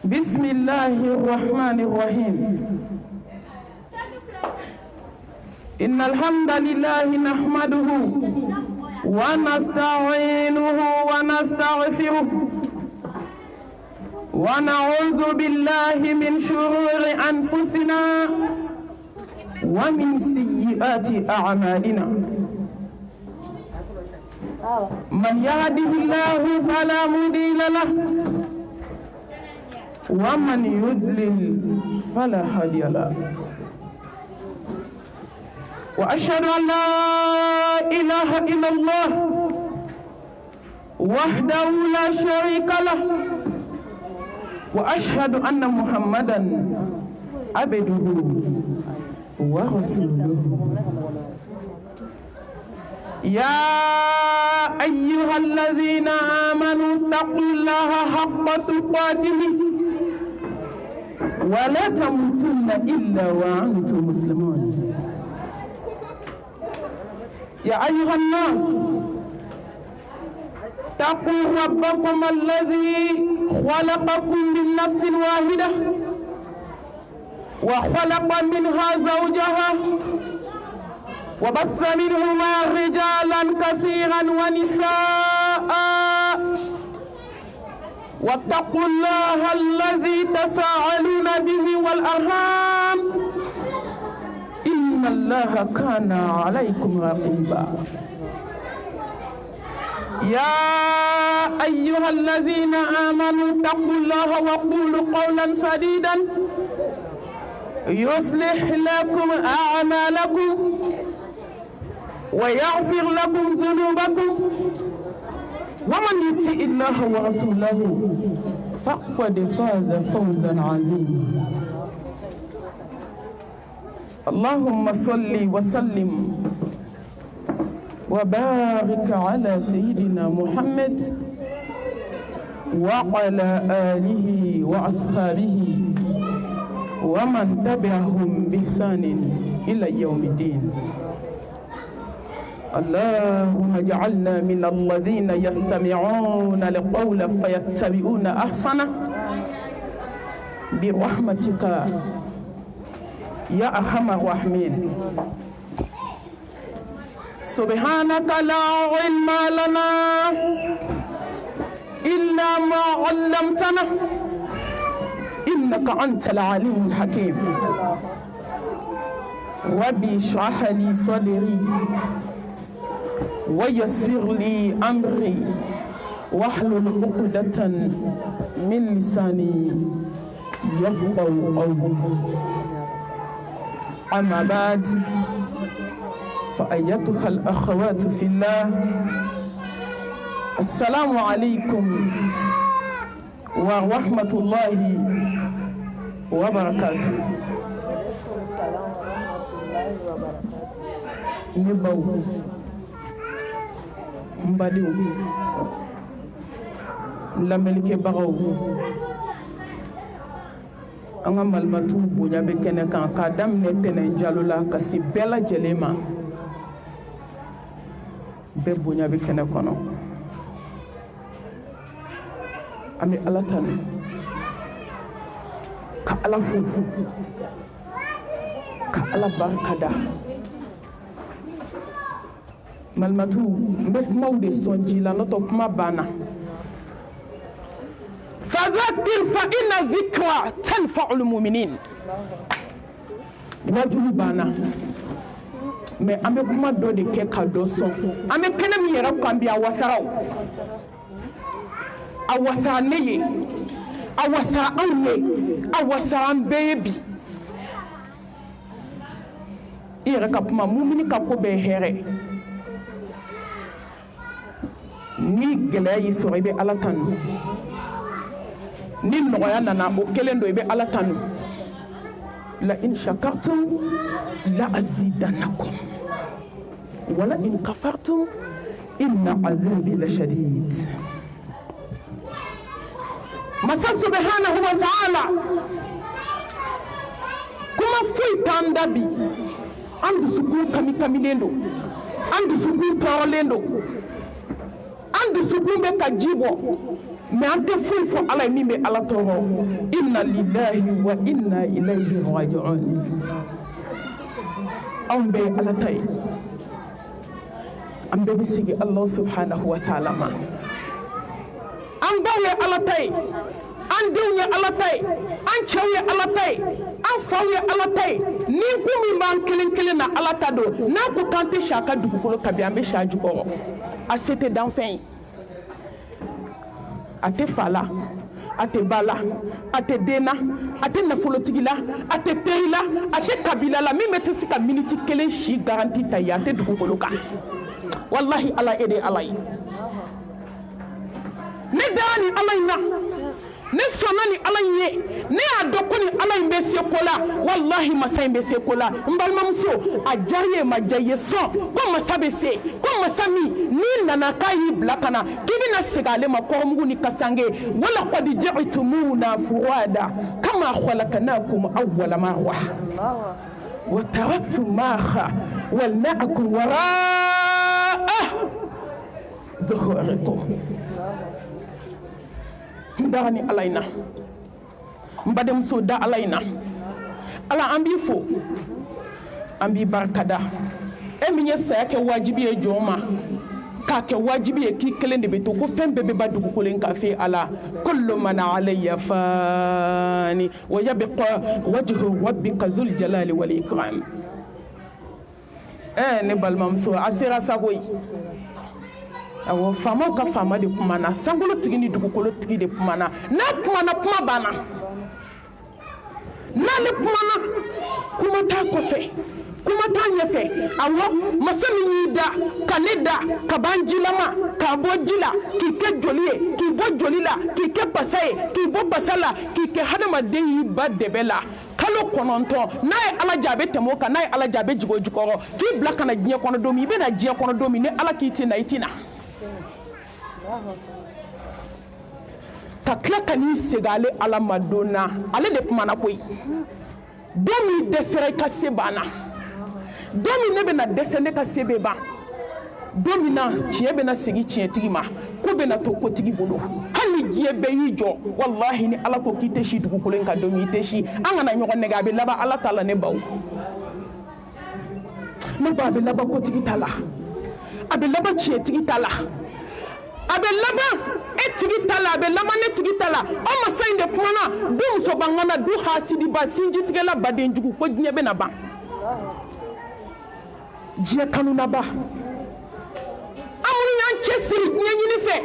بسم الله الرحمن الرحيم. إن الحمد لله نحمده ونستعينه ونستغفره ونعوذ بالله من شرور أنفسنا ومن سيئات أعمالنا. من يهده الله فلا مضل له ومن يضلل فلا هادي له. وأشهد أن لا إله إلا الله وحده لا شريك له وأشهد أن محمدا عبده ورسوله. يا أيها الذين آمنوا اتقوا الله حق تقاته ولا تموتن إلا وأنتم مسلمون. يا أيها الناس اتقوا ربكم الذي خلقكم من نفس واحدة وخلق منها زوجها وبث منهما رجالا كثيرا ونساء واتقوا الله الذي تساءلون به والأرحام إن الله كان عليكم رقيبا. يا أيها الذين آمنوا اتقوا الله وقولوا قولا سديدا يصلح لكم أعمالكم ويغفر لكم ذنوبكم ومن يطع الله ورسوله فقد فاز فوزا عظيما. اللهم صل وسلم وبارك على سيدنا محمد وعلى آله وأصحابه ومن تبعهم بإحسان إلى يوم الدين. اللهم اجعلنا من الذين يستمعون القول فيتبعون أحسنه برحمتك يا أرحم الراحمين. سبحانك لا علم لنا إلا ما علمتنا إنك أنت العليم الحكيم. ربي اشرح لي صدري ويسر لي أمري واحلل عقدة من لساني يفقهوا قولي. أما بعد فأيتها الأخوات في الله السلام عليكم ورحمة الله وبركاته. نبو mbaliw lamelike bagaw anga malmatu bonya be kene kan ka damne tenen jalula kasi bela jelema be bonya be kene kono ami alatan ka alafu ka ala barkada malmatu mbe kuma de sonji la noto kuma bana fadhakkir fa inna dhikra tanfa'ul mu'minin wajulu bana mais ambe kuma do de ke ka do son ambe kene mi yera ko ambi awasaraw awasa neye awasa anwe awasa ambebi yera ka kuma mu'mini ka ko be here ni gɛlɛya y'i sɔrɔ i bɛ ala tanu ni nɔgɔya nana o kelen don i bɛ ala tanu la in shakartum la azidannakum wala in kafartum inna azabi la shadid. Masa subhanahu wa ta'ala kuma foyi t'an da bi an dusukun kami kamilen don an dusukun tɔɔrɔlen don an dusukun bɛ ka ji bɔ mais an tɛ foyi fɔ ala ye min bɛ ala tɔɔrɔ inna lillahi wa inna ilayhi raji'un anw bɛɛ ye ala ta ye an bɛɛ bɛ segin Allah subhanahu wa ta'ala ma an baw ye ala ta ye an denw ye ala ta ye an cɛw ye ala ta ye an faw ye ala ta ye ni ko min b'an kelen kelen na ala ta don n'a ko k'an tɛ si a ka dugukolo kan bi an bɛ si a jukɔrɔ a se tɛ danfɛn ye a tɛ fa la a tɛ ba la a tɛ den na a tɛ nafolotigi la a tɛ teri la a tɛ kabila la min bɛ tɛ se ka miniti kelen si garanti ta ye a tɛ dugukolo kan wallahi ala e de ala ye ne dara ni ala in na ne sɔnna ni ala in ye ne y'a dɔn ko ni ala in bɛ se ko la wallahi masa in bɛ se ko la n balimamuso a diyara ye ma diya ye sɔn ko masa bɛ se ko masa min n'i nana k'a y'i bila ka na k'i bɛna segin ale ma kɔrɔmugu ni kasange wala qad ji'tumuna furada kama khalaqnakum awwala marra wa taraktum ma khawalnakum wara'a dhuhurikum ndara ni ala ina mbademso da ala ina ala an b'i fo an b'i barikada e min ye saya kɛ wajibi ye jɔn ma k'a kɛ wajibi ye k'i kelen de bɛ to ko fɛn bɛɛ bɛ ba dugukolo in kan fɛ ala kullu man alayya fani wa yabqa wajhu rabbika dhul jalali wal ikram ne balimamuso a sera sago ye awɔ faamaw ka faama de kumana sankolotigi ni dugukolotigi de kumana n'a kumana kuma banna n'ale kumana kuma t'a kɔfɛ kuma t'a ɲɛfɛ awɔ masa min y'i da ka ne da ka ban jilama k'a bɔ ji la k'i kɛ joli ye k'i bɔ joli la k'i kɛ basa ye k'i bɔ basa la k'i kɛ hadamaden y'i ba dɛbɛ la kalo 9 n'a ye ala jɛ a bɛ tɛmɛ o kan n'a ye ala jɛ a bɛ jigin o jukɔrɔ k'i bila ka na diɲɛ kɔnɔ don min i bɛ na diɲɛ kɔnɔ don min ni ala k'i tɛ na i tɛ na ka tila ka n'i segin ale ala ma don na ale de kumana koyi don min dɛsɛra i ka se banna don min ne bɛna dɛsɛ ne ka se bɛ ban don min na tiɲɛ bɛna segin tiɲɛtigi ma ko bɛna to kotigi bolo hali ni diɲɛ bɛɛ y'i jɔ wallahi ni ala ko k'i tɛ si dugukolo in kan don min i tɛ si an kana ɲɔgɔn nɛgɛ a bɛ laban ala ta la ne baw ne ba a bɛ laban kotigi ta la a bɛ laban tiɲɛtigi ta la a bɛ laban e tigi ta la a bɛ laban ne tigi ta la o masa in de kumana du musobangana du hasidiba sinjitigɛla badenjugu ko diɲɛ bɛna ban diɲɛ kanunaba an minnu y'an cɛsiri diɲɛ ɲini fɛ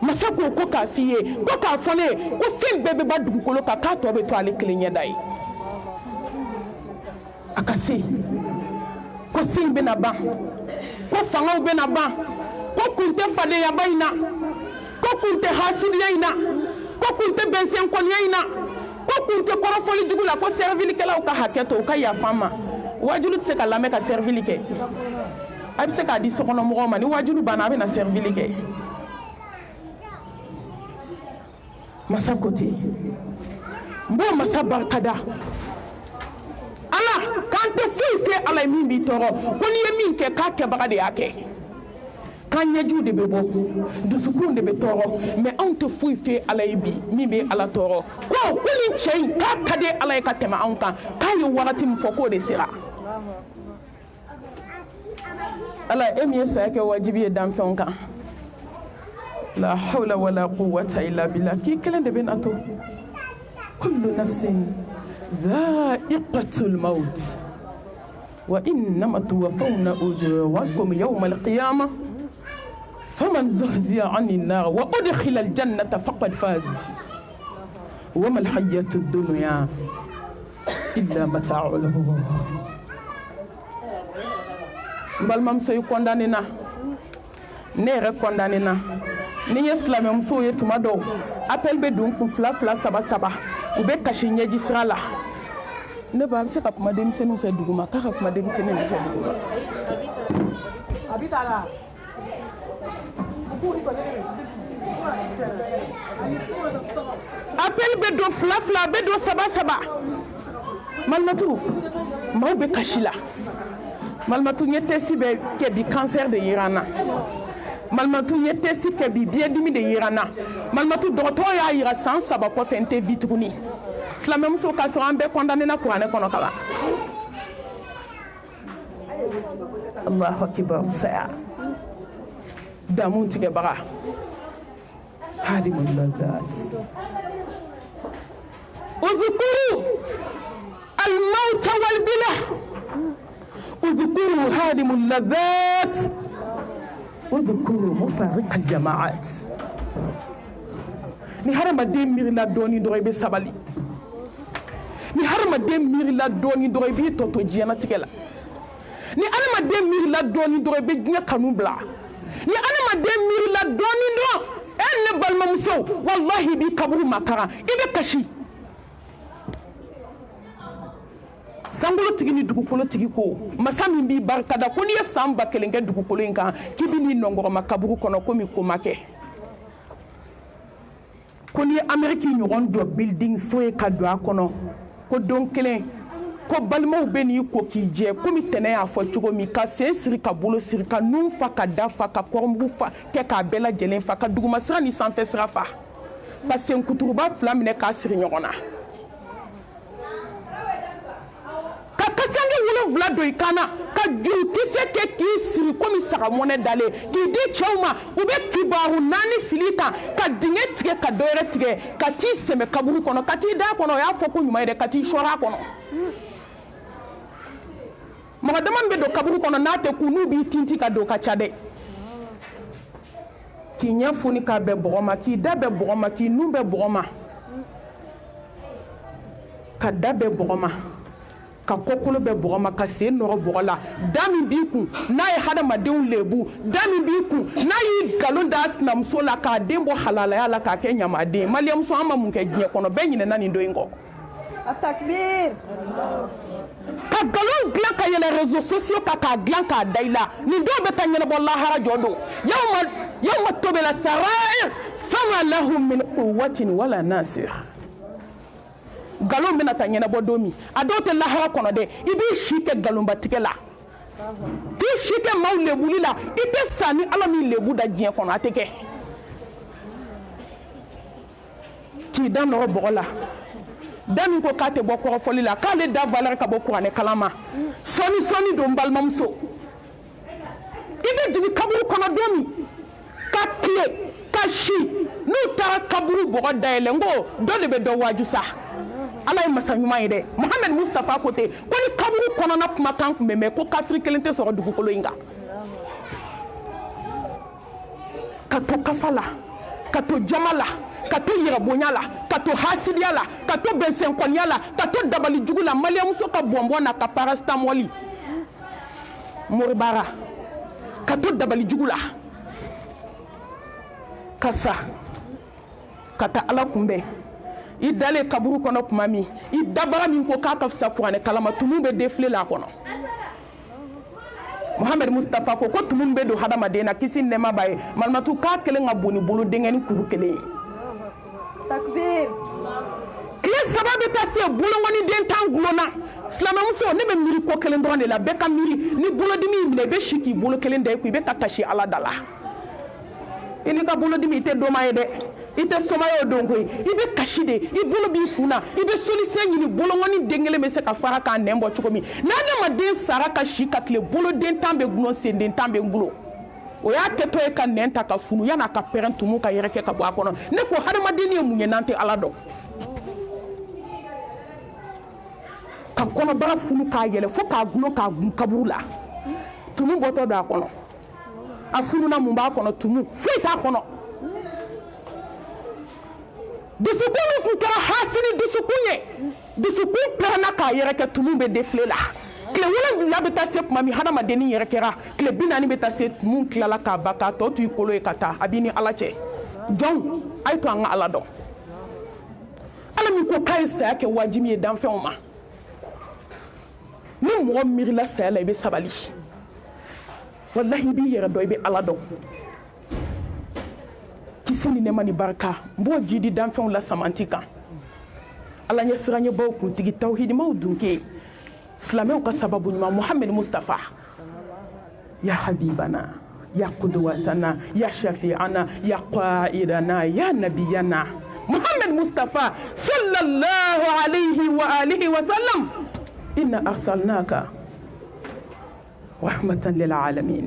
masa ko ko k'a f'i ye ko k'a fɔ ne ye ko fɛn bɛɛ bɛ ba dugukolo kan k'a tɔ bɛ to ale kelen ɲɛda ye a ka se ko sin bɛna ban ko fangaw bɛna ban ko kun tɛ fadeyaba in na ko kun tɛ hasidiya in na ko kun tɛ bɛnsɛnkɔniya in na ko kun tɛ kɔrɔfɔli jugu la ko servilikɛlaw ka hakɛ to u ka yafa n ma wajulu tɛ se ka lamɛn ka servili kɛ a bɛ se k'a di sokɔnɔmɔgɔw ma ni wajulu banna a bɛ na servili kɛ masa ko ten n b'o masa barikada ala k'an tɛ foyi fɛ ala ye min b'i tɔɔrɔ ko n'i ye min kɛ k'a kɛbaga de y'a kɛ kan ɲɛjuw de bɛ bɔ dusukun de bɛ tɔɔrɔ mais anw tɛ foyi fɛ ala ye bi min bɛ ala tɔɔrɔ ko nin cɛ in k'a ka di ala ye ka tɛmɛ anw kan k'a ye wagati min fɔ k'o de sera ala e min ye saya kɛ wajibi ye danfɛnw kan la hawla wala quwwata illa billah k'i kelen de bɛ na to kullu nafsin dha'iqatul maut wa innama tuwaffawna ujurakum yawmal qiyamah فمن زهزي عن النار وأدخل الجنة فقد فاز وما الحياة الدنيا إلا متاع الغرور balimamuso yi condamné na ne yɛrɛ condamné na ni ye silamɛmusow ye tuma dɔw appel bɛ don kun 2 2 3 3 u bɛ kasi ɲɛji sira la ne ba a bɛ se ka kuma denmisɛnninw fɛ duguma k'a ka kuma denmisɛnninw fɛ duguma appel bɛ don 2 2 bɛ don 3 3 Malimatu maaw bɛ kasi la Malimatu n ye test bɛ kɛ bi cancer de yera n na malimatu ye tesi kɛ bi biɲɛdimi de yira n na malimatu dɔgɔtɔrɔ y'a yira san 3 kɔfɛ n tɛ vi tuguni silamɛmuso k'a sɔrɔ an bɛɛ condamné na kuranɛ kɔnɔ ka ban Allahu akibar saya damu tigɛbaga hadimul lazzat اذكروا الموت والبلى اذكروا هادم اللذات اذكروا مفارق الجماعات ni hadamaden miirila dɔɔni dɔrɔn i bɛ sabali ni hadamaden miirila dɔɔni dɔrɔn i b'i tɔtɔ diɲɛlatigɛ la ni hadamaden miirila dɔɔni dɔrɔn i bɛ diɲɛ kanu bila ni hadamaden miirila dɔɔni dɔrɔn ne balimamuso wallahi i b'i kaburu makaran i bɛ kasi sankolotigi ni dugukolotigi ko masa min b'i barikada ko n'i ye san 1000 kɛ dugukolo in kan k'i bɛ n'i nɔngɔrɔma kaburu kɔnɔ komi ko ma kɛ ko n'i ye Amérique ɲɔgɔn jɔ building so ye ka don a kɔnɔ ko don kelen ko balimaw bɛ n'i ko k'i jɛ komi tɛnɛ y'a fɔ cogo min ka sen siri ka bolo siri ka nun fa ka da fa ka kɔrɔmugu fa kɛ k'a bɛɛ lajɛlen fa ka dugumasira ni sanfɛ sira fa ka sen kuturuba 2 minɛ k'a siri ɲɔgɔn na kasange 7 don i kana ka jurukisɛ kɛ k'i siri komi sagamɔnɛ dalen k'i di cɛw ma u bɛ kibaru 4 fili kan ka dingɛ tigɛ ka dɔwɛrɛ tigɛ ka t'i sɛmɛ kaburu kɔnɔ ka t'i da kɔnɔ o y'a fɔ ko ɲuman ye dɛ ka t'i sɔrɔ a kɔnɔ mɔgɔ dama min bɛ don kaburu kɔnɔ n'a tɛ kun n'u b'i tinti ka don ka ca dɛ k'i ɲɛ foni k'a bɛn bɔgɔ ma k'i da bɛn bɔgɔ ma k'i nun bɛn bɔgɔ ma ka da bɛn bɔgɔ ma ka kokolo bɛ bɔgɔ ma ka sen nɔrɔ bɔgɔ la da min b'i kun n'a ye hadamadenw lebu da min b'i kun n'a y'i nkalon da sinamuso la k'a den bɔ halalaya la k'a kɛ ɲamaden maliyamuso an ma mun kɛ diɲɛ kɔnɔ bɛɛ ɲinɛna nin don in kɔ takbir ka nkalon dilan ka yɛlɛ réseaux sociaux kan k'a dilan k'a da i la nin dɔw bɛ taa ɲɛnabɔ lahara jɔ don yawma tubila sarair fama lahum min quwwatin wala nasir nkalon bɛna taa ɲɛnabɔ don min a dɔw tɛ lahara kɔnɔ dɛ i b'i si kɛ nkalonbatigɛ la k'i si kɛ maaw lebuli la i tɛ sa ni ala min lebu da diɲɛ kɔnɔ a tɛ kɛ k'i da nɔrɔ bɔgɔ la da min ko k'a tɛ bɔ kɔrɔfɔli la k'ale da valeur ka bɔ kuranɛ kalan ma sɔni don n balimamuso i bɛ jigin kaburu kɔnɔ don min ka tile ka si n'u taara kaburu bɔgɔ dayɛlɛ n ko dɔ de bɛ dɔ waaju sa ala ye masa ɲuman ye dɛ Mohamed Mustafa ko ten ko ni kaburu kɔnɔna kumakan tun bɛ mɛn ko kafiri kelen tɛ sɔrɔ dugukolo in kan ka to kafa la ka to jama la ka to yɛrɛbonya la ka to hasidiya la ka to bɛnsɛnkɔniya la ka to dabali jugu la maliyamuso ka bɔnbɔn na ka parasitamɔli moribara ka to dabali jugu la ka sa ka taa ala kunbɛn i dalen kaburu kɔnɔ tuma min i dabara min ko k'a ka fisa kuranɛ kalama tumu bɛ défilé la a kɔnɔ Mohamed Mustafa ko tumu bɛ don hadamaden na kisi nɛɛma b'a ye malimatu k'a kelen ka bon ni bolo denkɛni kuru kelen ye takbir tile 3 bɛ taa se bolokɔniden 10 gulonna silamɛmuso ne bɛ miiri ko kelen dɔrɔn de la bɛɛ ka miiri ni bolodimi minɛ i bɛ si k'i bolo kelen da i kun i bɛ ka kasi ala da la i n'i ka bolodimi i tɛ dɔnma ye dɛ i tɛ somaya o don koyi i bɛ kasi de i bolo b'i kun na i bɛ solution ɲini bolokɔni den kelen bɛ se ka fara k'a nɛn bɔ cogo min n'adamaden sara ka si ka tile boloden 10 bɛ gulon senden 10 bɛ gulon o y'a kɛtɔ ye ka nɛn ta ka funu yan'a ka pɛrɛn tumu ka yɛrɛkɛ ka bɔ a kɔnɔ ne ko hadamaden ye mun ye n'an tɛ ala dɔn ka kɔnɔbara funu k'a yɛlɛ fo k'a gulon k'a gun kaburu la tumu bɔtɔ don a kɔnɔ a fununa mun b'a kɔnɔ tumu foyi t'a kɔnɔ dusukun min tun kɛra hasini dusukun ye dusukun pɛrɛnna k'a yɛrɛ kɛ tumu bɛ défilé la tile 7 bɛ taa se tuma min hadamaden yɛrɛ kɛra tile 40 bɛ taa se tumu tilala k'a ban k'a tɔ to i kolo ye ka taa a b'i ni ala cɛ jɔnw a ye to an ka ala dɔn ala min ko k'a ye saya kɛ wajibi ye danfɛnw ma ni mɔgɔ miirila saya la i bɛ sabali wallahi i b'i yɛrɛ dɔn i bɛ ala dɔn kisi ni nɛɛma ni barika n b'o jidi danfɛnw la samanti kan ala ɲɛ siranɲɛbaw kuntigi tawhidimaw dunke silamɛw ka sababu ɲuman Mohamed Mustafa ya habibana يا قدوتنا يا شفيعنا يا قائدنا يا نبينا محمد مصطفى صلى الله عليه وآله وسلم إنا أرسلناك رحمة للعالمين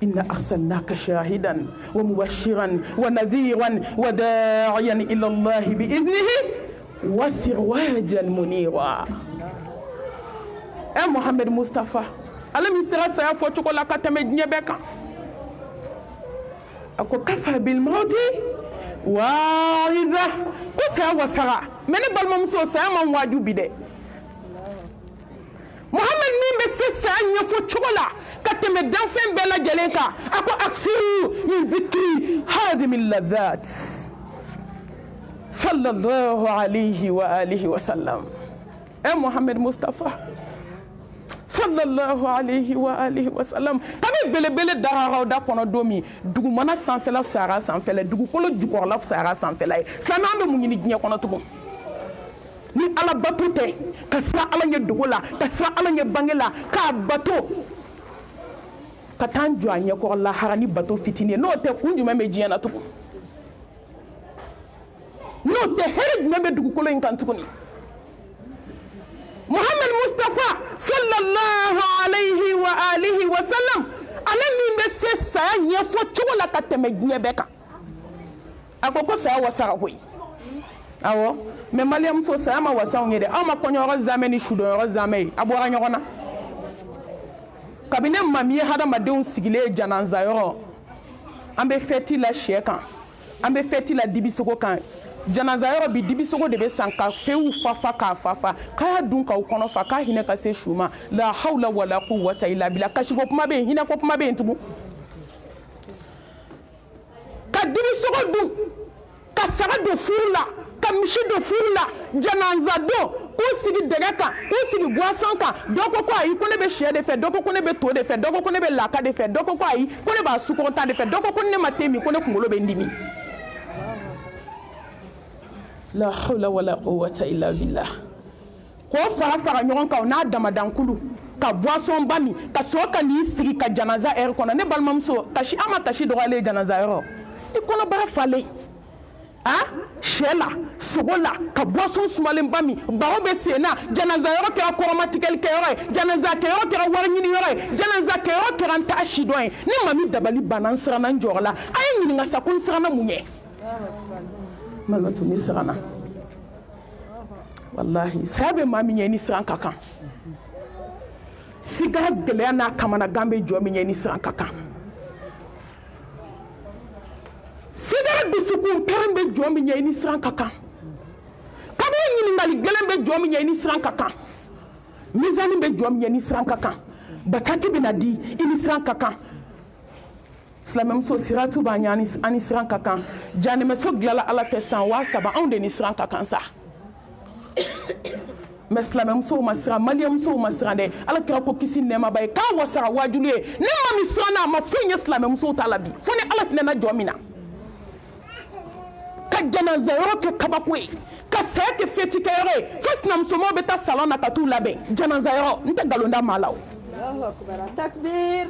إنا أرسلناك شاهدا ومبشرا ونذيرا وداعيا إلى الله بإذنه وسراجا منيرا. محمد مصطفى ألم يسرى سيفوتك ولا كتمجني بك أكو كفى بالموت واعظة كسا وسرى من بالممسو سيما واجو بده محمد مين بس يفوتك ولا كتمجني فين بلا جلنكا أكو أكثر من ذكري هذه من اللذات صلى الله عليه وآله وسلم. محمد مصطفى صلى الله عليه وآله وسلم كم بلبل دارا دا كنا دومي دوغو منا سانفلا سارا سانفلا دوغو كولو جوكولا سارا سانفلا سلام ام موني دنيا كنا تبو ni ala batute ka sa ala nya dugola ka sa ala nya bangela ka bato ka tanjo anya ko la harani bato fitini no te kunju me jiana tuko no te herid me dugu kolo in kan tukuni محمد مصطفى صلى الله عليه وآله وسلم ألم يمسس يفوت ولا كتمجني بك أكو سا وساوي أو مماليم سو سا ما وساوني ده أما كونيو زامني شودو زامي أبو رانيونا كابينه مامي هذا ما دون سيغلي جنازه يو أمبي فيتي لا شيكان أمبي فيتي لا ديبيسوكو كان janaza yoro bi dibisogo de be sanka feu fafa ka fafa kaya dun ka ukono fa ka hine ka se shuma la hawla wala quwwata illa billah kashigo kuma be hina ko kuma be ntugu ka dibisogo dun ka saga do furla ka mishi do furla janaza do ko sigi degaka ko sigi boisson ka doko ko ayi ko ne be shie de fe doko ko ne be to de fe doko ko ne be laka de fe doko ko ayi ko ne ba sukonta de fe doko ko ne matemi ko ne kungolo be ndimi la hawla wala quwwata illa billah ko fara nyon ka na damadan kulu ka boisson bami ka so ka ni sigi ka janaza er kono ne balmamso tashi ama tashi do ale janaza ero ikono bara fale shela sogola ka boisson sumalen bami bawo be sena janaza ero ka koromatikel ke ero janaza ke ero ka warnyini ero janaza ke ero ka tashi do ni mami dabali banan srana njorla ay ni nga sakun srana munye malmatu ni sirana wallahi sabe mami nyeni siran kakan siga gele na kamana gambe jo mi nyeni siran kakan siga bisukun perembe jo mi nyeni siran kakan kabo nyini ngali gelembe jo mi nyeni siran kakan mizani be jo mi nyeni siran kakan bataki binadi ini siran kakan Islamem so siratu ba nyani ani siran kakan jani me so glala ala tesan wa saba on de ni siran kakan sa meslamem so masira maliam so masira de ala kira ko kisi nema bay ka wasara wajulé ne mami sona ma funya islamem so talabi foni ala nena jomina ka janaza yoro ke kabakwe ka sete feti kere fasnam so mo beta salona ka tu labe janaza yoro nte galonda malaw Allahu akbar takbir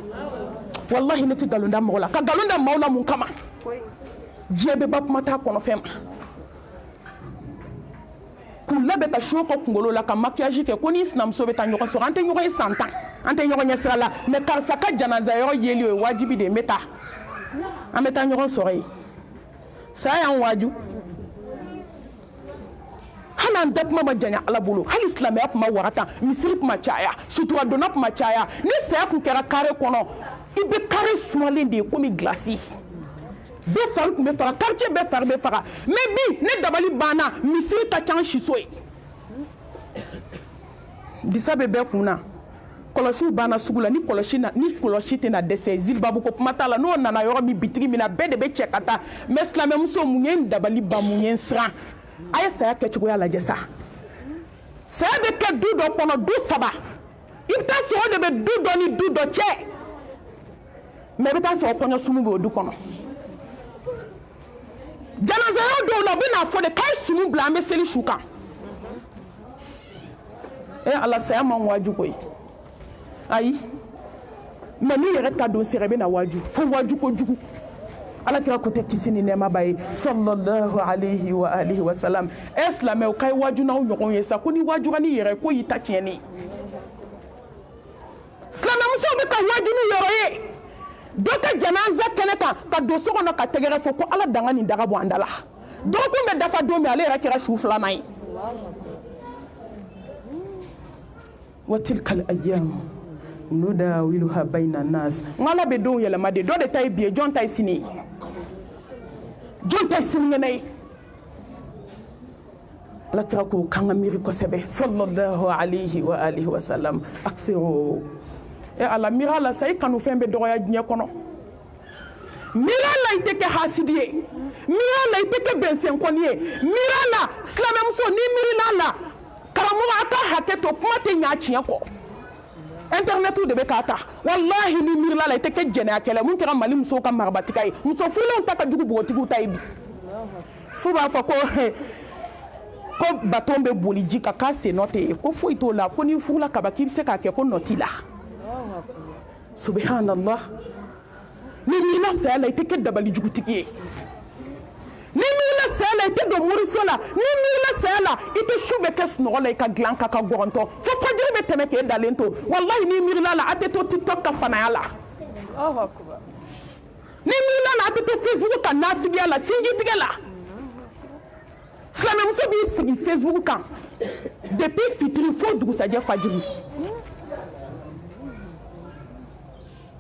wallahi nete galonda mola ka galonda mawla mun kama jebe bap mata kono fema kula beta shoko kungolo la ka maquillage ke koni islam so beta nyoko so ante nyoko santa ante nyoko nyesala me karsa ka janaza yoro yeli wajibi de meta ameta nyoko sore saya waju hanan dap mama janya ala bulu hal islam ya kuma warata misiri kuma chaya sutura dona kuma chaya ni saya kun kera kare kono ibe kare swale de komi glaci be far kuma fara quartier be fara mais bi ne dabali bana misiri ta chan shisoy disabe be kuna koloshi bana sugula ni koloshi te na dese zilbabu ko kuma tala no nana yoro mi bitigi mina be de be chekata mais islam muso munyen dabali ba munyen sra aya saya ke chugo ya la jesa saya be ke dudo kono du saba ita so de be dudo ni dudo che me beta so kono sumu be du kono janaza yo do na be na fo de kai sumu bla me seli shuka ala saya man waju koy ayi mais ni yɛrɛ ta don sɛgɛ bɛ na waaju fo waaju kojugu ala kira ko tɛ kisi ni nɛɛma ba ye sallallahu alayhi wa alihi wa sallam silamɛw k'a ye waaju n'aw ɲɔgɔn ye sa ko ni waajugani yɛrɛ ko y'i ta tiɲɛni silamɛmusow bɛ ka waaju ni yɔrɔ ye dɔ ka janaza kɛnɛ kan ka don so kɔnɔ ka tɛgɛrɛ fɔ ko ala danga nin daga bɔ an da la dɔgɔkun bɛ dafa don min ale yɛrɛ kɛra su filanan ye wa tilkal ayyamu nudawiluha bayna nas ngala be don yɛlɛma de dɔ de ta ye bi ye jɔn ta ye sini ye jɔn ta ye sinikɛnɛ ye ala kira ko k'an ka miiri kosɛbɛ sallallahu alayhi wa alihi wa sallam akfiru ala miiri la sa i kanufɛn bɛ dɔgɔya diɲɛ kɔnɔ miiri la i tɛ kɛ hasidi ye miiri la i tɛ kɛ bɛnsɛnkɔni ye miiri la silamɛmuso ni miiri la karamɔgɔ a ka hakɛ to kuma tɛ ɲa tiɲɛ kɔ internetu de bɛ k'a ta walahi ni miiri la i tɛ kɛ jɛnɛya kɛlɛ mun kɛra mali musow ka marabatika ye muso furulenw ta ka jugu bogotigiw ta ye bi fo b'a fɔ ko baton bɛ boli ji kan k'a sen nɔ tɛ yen ko foyi t'o la ko n'i furula kaba k'i bɛ se k'a kɛ ko nɔ t'i la subhanallah ni miiri la saya la i tɛ kɛ dabali jugutigi ye ni miiri la saya la i tɛ don moriso la ni miiri la saya la i tɛ su bɛ kɛ sunɔgɔ la i ka dilan ka gɔrɔntɔ fo fajiri bɛ tɛmɛ k'e dalen to walahi ni miiri la a tɛ to tiktok ka fanaya la ni miiri la a tɛ to facebook ka nafigiya la sinjitigɛ la silamɛmuso b'i sigi facebook kan depuis fitiri fo dugusajɛ fajiri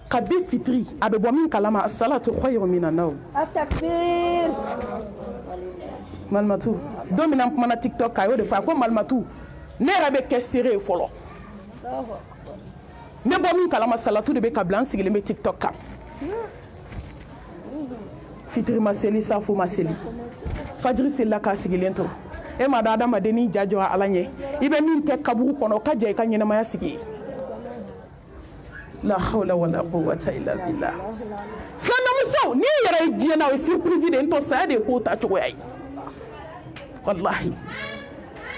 kabi fitiri a bɛ bɔ min kalama salatu khayru minan nawm atakbir malimatu don min na kumana tiktok kan a y'o de fɔ a ko malimatu ne yɛrɛ bɛ kɛ seere ye fɔlɔ ne bɔ min kalama salatu de bɛ ka bila n sigilen bɛ tiktok kan fitiri ma seli safo ma seli fajiri selila k'a sigilen to e ma da adamaden n'i ja jɔra ala ɲɛ i bɛ min kɛ kaburu kɔnɔ o ka ja i ka ɲɛnamaya sigi la hawla wala quwwata illa billah silamɛmuso n'i yɛrɛ ye diɲɛ na o ye surprise de ye n tɔ saya de ye k'o ta cogoya ye wallahi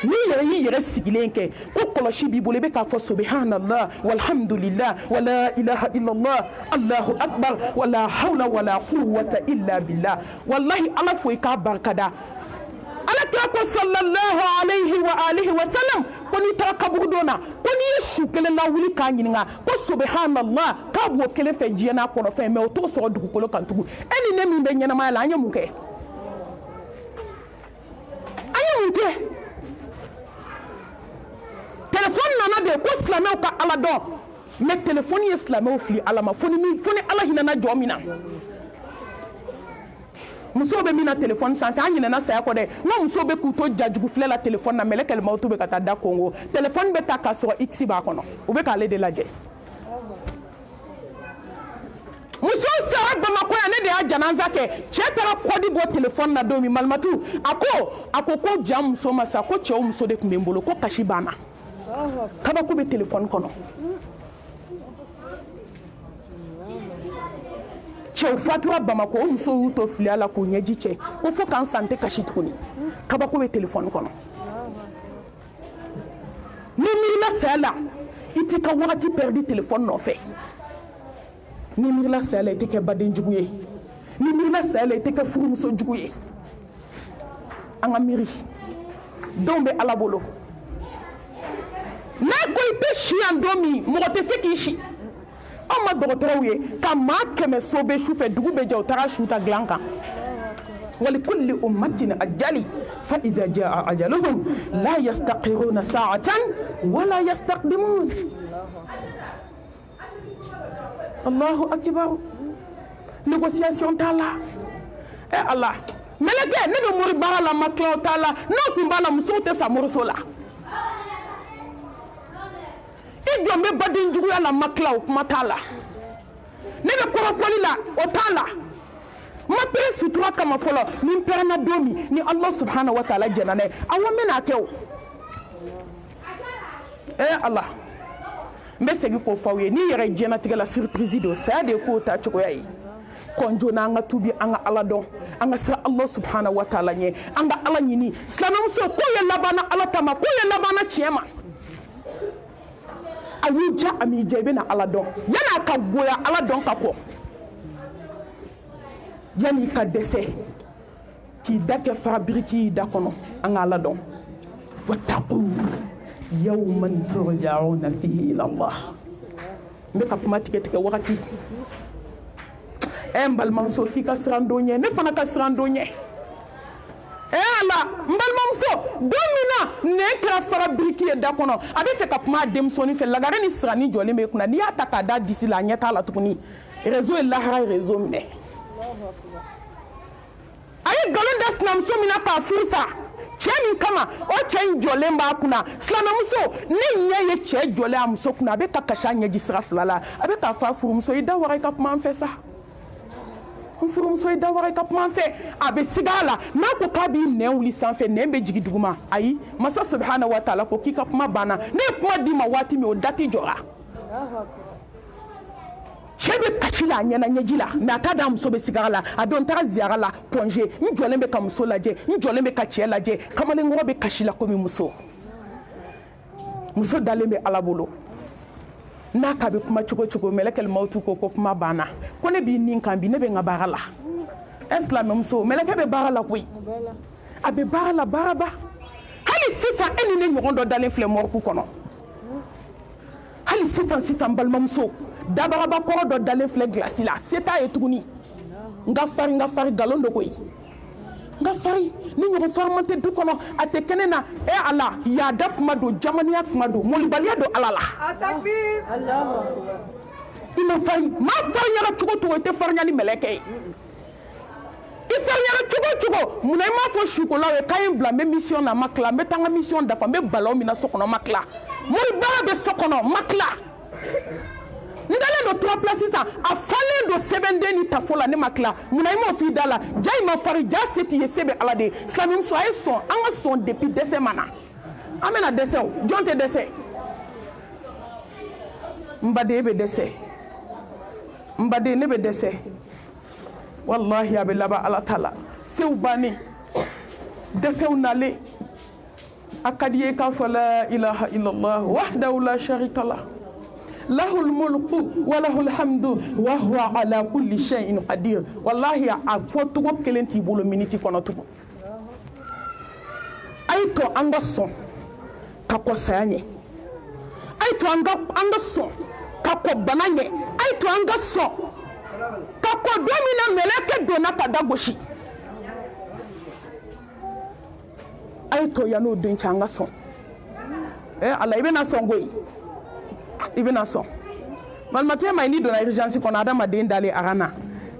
n'i yɛrɛ y'i yɛrɛ sigilen kɛ ko kɔlɔsi b'i bolo i bɛ k'a fɔ subhanallah walhamdulillah wala ilaha illallah allahu akbar wala hawla wala quwwata illa billah wallahi ala fo i k'a barikada ala kira ko sallallahu alayhi wa alihi wa sallam ko n'i taara kaburu don na ko n'i ye su kelen lawuli k'a ɲininka ko subhanallah k'a b'o kelen fɛ diɲɛ n'a kɔnɔfɛn mɛ o t'o sɔrɔ dugukolo kan tugun e ni ne min bɛ ɲɛnamaya la an ye mun kɛ téléphone nana de ko silamɛw ka ala dɔn mais téléphone ye silamɛw fili ala ma fo ni ala hinɛna jɔ min na musow bɛ min na téléphone sanfɛ an ɲinɛna saya kɔ dɛ n ka musow bɛ k'u to jajugu filɛ la téléphone na mɛlɛkɛl mawutu bɛ ka taa da kongo téléphone bɛ ta k'a sɔrɔ x b'a kɔnɔ u bɛ k'ale de lajɛ musow sara bamakɔ yan ne de y'a janaza kɛ cɛ taara kɔdi bɔ téléphone na don min malimatu a ko ja muso ma sa ko cɛw muso de tun bɛ n bolo ko kasi banna kabako bɛ téléphone kɔnɔ cɛw fatura bamakɔ o musow y'u to filiya la k'u ɲɛji cɛ ko fo k'an san tɛ kasi tuguni kabako bɛ téléphone kɔnɔ ni miirila saya la i t'i ka wagati pɛridi téléphone nɔfɛ ni miirila saya la i tɛ kɛ baden jugu ye ni miirila saya la i tɛ kɛ furumuso jugu ye an ka miiri denw bɛ ala bolo n'a ko i tɛ si yan don min mɔgɔ tɛ se k'i si anw ma dɔgɔtɔrɔw ye ka maa 100 so bɛ su fɛ dugu bɛ jɛ u taara su ta dilan kan walikulli ummatin ajali fa idha jaa ajaluhum la yastaqiruna sa'atan wala yastaqdimun Allahu akbar négociation t'a la Allah mɛlɛkɛ ne bɛ mori baara la ma tila o t'a la n'o tun b'a la musow tɛ sa moriso la i jɔn bɛ baden juguya la ma tila o kuma t'a la ne bɛ kɔrɔfɔli la o t'a la ma pere sutura kama fɔlɔ ni n pɛrɛnna don min ni Allah subhanahu wa ta'ala jɛna n'a ye awɔ n bɛna kɛ o Allah n bɛ segin k'o f'aw ye n'i yɛrɛ diɲɛlatigɛ la surprise don saya de ye k'o ta cogoya ye kɔn joona an ka tubi an ka ala dɔn an ka siran Allah subhanahu wa ta'ala ɲɛ an ka ala ɲini silamɛmuso k'o ye labanna ala ta ma k'o ye labanna tiɲɛ ma ayuja ami jebe na ala dɔn yana ka goya ala dɔn ka kɔ yani ka dɛsɛ k'i da kɛ farabiriki da kɔnɔ an ka ala dɔn wattaqu yawman turja'una fihi ila Allah n bɛ ka kuma tigɛ wagati n balimamuso k'i ka siran don ɲɛ ne fana ka siran don ɲɛ ala n balimamuso don min na ne kɛra farabiriki ye da kɔnɔ a bɛ fɛ ka kuma a denmusonin fɛ lagare ni sirani jɔlen bɛ kunna n'i y'a ta k'a da disi la a ɲɛ t'a la tuguni réseau ye lahara ye réseau minɛ a ye nkalon da sinamuso min na k'a furu sa cɛ min kama o cɛ in jɔlen b'a kunna silamɛmuso ne ɲɛ ye cɛ jɔlen a muso kunna a bɛ ka kasi a ɲɛji sira fila la a bɛ k'a fɔ a furumuso i da waga i ka kuma an fɛ sa n furumuso i da waga i ka kuma an fɛ a bɛ siga a la n'a ko k'a b'i nɛn wuli sanfɛ nɛn bɛ jigin duguma ayi masa subhanahu wa taala ko k'i ka kuma banna ne ye kuma d'i ma waati min o dati jɔra cɛ bɛ kasi la a ɲɛna ɲɛji la mɛ a t'a da a muso bɛ siga a la a don n taara ziyara la pɔnze n jɔlen bɛ ka muso lajɛ n jɔlen bɛ ka cɛ lajɛ kamalenkɔrɔ bɛ kasi la komi muso dalen bɛ ala bolo n'a k'a bɛ kuma cogo cogo mɛlɛkɛl mawutu ko kuma banna ko ne b'i nin kan bi ne bɛ n ka baara la ɛ silamɛmuso mɛlɛkɛ bɛ baara la koyi a bɛ baara la baaraba hali sisan e ni ne ɲɔgɔn dɔ dalen filɛ mɔriku kɔnɔ hali sisan balimamuso dabaraba kɔrɔ dɔ dalen filɛ gilasi la se t'a ye tuguni n ka fari nkalon dɔ koyi n ka fari ni ɲɔgɔn fariman tɛ du kɔnɔ a tɛ kɛnɛ na ala yaada kuma don jamaniya kuma don molibaliya don ala la i ma fari maa farinyara cogo cogo i tɛ farinya ni mɛlɛkɛ ye i farinyara cogo cogo munna i m'a fɔ sukolaw ye k'a ye n bila n bɛ mission na n ma tila n bɛ taa n ka mission dafa n bɛ balaw min na so kɔnɔ n ma tila moribara bɛ so kɔnɔ n ma tila n dalen don 3 places sisan a falen don sɛbɛnden ni tafo la ne ma tila munna i m'o f'i da la ja i ma fari ja se t'i ye se bɛ ala de ye silamɛmuso a ye sɔn an ka sɔn depuis dɛsɛ ma na an bɛna dɛsɛ o jɔn tɛ dɛsɛ n baden e bɛ dɛsɛ n baden ne bɛ dɛsɛ wallahi a bɛ laban ala ta la sew bannen dɛsɛw nalen a ka di ye k'a fɔ la ilaha illallah wahdahu la sharika lah lahul mulku wa lahul hamdu wa huwa ala kulli shay'in qadir wallahi a fɔ togo kelen t'i bolo miniti kɔnɔ tugun a ye to an ka sɔn ka kɔ saya ɲɛ a ye to an ka sɔn ka kɔ bana ɲɛ a ye to an ka sɔn ka kɔ don min na mɛlɛkɛ donna ka da gosi a ye to yan'o den cɛ an ka sɔn ala i bɛna sɔn koyi i bɛna sɔn malimatu ma n'i donna urgence kɔnɔ adamaden dalen a ka na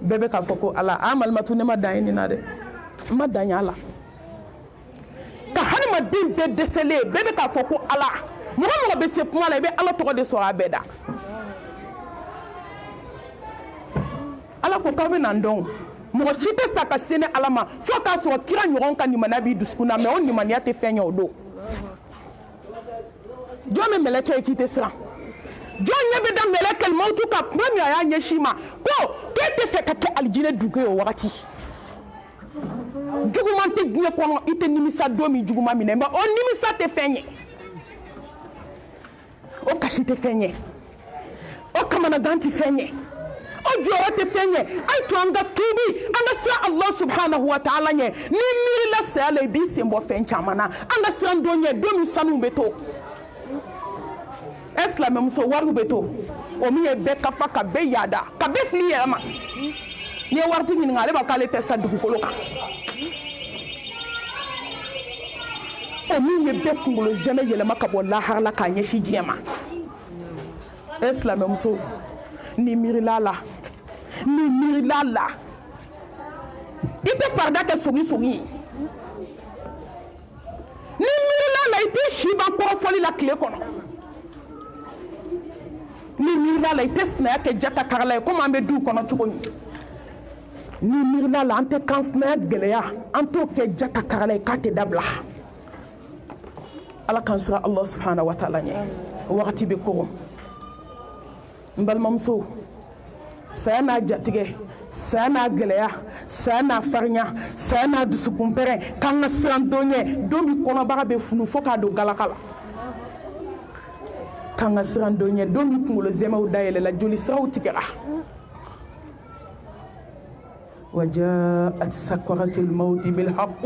bɛɛ bɛ k'a fɔ ko ala malimatu ne ma dan ye nin na dɛ n ma dan ye a la ka hadamaden bɛɛ dɛsɛlen bɛɛ bɛ k'a fɔ ko ala mɔgɔ bɛ se kuma la i bɛ ala tɔgɔ de sɔrɔ a bɛɛ da ala ko k'aw bɛ na n dɔn mɔgɔ si tɛ sa ka se ni ala ma fo k'a sɔrɔ kira ɲɔgɔn ka limaniya b'i dusukun na mɛ o limaniya tɛ fɛn ye o don jɔn bɛ mɛlɛkɛ ye k'i tɛ siran jɔn ɲɛ bɛ da mɛlɛkɛl mawutu ka kuma min a y'a ɲɛsin ma ko k'e tɛ fɛ ka kɛ alijinɛ dugu ye o wagati juguman tɛ diɲɛ kɔnɔ i tɛ nimisa don min juguman minɛ mɛ o nimisa tɛ fɛn ye o kasi tɛ fɛn ye o kamanagan tɛ fɛn ye o jɔyɔrɔ tɛ fɛn ye a ye to an ka tuubi an ka siran Allah subhanahu wa ta'ala ɲɛ ni miirila saya la i b'i sen bɔ fɛn caman na an ka siran don ɲɛ don min sanu bɛ to ɛ silamɛmuso wariw bɛ to o min ye bɛɛ kafa ka bɛɛ yaada ka bɛɛ fili yɛrɛ ma n'i ye waritigi ɲininka ale b'a k'ale tɛ sa dugukolo kan o min ye bɛɛ kunkolo zɛmɛ yɛlɛma ka bɔ lahara la k'a ɲɛsin diɲɛ ma ɛ silamɛmuso ni miirila la i tɛ farida kɛ sogi ye ni miirila la i tɛ si ban kɔrɔfɔli la tile kɔnɔ ni miirila la i tɛ sinaya kɛ jata karala ye komi an bɛ duw kɔnɔ cogo min ni miirila la an tɛ kansinaya gɛlɛya an t'o kɛ jata karala ye k'a tɛ dabila ala k'an siran Allah subhanahu wa ta'ala ɲɛ wagati bɛ kogo n balimamuso saya n'a jatigɛ saya n'a gɛlɛya saya n'a farinya saya n'a dusukunpɛrɛn k'an ka siran don ɲɛ don min kɔnɔbaga bɛ funu fo k'a don galaka la kanga sirando ɲɛ don min kunkolo zɛmɛw dayɛlɛla joli siraw tigɛra وجاءت سكرة الموت بالحق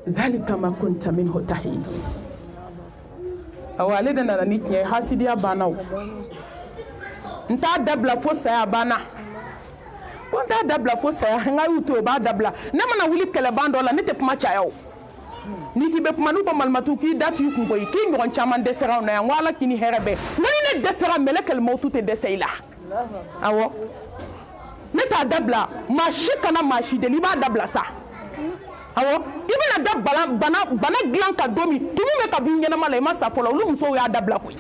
ذلك ما كنت منه تحيد awale da nana ni tiɲɛ hasidiya banna o n t'a dabila fo saya banna ko n t'a dabila fo saya n ka y'u to o b'a dabila ne mana wuli kɛlɛban dɔ la ne tɛ kuma caya o n'i k'i bɛ kuma n'u ko malimatu k'i da t'i kun koyi k'i ɲɔgɔn caman dɛsɛra anw na yan n ko ala k'i ni hɛrɛ bɛɛ n ko ni ne dɛsɛra mɛlɛkɛl mawtu tɛ dɛsɛ i la awɔ ne t'a dabila maa si kana maa si deli i b'a dabila sa awɔ i bɛna da bana dilan ka don min tumu bɛ ka b'i ɲɛnama la i ma sa fɔlɔ olu musow y'a dabila koyi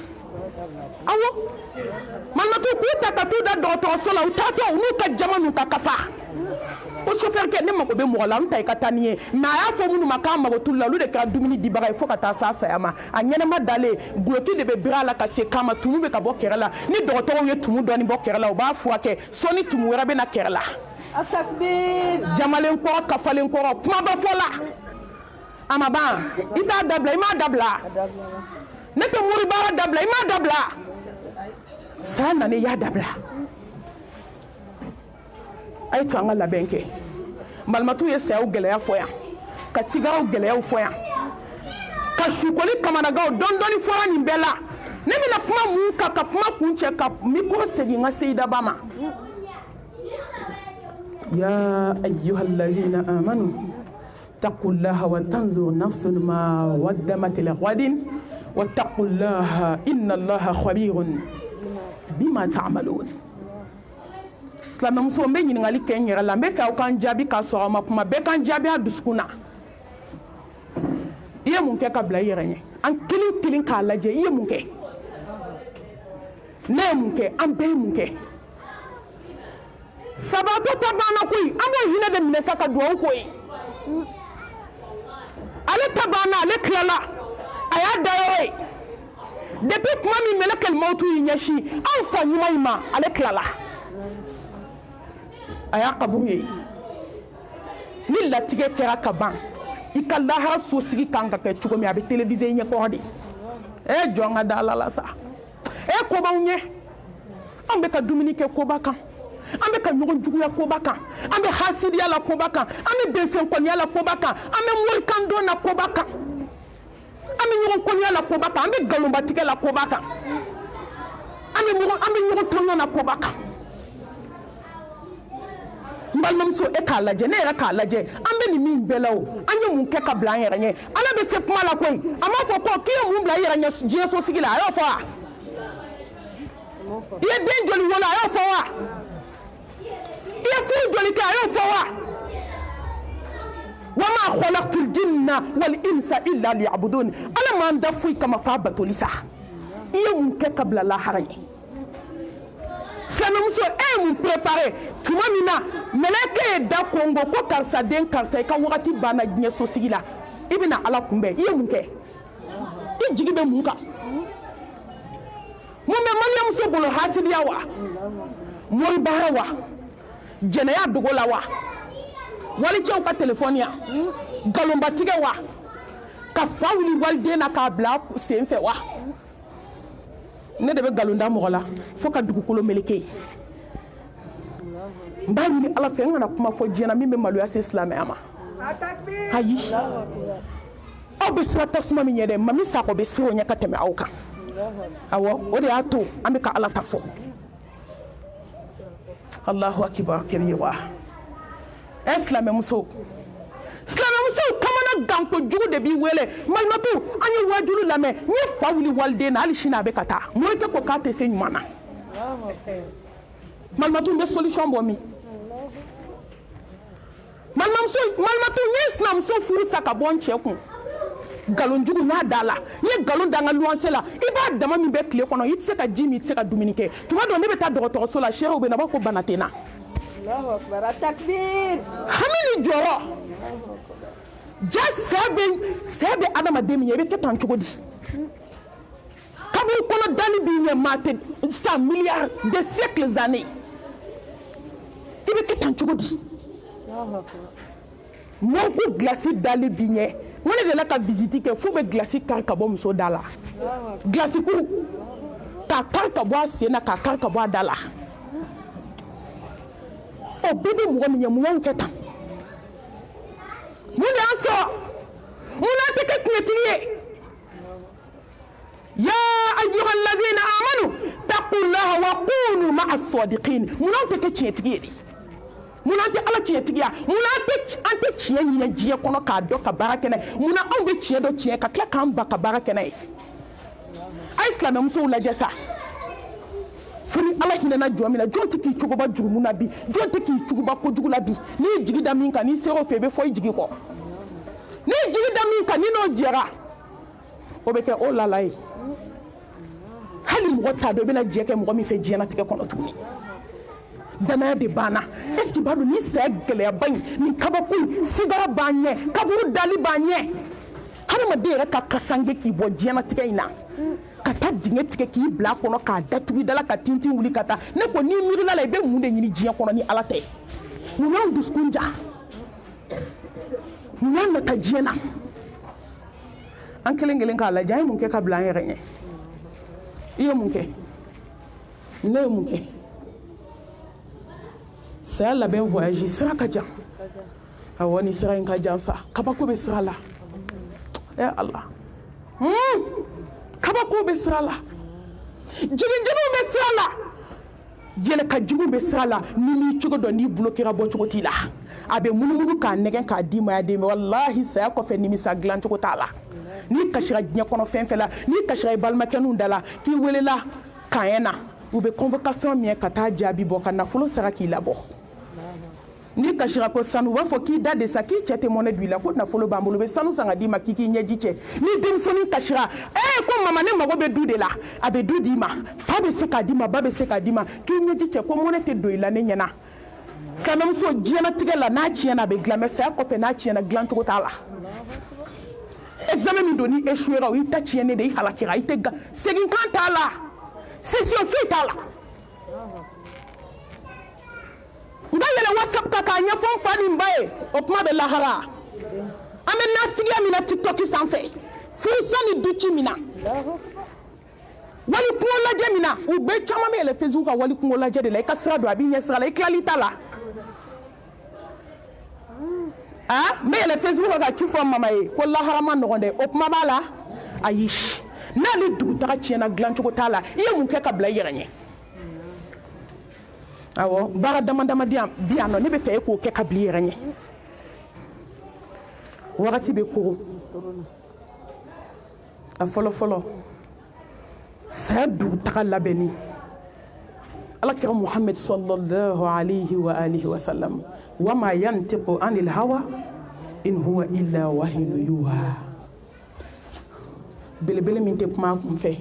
awɔ malimatu k'u ta ka t'u da dɔgɔtɔrɔso la u taatɔ u n'u ka jama n'u ka kafa ko chauffeur kɛ ne mago bɛ mɔgɔ la n ta i ka taa ni ye mais a y'a fɔ minnu ma k'a mago t'u la olu de kɛra dumuni dibaga ye fo ka taa s'a saya ma a ɲɛnama dalen guloki de bɛ biri a la ka se kan ma tumu bɛ ka bɔ kɛrɛ la ni dɔgɔtɔrɔw ye tumu dɔɔni bɔ kɛrɛ la u b'a furakɛ sɔni tumu wɛrɛ bɛ na kɛrɛ la jamalen kɔrɔ kafalen kɔrɔ kuma bɛ fɔ la a ma ban i t'a dabila i m'a dabila ne tɛ mori baara dabila i m'a dabila saya nana i y'a dabila a ye to an ka labɛn kɛ malimatu ye sayaw gɛlɛya fɔ yan ka sigaraw gɛlɛyaw fɔ yan ka sukoli kamanagaw dɔɔni fɔra nin bɛɛ la ne bɛna kuma mun kan ka kuma kun cɛ ka mikoro segin n ka seyidaba ma ya ayyuhallazina amanu taqullaha wa tanzur nafsun ma waddamat lighadin wattaqullaha innallaha khabirun bima ta'malun silamɛmuso n bɛ ɲininkali kɛ n yɛrɛ la n bɛ fɛ aw k'an jaabi k'a sɔrɔ aw ma kuma bɛɛ k'an jaabi a dusukun na i ye mun kɛ ka bila i yɛrɛ ɲɛ an kelen kelen k'a lajɛ i ye mun kɛ ne ye mun kɛ an bɛɛ ye mun kɛ sabato tɛ banna koyi an b'o hinɛ de minɛ sa ka dugawu k'o ye ale ta banna ale tilala a y'a da yɔrɔ ye depuis kuma min mɛlɛkɛl mawtu y'i ɲɛsin anw fa ɲuman in ma ale tilala a y'a kaburu ye ni latigɛ kɛra ka ban i ka lahara so sigi kan ka kɛ cogo min a bɛ télévisé i ɲɛkɔrɔ de jɔn ka da ala la sa kobaw ɲɛ an bɛ ka dumuni kɛ koba kan an bɛ ka ɲɔgɔn juguya koba kan an bɛ hasidiya la koba kan an bɛ bɛnsɛnkɔniya la koba kan an bɛ morikandon na koba kan an bɛ ɲɔgɔn kɔniya la koba kan an bɛ galonbatigɛ la koba kan an bɛ ɲɔgɔn tɔɲɔ na koba kan n balimamuso e k'a lajɛ ne yɛrɛ k'a lajɛ an bɛ nin min bɛɛ la o an ye mun kɛ ka bila an yɛrɛ ɲɛ ala bɛ se kuma la koyi a m'a fɔ ko k'i ye mun bila i yɛrɛ ɲɛ diɲɛ so sigi la a y'o fɔ wa i ye den joli wolo a y'o fɔ wa i ye furu joli kɛ a y'o fɔ wa wa ma khalaqtul jinna wal insa illa liya'budun ala m'an da foyi kama f'a batoli sa i ye mun kɛ ka bila lahara ɲɛ silamɛmuso e ye mun préparé tuma min na mɛlɛkɛ ye da kongo ko karisa den karisa i ka wagati banna diɲɛ sosigi la i bɛna ala kunbɛn i ye mun kɛ i jigi bɛ mun kan mun bɛ mariyamuso bolo hasidiya wa moribaara wa jɛnɛya dogo la wa walicɛw ka telefɔni ya galonbatigɛ wa ka fa wuli waliden na k'a bila sen fɛ wa ne de bɛ galon da mɔgɔ la fo ka dugukolo meleke n b'a ɲini ala fɛ n kana kuma fɔ diɲɛ na min bɛ maloya se silamɛya ma ayi aw bɛ siran tasuma min ɲɛ dɛ mami sakɔ bɛ siran o ɲɛ ka tɛmɛ aw kan awɔ o de y'a to an bɛ ka ala ta fɔ alahu akibar kɛri ye wa silamɛmusow kamana gan kojugu de b'i wele malimatu an ye wajulu lamɛn n ye fa wuli waliden na hali sini a bɛ ka taa morikɛ ko k'a tɛ se ɲuman na malimatu n bɛ solution bɔ min malimatu n ye sinamuso furu sa ka bɔ n cɛ kun galon jugu n'a da la n ye galon da n ka luwanse la i b'a dama min bɛ tile kɔnɔ i tɛ se ka ji min i tɛ se ka dumuni kɛ tuma dɔ ne bɛ taa dɔgɔtɔrɔso la seerew bɛ na u b'a fɔ ko bana tɛ n na hami ni jɔrɔ ja sɛ bɛ adamaden min ye i bɛ kɛ tan cogo di kaburu kɔnɔ dali b'i ɲɛ maa tɛ sa milliards de siècles années i bɛ kɛ tan cogo di mɔnku gilasi dali b'i ɲɛ n ko ne delila ka visite kɛ f'u bɛ gilasi kari ka bɔ muso da la gilasi kuru k'a kari ka bɔ a sen na k'a kari ka bɔ a da la o bɛɛ bɛ mɔgɔ min ye mun y'anw kɛ tan mun de y'an sɔrɔ mun n'an tɛ kɛ tiɲɛtigi ye ya ayyuhal ladhina amanu taqullaha wa kunu ma'a sadiqin mun n'anw tɛ kɛ tiɲɛtigi ye de mun n'an tɛ ala tiɲɛtigiya mun an tɛ tiɲɛ ɲinɛ diɲɛ kɔnɔ k'a dɔn ka baara kɛ n'a ye mun na anw bɛ tiɲɛ dɔn tiɲɛ ka tila k'an ba ka baara kɛ n'a ye a ye silamɛmusow lajɛ sa fo ni ala hinɛna jɔn min na jɔn tɛ k'i cogoba jurumu na bi jɔn tɛ k'i cogoba kojugu la bi n'i ye jigi da min kan n'i ser'o fɛ i bɛ fɔ i jigi kɔ n'i ye jigi da min kan ni n'o jɛra o bɛ kɛ o lala ye hali mɔgɔ t'a dɔn i bɛna jɛ kɛ mɔgɔ min fɛ diɲɛlatigɛ kɔnɔ tuguni danaya de banna est ce que b'a dɔn ni saya gɛlɛyaba in nin kabako in sigara b'an ɲɛ kaburu dali b'an ɲɛ hadamaden yɛrɛ ka kasange k'i bɔ diɲɛlatigɛ in na ka taa dingɛ tigɛ k'i bila a kɔnɔ k'a datugu i da la ka tintin wuli ka taa ne ko n'i miirila la i bɛ mun de ɲini diɲɛ kɔnɔ ni ala tɛ mun y'anw dusukun ja mun y'an nata diɲɛ na an kelen kelen k'a lajɛ an ye mun kɛ ka bila an yɛrɛ ɲɛ i ye mun kɛ ne ye mun kɛ saya labɛn voyage sira ka jan awɔ ni sira in ka jan sa kabako bɛ sira la ala kabako bɛ sira la jigijigiw bɛ sira la yɛlɛkajuguw bɛ sira la ni n'i cogo dɔn n'i bolo kɛra bɔ cogo t'i la a bɛ munumunu k'a nɛgɛn k'a d'i ma ya den walahi saya kɔfɛ nimisa dilan cogo t'a la n'i kasira diɲɛ kɔnɔ fɛn fɛn la n'i kasira i balimakɛninw da la k'i welela kaɲɛ na u bɛ convocation min ka taa jaabi bɔ ka nafolo sara k'i labɔ n'i kasira ko sanu u b'a fɔ k'i da de sa k'i cɛ tɛ mɔnɛ don i la ko nafolo b'an bolo u bɛ sanu san ka d'i ma k'i k'i ɲɛji cɛ ni denmisɛnnin kasira ko mama ne mago bɛ du de la a bɛ du d'i ma fa bɛ se k'a d'i ma ba bɛ se k'a d'i ma k'i ɲɛji cɛ ko mɔnɛ tɛ don i la ne ɲɛna silamɛmuso diɲɛlatigɛ la n'a tiɲɛna a bɛ dilan mɛ saya kɔfɛ n'a tiɲɛna dilan cogo t'a la examen min don ni échouera o y'i ta tiɲɛnen de i halakira i tɛ segin kan t'a la session foyi t'a la n b'a yɛlɛ whatsapp kan k'a ɲɛfɔ n fa ni n ba ye o kuma bɛ lahara an bɛ nafigiya min na tiktok sanfɛ furusa ni duci min na wali kungo lajɛ min na u bɛɛ caman bɛ yɛlɛ facebook ka wali kungo lajɛ de la i ka sira don a b'i ɲɛ sira la i tilali ta la n bɛ yɛlɛ facebook kan ka ci fɔ mama ye ko lahara ma nɔgɔn dɛ o kuma b'a la ayi n'ale dugutaga tiɲɛna dilancogo t'a la i ye mun kɛ ka bila i yɛrɛ ɲɛ awɔ baara dama dama bi yan nɔ ne bɛ fɛ e k'o kɛ ka bila i yɛrɛ ɲɛ wagati bɛ kogo a fɔlɔ fɔlɔ saya dugutaga labɛnni alakira muhammed sallallahu alayhi wa alihi wa sallam wa ma yantiqu anil hawa in huwa illa wahyu yuha belebele min tɛ kuma a kun fɛ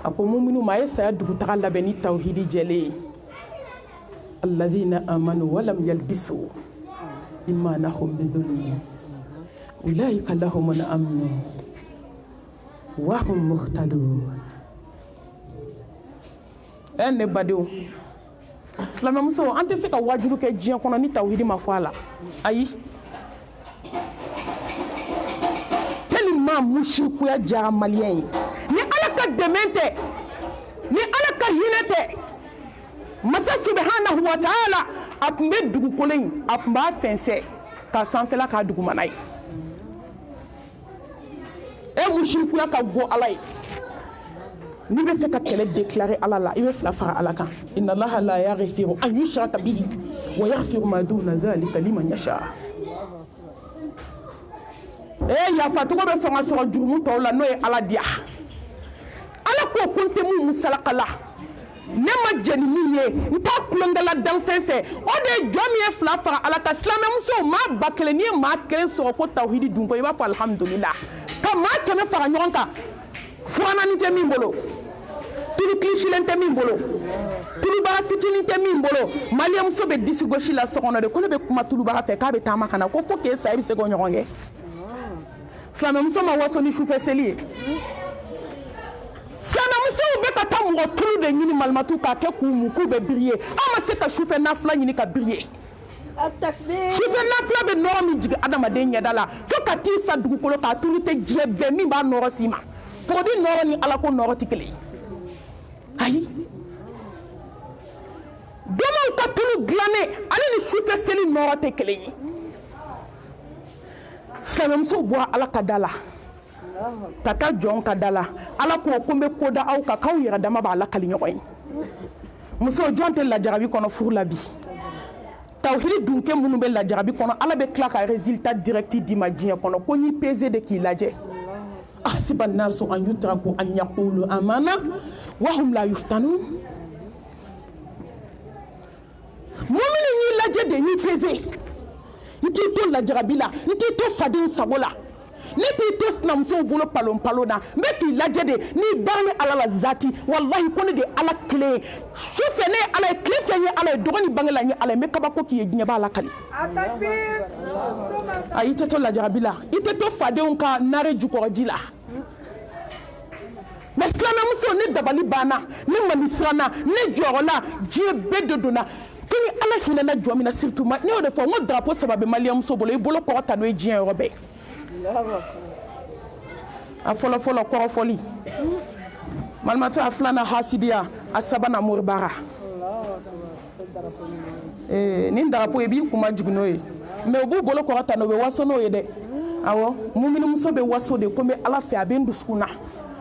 a ko muminu ma a ye saya dugutaga labɛn ni tawhidi jɛlen ye alladhina amanu walam yalbisu imanahum bidhulm ulaika lahumul amnu wa hum muhtadun ne badenw silamɛmuso an tɛ se ka wajulu kɛ diɲɛ kɔnɔ ni tawhidi ma fɔ a la ayi tellement mushrikuya diyara maliyɛn ye ni ala ka dɛmɛ tɛ ni ala ka hinɛ tɛ masa subhanahu wa ta'ala a tun bɛ dugukolo in a tun b'a fɛnsɛ k'a sanfɛla k'a dugumana ye mushrikuya ka go ala ye n'i bɛ fɛ ka kɛlɛ déclarer ala la i bɛ fila fara ala kan inna allaha la yaghfiru an yushraka bihi wa yaghfiru ma duna dhalika liman yasha yafacogo bɛ sɔn ka sɔrɔ jurumu tɔw la n'o ye ala diya ala k'o ko n tɛ mun musalaka la ne ma jɛ ni min ye n t'a kulonkɛla dan fɛn fɛ o de ye jɔn min ye fila fara ala kan silamɛmusow maa ba kelen n'i ye maa kelen sɔrɔ ko tawhidi dun ko i b'a fɔ alhamdulillah ka maa kɛmɛ fara ɲɔgɔn kan furanani tɛ min bolo tulu kilisilen tɛ min bolo tulubara fitinin tɛ min bolo maliyɛmuso bɛ disi gosi la so kɔnɔ de ko ne bɛ kuma tulubara fɛ k'a bɛ taama ka na ko fo k'e sa i bɛ se k'o ɲɔgɔn kɛ silamɛmuso ma waso ni sufɛ seli ye silamɛmusow bɛ ka taa mɔgɔ tulu de ɲini malimatu k'a kɛ k'u mu k'u bɛ biri ye an ma se ka sufɛ nafila ɲini ka biri ye sufɛ nafila bɛ nɔrɔ min jigin adamaden ɲɛda la fo ka t'i sa dugukolo k'a tulu tɛ diɲɛ bɛɛ min b'a nɔrɔ s'i ma tɔgɔdi nɔrɔ ni ala ko nɔrɔ tɛ kelen ayi domaw ka tulu dilannen ale ni sufɛ seli nɔrɔ tɛ kelen ye silamɛmusow bɔra ala ka da la ka taa jɔn ka da la ala ko ko n bɛ ko da aw kan k'aw yɛrɛ dama b'a lakali ɲɔgɔn ye musow jɔn tɛ lajarabi kɔnɔ furu la bi tawhidi dunkɛ minnu bɛ lajarabi kɔnɔ ala bɛ tila ka résultat direct d'i ma diɲɛ kɔnɔ ko n y'i pesé de k'i lajɛ ahasiba nasu an yutraku an yaqulu amana wa hum la yuftanun mumini y'i lajɛ de y'i pesé n t'i to lajarabi la n t'i to faden sago la ne t'i to sinamusow bolo palon na n bɛ k'i lajɛ de n'i baara ni ala la zati wallahi ko ne de ala kelen ye su fɛ ne ye ala ye tile fɛ n ye ala ye dɔgɔ ni bange la n ye ala ye n bɛ kabako k'i ye diɲɛ b'a lakali ayi i tɛ to lajarabi la i tɛ to fadenw ka nare jukɔrɔji la mais silamɛmuso ne dabali banna ne mandi siranna ne jɔrɔla diɲɛ bɛɛ de donna fo ni ala hinɛna jɔ min na surtout ne y'o de fɔ n ko drapeau saba bɛ maliyɛnmuso bolo i bolo kɔrɔ ta n'o ye diɲɛ yɔrɔ bɛɛ a fɔlɔ kɔrɔfɔli malimatɔ a filanan hasidiya a sabanan moribara nin drapeau i b'i kuma jigin n'o ye mais u b'u bolo kɔrɔ ta n'o bɛ waso n'o ye dɛ awɔ muminimuso bɛ waso de ko n bɛ ala fɛ a bɛ n dusukun na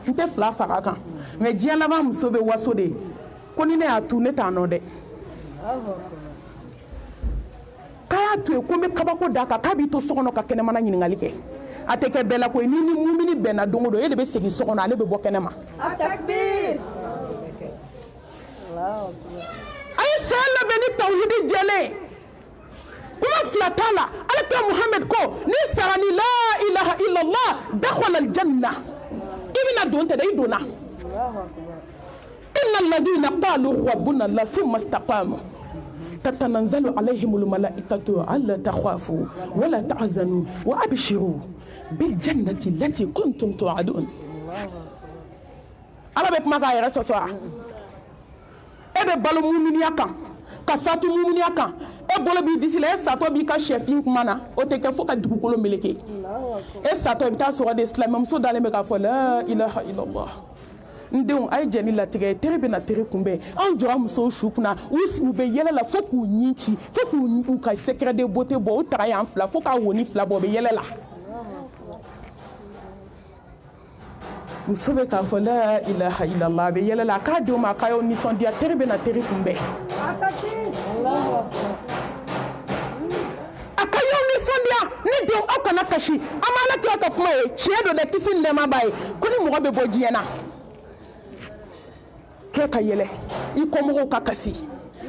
n tɛ fila faga kan mais diɲɛ laban muso bɛ waso de ko ni ne y'a tu ne t'a nɔ dɛ k'a y'a to yen ko n bɛ kabako d'a kan k'a b'i to so kɔnɔ ka kɛnɛmana ɲininkali kɛ a tɛ kɛ bɛɛ la koyi ni mumini bɛnna don o don e de bɛ segin so kɔnɔ ale bɛ bɔ kɛnɛma a ye saya labɛn ni tawhidi jɛlen kuma fila t'a la alakira muhamɛd ko n'i sara ni la ilaha illallah dakhala aljanna i bɛna don tɛ dɛ i donna inna alladhina qalu rabbuna allah thumma istaqamu تتنزل عليهم الملائكة ألا تخافوا ولا تحزنوا وأبشروا بالجنة التي كنتم توعدون أنا بك ما غير سوا إبه بالو مؤمنياكا كفاتو مؤمنياكا إبولا بيديسيلا ساتو بيكا شيفين كمانا أوتيكا فوكا دكوكولو ملكي ساتو بيتا سورة الإسلام ممسو دالي مكا فلا إله إلا الله ndenw a ye jɛni latigɛ tere bɛ na tere kunbɛn an jɔra musow su kunna u bɛ yɛlɛ la fo k'u ɲin ci fo k'u ka secret de beauté bɔ u taga yan fila fo k'a woni fila bɔ u bɛ yɛlɛ la muso bɛ k'a fɔ la ilaha illallah a bɛ yɛlɛ la k'a denw ma k'a y'o nisɔndiya tere bɛ na tere kunbɛn a ka y'o nisɔndiya ne denw aw kana kasi an b'a la kɛ ka kuma ye tiɲɛ don dɛ kisi ni nɛɛma b'a ye ko ni mɔgɔ bɛ bɔ diɲɛ na kɛ ka yɛlɛ i kɔmɔgɔw ka kasi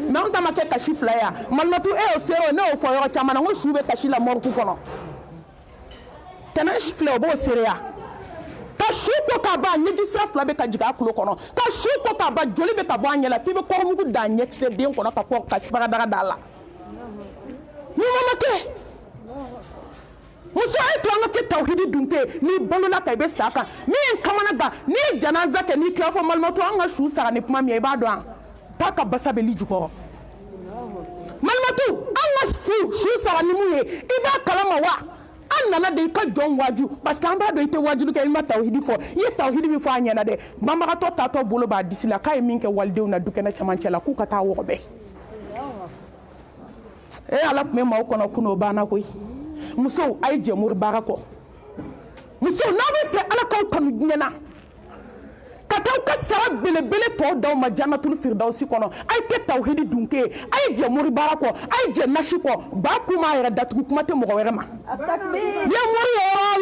mais an ta ma kɛ kasi fila ya malimatu e y'o seere ne y'o fɔ yɔrɔ caman na n ko su bɛ kasi la mɔriku kɔnɔ tɛnɛ filɛ o b'o seere ya ka su ko k'a ban ɲɛji sira fila bɛ ka jigin a tulo kɔnɔ ka su ko k'a ban joli bɛ ka bɔ a ɲɛ la f'i bɛ kɔrɔmugu da ɲɛkisɛ den kɔnɔ ka kɔ ka sibagadaga da la ɲuman ma kɛ muso a ye to an ka kɛ tawhidi dunte n'i balola ka i bɛ sa kan min kamana gan n'i ye janaza kɛ n'i tila fɔ malimatu an ka su sara ni kuma min ye i b'a dɔn taa ka basa bɛ li jukɔrɔ malimatu an ka su sara ni mun ye i b'a kalama wa an nana de i ka jɔn waaju parce que an b'a dɔn i tɛ waajuli kɛ i ma tawhidi fɔ i ye tawhidi min fɔ a ɲɛna dɛ banbagatɔ taatɔ bolo b'a disi la k'a ye min kɛ walidenw na dukɛnɛ cɛmancɛ la k'u ka taa wɔgɔbɛ ala tun bɛ maaw kɔnɔ kunun o banna koyi musow a ye jɛ mori baara kɔ musow n'aw bɛ fɛ ala k'aw kanu diɲɛ na ka taa ka sara belebele tɔw d'aw ma jannatul firdausi kɔnɔ a ye kɛ tawhidi dunke ye a ye jɛ mori baara kɔ a ye jɛ nasi kɔ ba kuma a yɛrɛ datugu kuma tɛ mɔgɔ wɛrɛ ma ni ye mori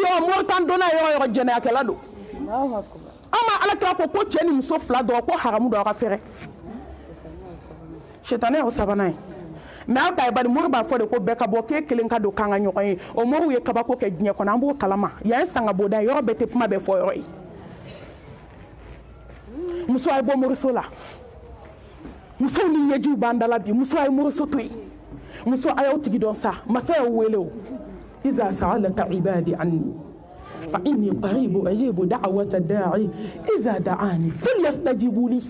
yɔrɔ mori kan donna yɔrɔ jɛnɛyakɛla don an ma alakira ko cɛ ni muso fila dɔrɔn ko haramu don aw ka fɛrɛ sitani y'o sabanan ye mais aw ta ye bari mori b'a fɔ de ko bɛɛ ka bɔ k'e kelen ka don k'an ka ɲɔgɔn ye o moriw ye kabako kɛ diɲɛ kɔnɔ an b'o kalama yan ye sangaboda ye yɔrɔ bɛɛ tɛ kuma bɛɛ fɔ yɔrɔ ye muso a ye bɔ moriso la musow ni ɲɛjiw b'an da la bi muso a ye moriso to yen muso a y'aw tigi dɔn sa masa y'aw wele o iza sa'alaka ibadi anni fa inni qaribu ajibu da'wata da'i iza da'ani falyastajibu li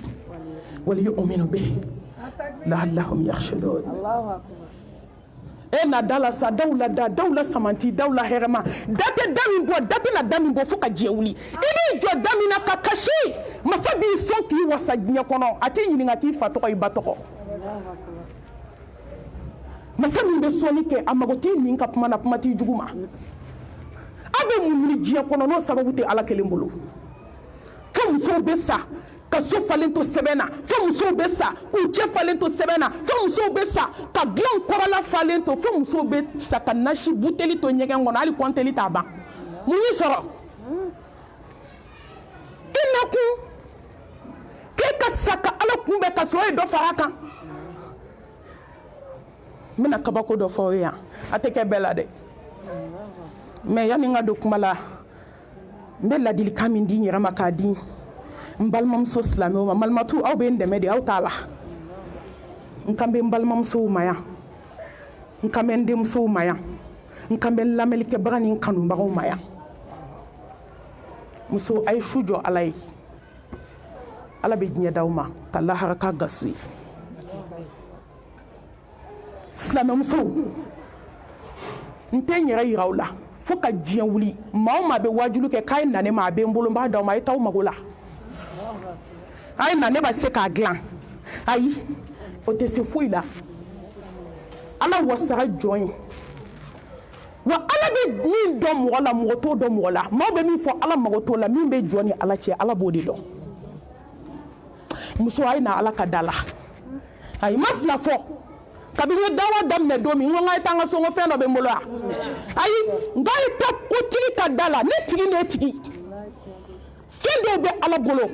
wa liyu'minu bihi la'allahum yakhshudun e na dala sa dawla samanti dawla herema date dami bo date na dami bo fuka jewuli ibi jo dami na kakashi masabi son ki wasa nya kono ati yininga ki fatoko ibatoko masabi be soni ke amagoti ninka puma na puma ti juguma abe munni jia kono no sababu te ala kelembolo fo muso be sa ka so falento sebena fo muso be sa ku che falento sebena fo muso be sa ka glan korala falento fo muso be sa ka nashi buteli to nyegen ngono ali konteli taba munyi soro inaku ke ka saka ala kumbe ka so e do faraka mina kabako do fo ya ateke bela de mais yani nga do kumala mbella dil kamin di nyirama ka di mbalmam so slamo ma malmatu aw be ndeme de aw tala nkambe mbalmam so maya nkambe ndem so maya nkambe lamelike bagani kanu bago maya muso ay shujo alay ala be nya dawma kala haraka gaswi slamam so ntenyera yirawla foka jiyan wuli ma be wajulu ke kay nane ma be mbolo mba daw ma taw magola ay nane ba se ka glan ay o te se fuila ala wasara join wa ala be min dom wala moto dom wala ma be min fo ala magoto la min be joni ala che ala bodi do muso ay na ala kadala ay mafla fo kabine dawa damme domi ngai tanga songo feno be molo ay ngai ta kutiri kadala ne tigi fendo be ala bolo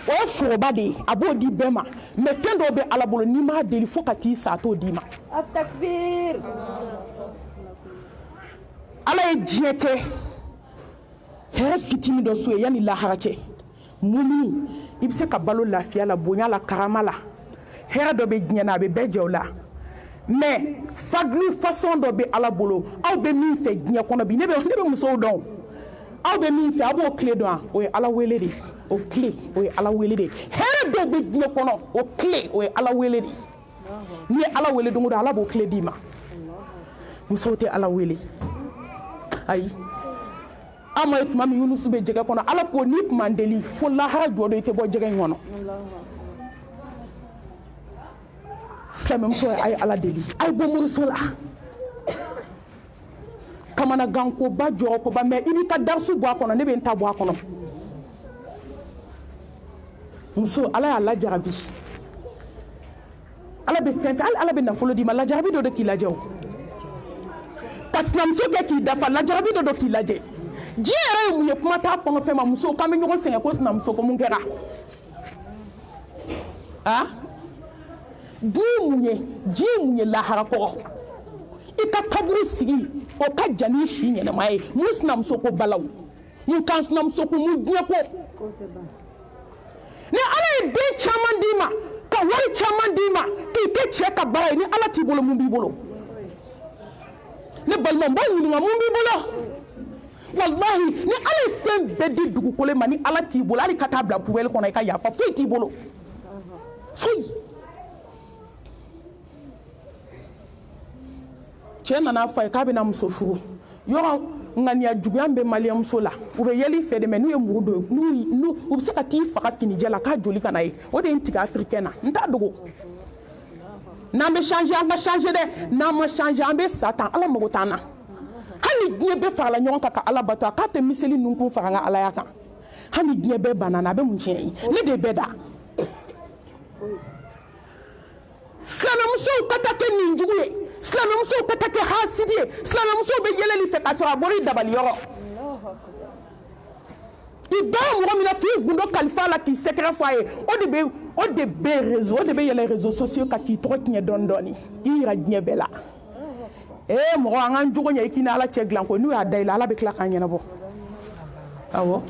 o foroba de abodi bema me fendo be ala bolo ni ma deli fokati sa to dima at-takbir ala e jiete he fitimi do so yani la harache mumi ibse ka balo lafiya la bonya la karamala hera do be nyana be bejewla mais fadlu façon do be ala bolo aw be min fe nya kono bi ne be muso don aw be min fe abo clé don o ala wele de o clé o ala wele de here do be nya kono o clé o ala wele de ni ala wele do ala bo clé dima muso te ala wele ay ama et mami yunus be jege kono ala ko nip mandeli fo la ha do do te bo jege ngono slamem so ay ala deli ay bo mo so la kamana ganko ba jo ko ba me ibi ka darsu bo akono ne be nta bo akono muso ala ala jarabi ala be fen ala be na folo di ma la jarabi do ki la jew tasnam so ke ki dafa la jarabi do ki la je jere mu ye kuma ta pono fe ma muso kam nyogo senga ko snam so ko mun kera ah jimunye la harako ika kaburu sigi o ka jani shi nyene mai musnam soko balaw mun kansnam soko mun diako ni ala be chaman dima ka wari chaman dima ki ke cheka balay ni ala ti bolo mun bi bolo ne balmon ba ni nga mun bi bolo wallahi ni ala fem bedi dugu kole mani ala ti bolo ali kata bla poubelle kono ka yafa foi ti bolo foi chena na fa ka be na muso furu yoro ngania juguyan be maliam sola u be yeli fede me nu e mudo nu u se ka ti fa ka fini jela ka joli kana e o de ntika africaine nta dogo na me changer anga changer de na mo changer ambe satan ala mo tana hani gie be fa la nyon ka ala bata ka te miseli nunku fa nga ala yaka hani gie be banana be mun chen ne de beda Slamamuso katake ninjuye Slamamuso katake hasidie Slamamuso be yele li feka so abori dabali yoro Iba mo mina ki gundo kalifa la ki secret foyer o de be réseau de be yele réseaux sociaux ka ki trop nye dondoni ira nye bela mo ngan jugo nye ki na ala cheglan ko nu ya dayla ala be kla kan nyena bo awo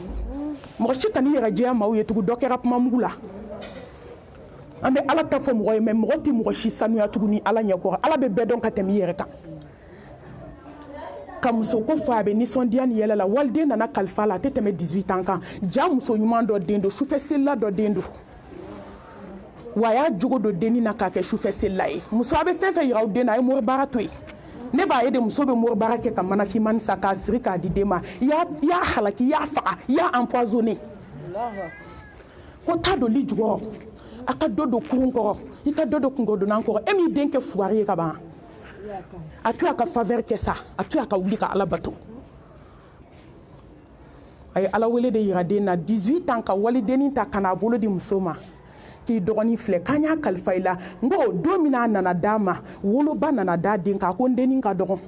mo chika ni ra jia ma yetugo dokera pama mugula ambe ala ta fo mo me mo ti mo shi sanu ya tuguni ala nyako ala be bedon ka tem yere ka kam so ko fa be ni son diane yela la walde nana kalfa la tete me 18 ans kan jam so nyuma do dendo choufe sella do dendo waya jugo do deni na ka ke choufe sella e muso abe fefe yiraw dena e mo baratoi ne b'a ye de muso bɛ moribara kɛ ka manafimani sa k'a siri k'a di den ma i y'a halaki i y'a faga i y'a empoisonné ko taa don li jukɔrɔ a ka dɔ don kurun kɔrɔ i ka dɔ don kungodonan kɔrɔ e m'i den kɛ fugari ye ka ban a to a ka faveur kɛ sa a to a ka wuli ka Ala bato a ye Ala wele de yira den na 18 ans ka walidennin ta ka n'a bolo di muso ma k'i dɔgɔnin filɛ k'an y'a kalifa i la n ko don min a nana d'a ma woloba nana d'a den kan ko n dennin ka dɔgɔn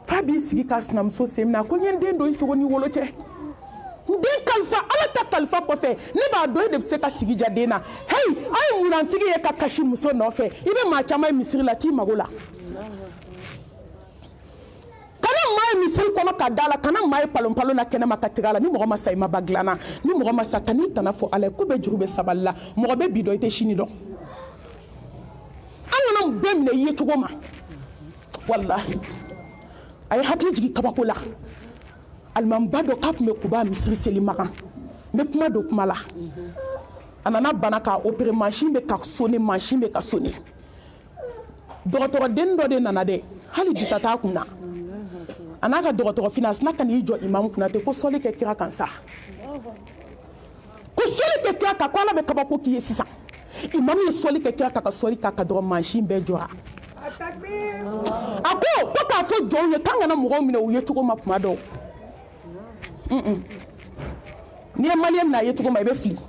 fa b'i sigi ka sinamuso sen minɛ ko n ye n den don i sogo ni wolo cɛ n den kalifa Ala ta kalifa kɔfɛ ne b'a dɔn e de bɛ se ka sigi ja den na hey a ye munafigi ye ka kasi muso nɔfɛ i bɛ maa caman ye misiri la t'i mago la kana maa ye misiri kɔnɔ ka da la kana maa ye palon-palon na kɛnɛma ka tigɛ a la ni mɔgɔ ma sa i ma ba dilanna ni mɔgɔ ma sa kan'i tana fɔ Ala ye ko bɛɛ juru bɛ sabali la mɔgɔ bɛ bi dɔn i tɛ sini dɔn an kana bɛɛ minɛ i ye cogo ma walahi a ye hakili jigin kabako la alimamiba dɔ k'a tun bɛ Kuba misiri seli makan n bɛ kuma don kuma la a nana bana k'a opéré mansin bɛ ka sonner mansin bɛ ka sonner dɔgɔtɔrɔden dɔ de nana dɛ hali disa t'a kun na a n'a ka dɔgɔtɔrɔ fini a sina ka n'i jɔ imamu kunna ten ko sɔli kɛ kira kan sa ko sɔli kɛ kira kan ko Ala bɛ kabako k'i ye sisan imamu ye sɔli kɛ kira kan ka sɔli k'a kan dɔrɔn mansin bɛɛ jɔra a ko k'a fɔ jɔnw ye k'an kana mɔgɔw minɛ u ye cogo ma kuma dɔw n'i ye maliyɛn minɛ a ye cogo ma i bɛ fili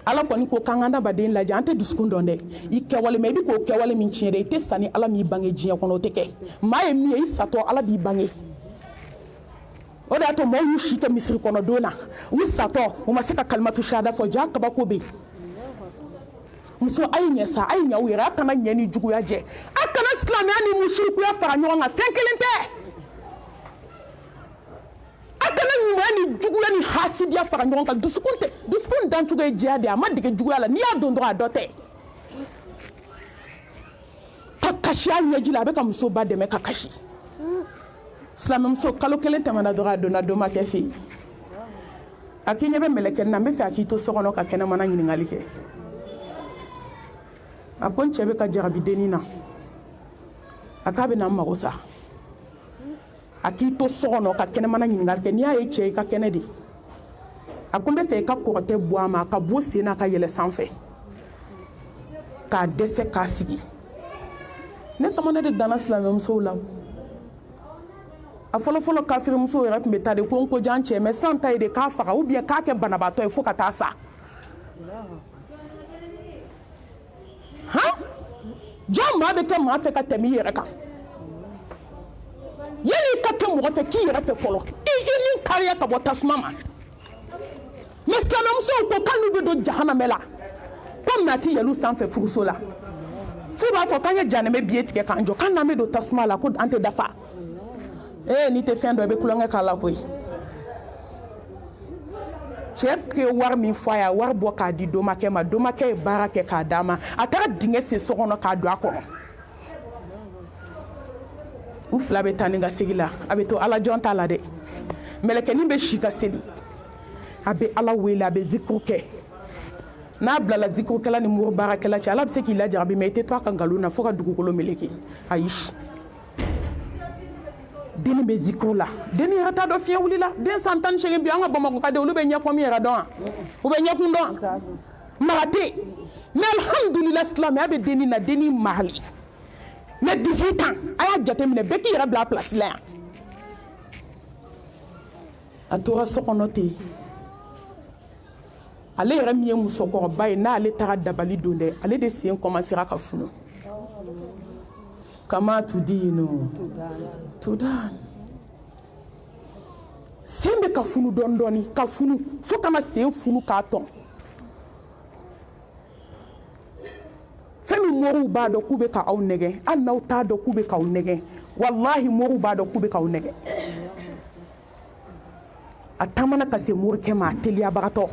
Ala kɔni ko k'an ka adamaden lajɛ an tɛ dusukun dɔn dɛ i kɛwale mais i bɛ k'o kɛwale min tiɲɛ dɛ i tɛ sa ni Ala m'i bange diɲɛ kɔnɔ o tɛ kɛ maa ye min ye i satɔ Ala b'i bange o de y'a to maaw y'u si kɛ misiri kɔnɔ don na u satɔ u ma se ka kalimatu shahada fɔ ja kabako bɛ yen muso a ye ɲɛ sa a ye ɲɛ u yɛrɛ a kana ɲɛ ni juguya jɛ a kana silamɛya ni musirikuya fara ɲɔgɔn kan fɛn kelen tɛ a kana ɲumanya ni juguya ni hasidiya fara ɲɔgɔn kan dusukun dancogo ye jɛya de a ma dege juguya la n'i y'a don dɔrɔn a dɔ tɛ ka kasi a ɲɛji la a bɛ ka muso ba dɛmɛ ka kasi silamɛmuso kalo kelen tɛmɛna dɔrɔn a donna dɔ ma kɛ fɛ yen a k'i ɲɛ bɛ mɛlɛkɛni na n bɛ fɛ a k'i to so kɔnɔ ka kɛnɛmana ɲininkali kɛ a ko n cɛ bɛ ka jarabi dennin na a k'a bɛ na n mago sa a k'i to so kɔnɔ ka kɛnɛmana ɲininkali kɛ n'i y'a ye cɛ i ka kɛnɛ de a ko n bɛ fɛ i ka kɔrɔtɛ bɔ a ma ka bɔ sen na ka yɛlɛ sanfɛ k'a dɛsɛ k'a sigi ne kamana de danna silamɛmusow la a fɔlɔfɔlɔ kafirimusow yɛrɛ tun bɛ taa de ko n ko jan cɛ mɛ san ta ye de k'a faga ou bien k'a kɛ banabaatɔ ye fo ka taa sa han jɔn maa bɛ kɛ maa fɛ ka tɛmɛ i yɛrɛ kan yanni i ka kɛ mɔgɔ fɛ k'i yɛrɛ fɛ fɔlɔ i ni kariya ka bɔ tasuma ma mɛ silamɛmusow ko k'olu bɛ don jahanamɛ la ko mɛ a tɛ yɛlɛ sanfɛ furuso la f'u b'a fɔ k'an ye janɛmɛ biye tigɛ k'an jɔ k'an n'an bɛ don tasuma la ko an tɛ dafa n'i tɛ fɛn dɔ i bɛ kulonkɛ k'a la koyi cɛ ye wari min fɔ a ye a wari bɔ k'a di domakɛ ma domakɛ ye baara kɛ k'a d'a ma a taara dingɛ sen so kɔnɔ k'a don a kɔnɔ u fila bɛ taa ni ka segin la a bɛ to Ala jɔn t'a la dɛ mɛlɛkɛnin bɛ si ka seli a bɛ Ala wele a bɛ zikuru kɛ n'a bilala zikirukɛla ni muru baarakɛla cɛ Ala bɛ se k'i lajarabi mɛ i tɛ to a ka nkalon na fo ka dugukolo meleke ayi denni bɛ zikuru la denni yɛrɛ t'a dɔn fiɲɛ wulila den san 18 bi an ka Bamakɔ ka den olu bɛ ɲɛfɔ min yɛrɛ dɔn wa u bɛ ɲɛkun dɔn mara tɛ yen mais alhamdulillah silamɛya bɛ denni na denni mahali mais 18 ans a y'a jateminɛ bɛɛ k'i yɛrɛ bila a place la yan a tora so kɔnɔ ten ale yɛrɛ min ye musokɔrɔba ye n'ale taara dabali don dɛ ale de sen commencera ka funu kama tudinu tudan sen bɛ ka funu dɔɔni dɔɔni ka funu fo kana sen funu k'a tɔn fɛn min mɔriw b'a dɔn k'u bɛ ka aw nɛgɛ hali n'aw t'a dɔn k'u bɛ k'aw nɛgɛ wallahi mɔriw b'a dɔn k'u bɛ k'aw nɛgɛ a taamana ka se morikɛ ma a teliyabagatɔ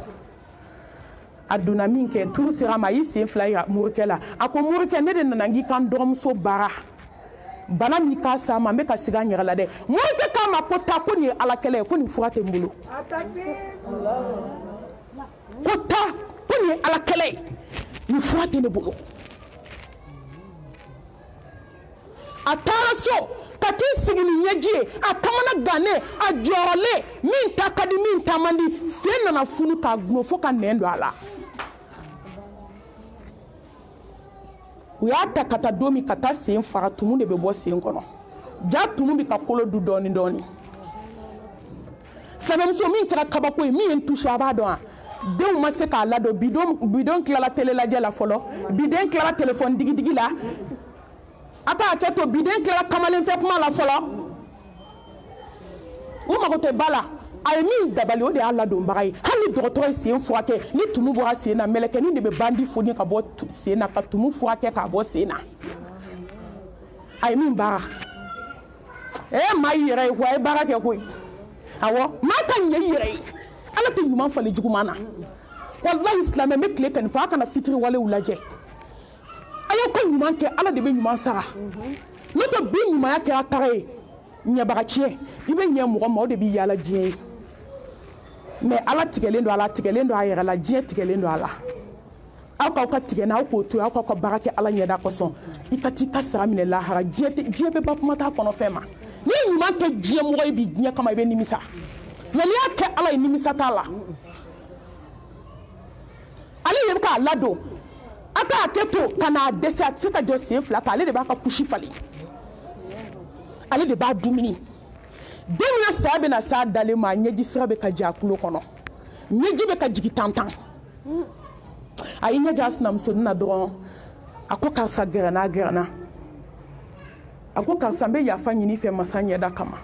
a donna min kɛ turu sera a ma a y'i sen fila yira morikɛ la a ko morikɛ ne de nana n k'i ka n dɔgɔmuso baara bana min k'a s'a ma n bɛ ka sigi a ɲɛgɛn la dɛ morikɛ k'a ma ko taa ko nin ye alakɛlɛ ye ko nin fura tɛ n bolo ko taa ko nin ye alakɛlɛ ye nin fura tɛ ne bolo a taara so ka t'i sigi ni ɲɛji ye a kamana gannen a jɔrɔlen min ta ka di min ta man di sen nana funu k'a gulon fo ka nɛn don a la u y'a ta ka taa don min ka taa sen faga tumu de bɛ bɔ sen kɔnɔ ja tumu bɛ ka kolo dun dɔɔni dɔɔni silamɛmuso min kɛra kabako ye min ye n touché a b'a dɔn wa denw ma se k'a ladon bidon tilala télé lajɛ la fɔlɔ bidon tilala téléphone digidigi la a ka hakɛ to bidon tilala kamalenfɛ kuma la fɔlɔ u mago tɛ ba la a ye min dabali o de y'a ladonbaga ye hali ni dɔgɔtɔrɔ ye sen furakɛ ni tumu bɔra sen na mɛlɛkɛnin de bɛ bandi foni ka bɔ sen na ka tumu furakɛ k'a bɔ sen na a ye min baara maa y'i yɛrɛ ye ko a ye baara kɛ koyi awɔ maa ka ɲɛ i yɛrɛ ye ala tɛ ɲuman falen juguman na walahi silamɛ n bɛ tile ka nin fɔ a kana fitiri walew lajɛ a y'aw ka ɲuman kɛ ala de bɛ ɲuman sara n'o tɛ bi ɲumanya kɛra taga ye ɲɛbaga tiɲɛ i bɛ ɲɛ mɔgɔ ma o de bɛ yaala diɲɛ ye mais ala tigɛlen don a la tigɛlen don a yɛrɛ la diɲɛ tigɛlen don a la aw k'aw ka tigɛ n'a aw k'o to yen aw k'aw ka baara kɛ ala ɲɛda kosɔn i ka t'i ka sara minɛ lahara diɲɛ bɛ ba kuma t'a kɔnɔ fɛn ma n'i ye ɲuman kɛ diɲɛ mɔgɔ ye bi diɲɛ kama i bɛ nimisa mais n'i y'a kɛ ala ye nimisa t'a la ale de bɛ k'a ladon a ka hakɛ to ka n'a dɛsɛ a tɛ se ka jɔ sen fila kan ale de b'a ka kusi falen ale de b'a dumuni don min na saya bɛ na s'a dalen ma ɲɛji sira bɛ ka jɛ a tulo kɔnɔ ɲɛji bɛ ka jigin tantan a ye ɲɛjɛ a sinamusonin na dɔrɔn a ko karisa gɛrɛnna a ko karisa n bɛ yafa ɲini fɛ masa ɲɛda kama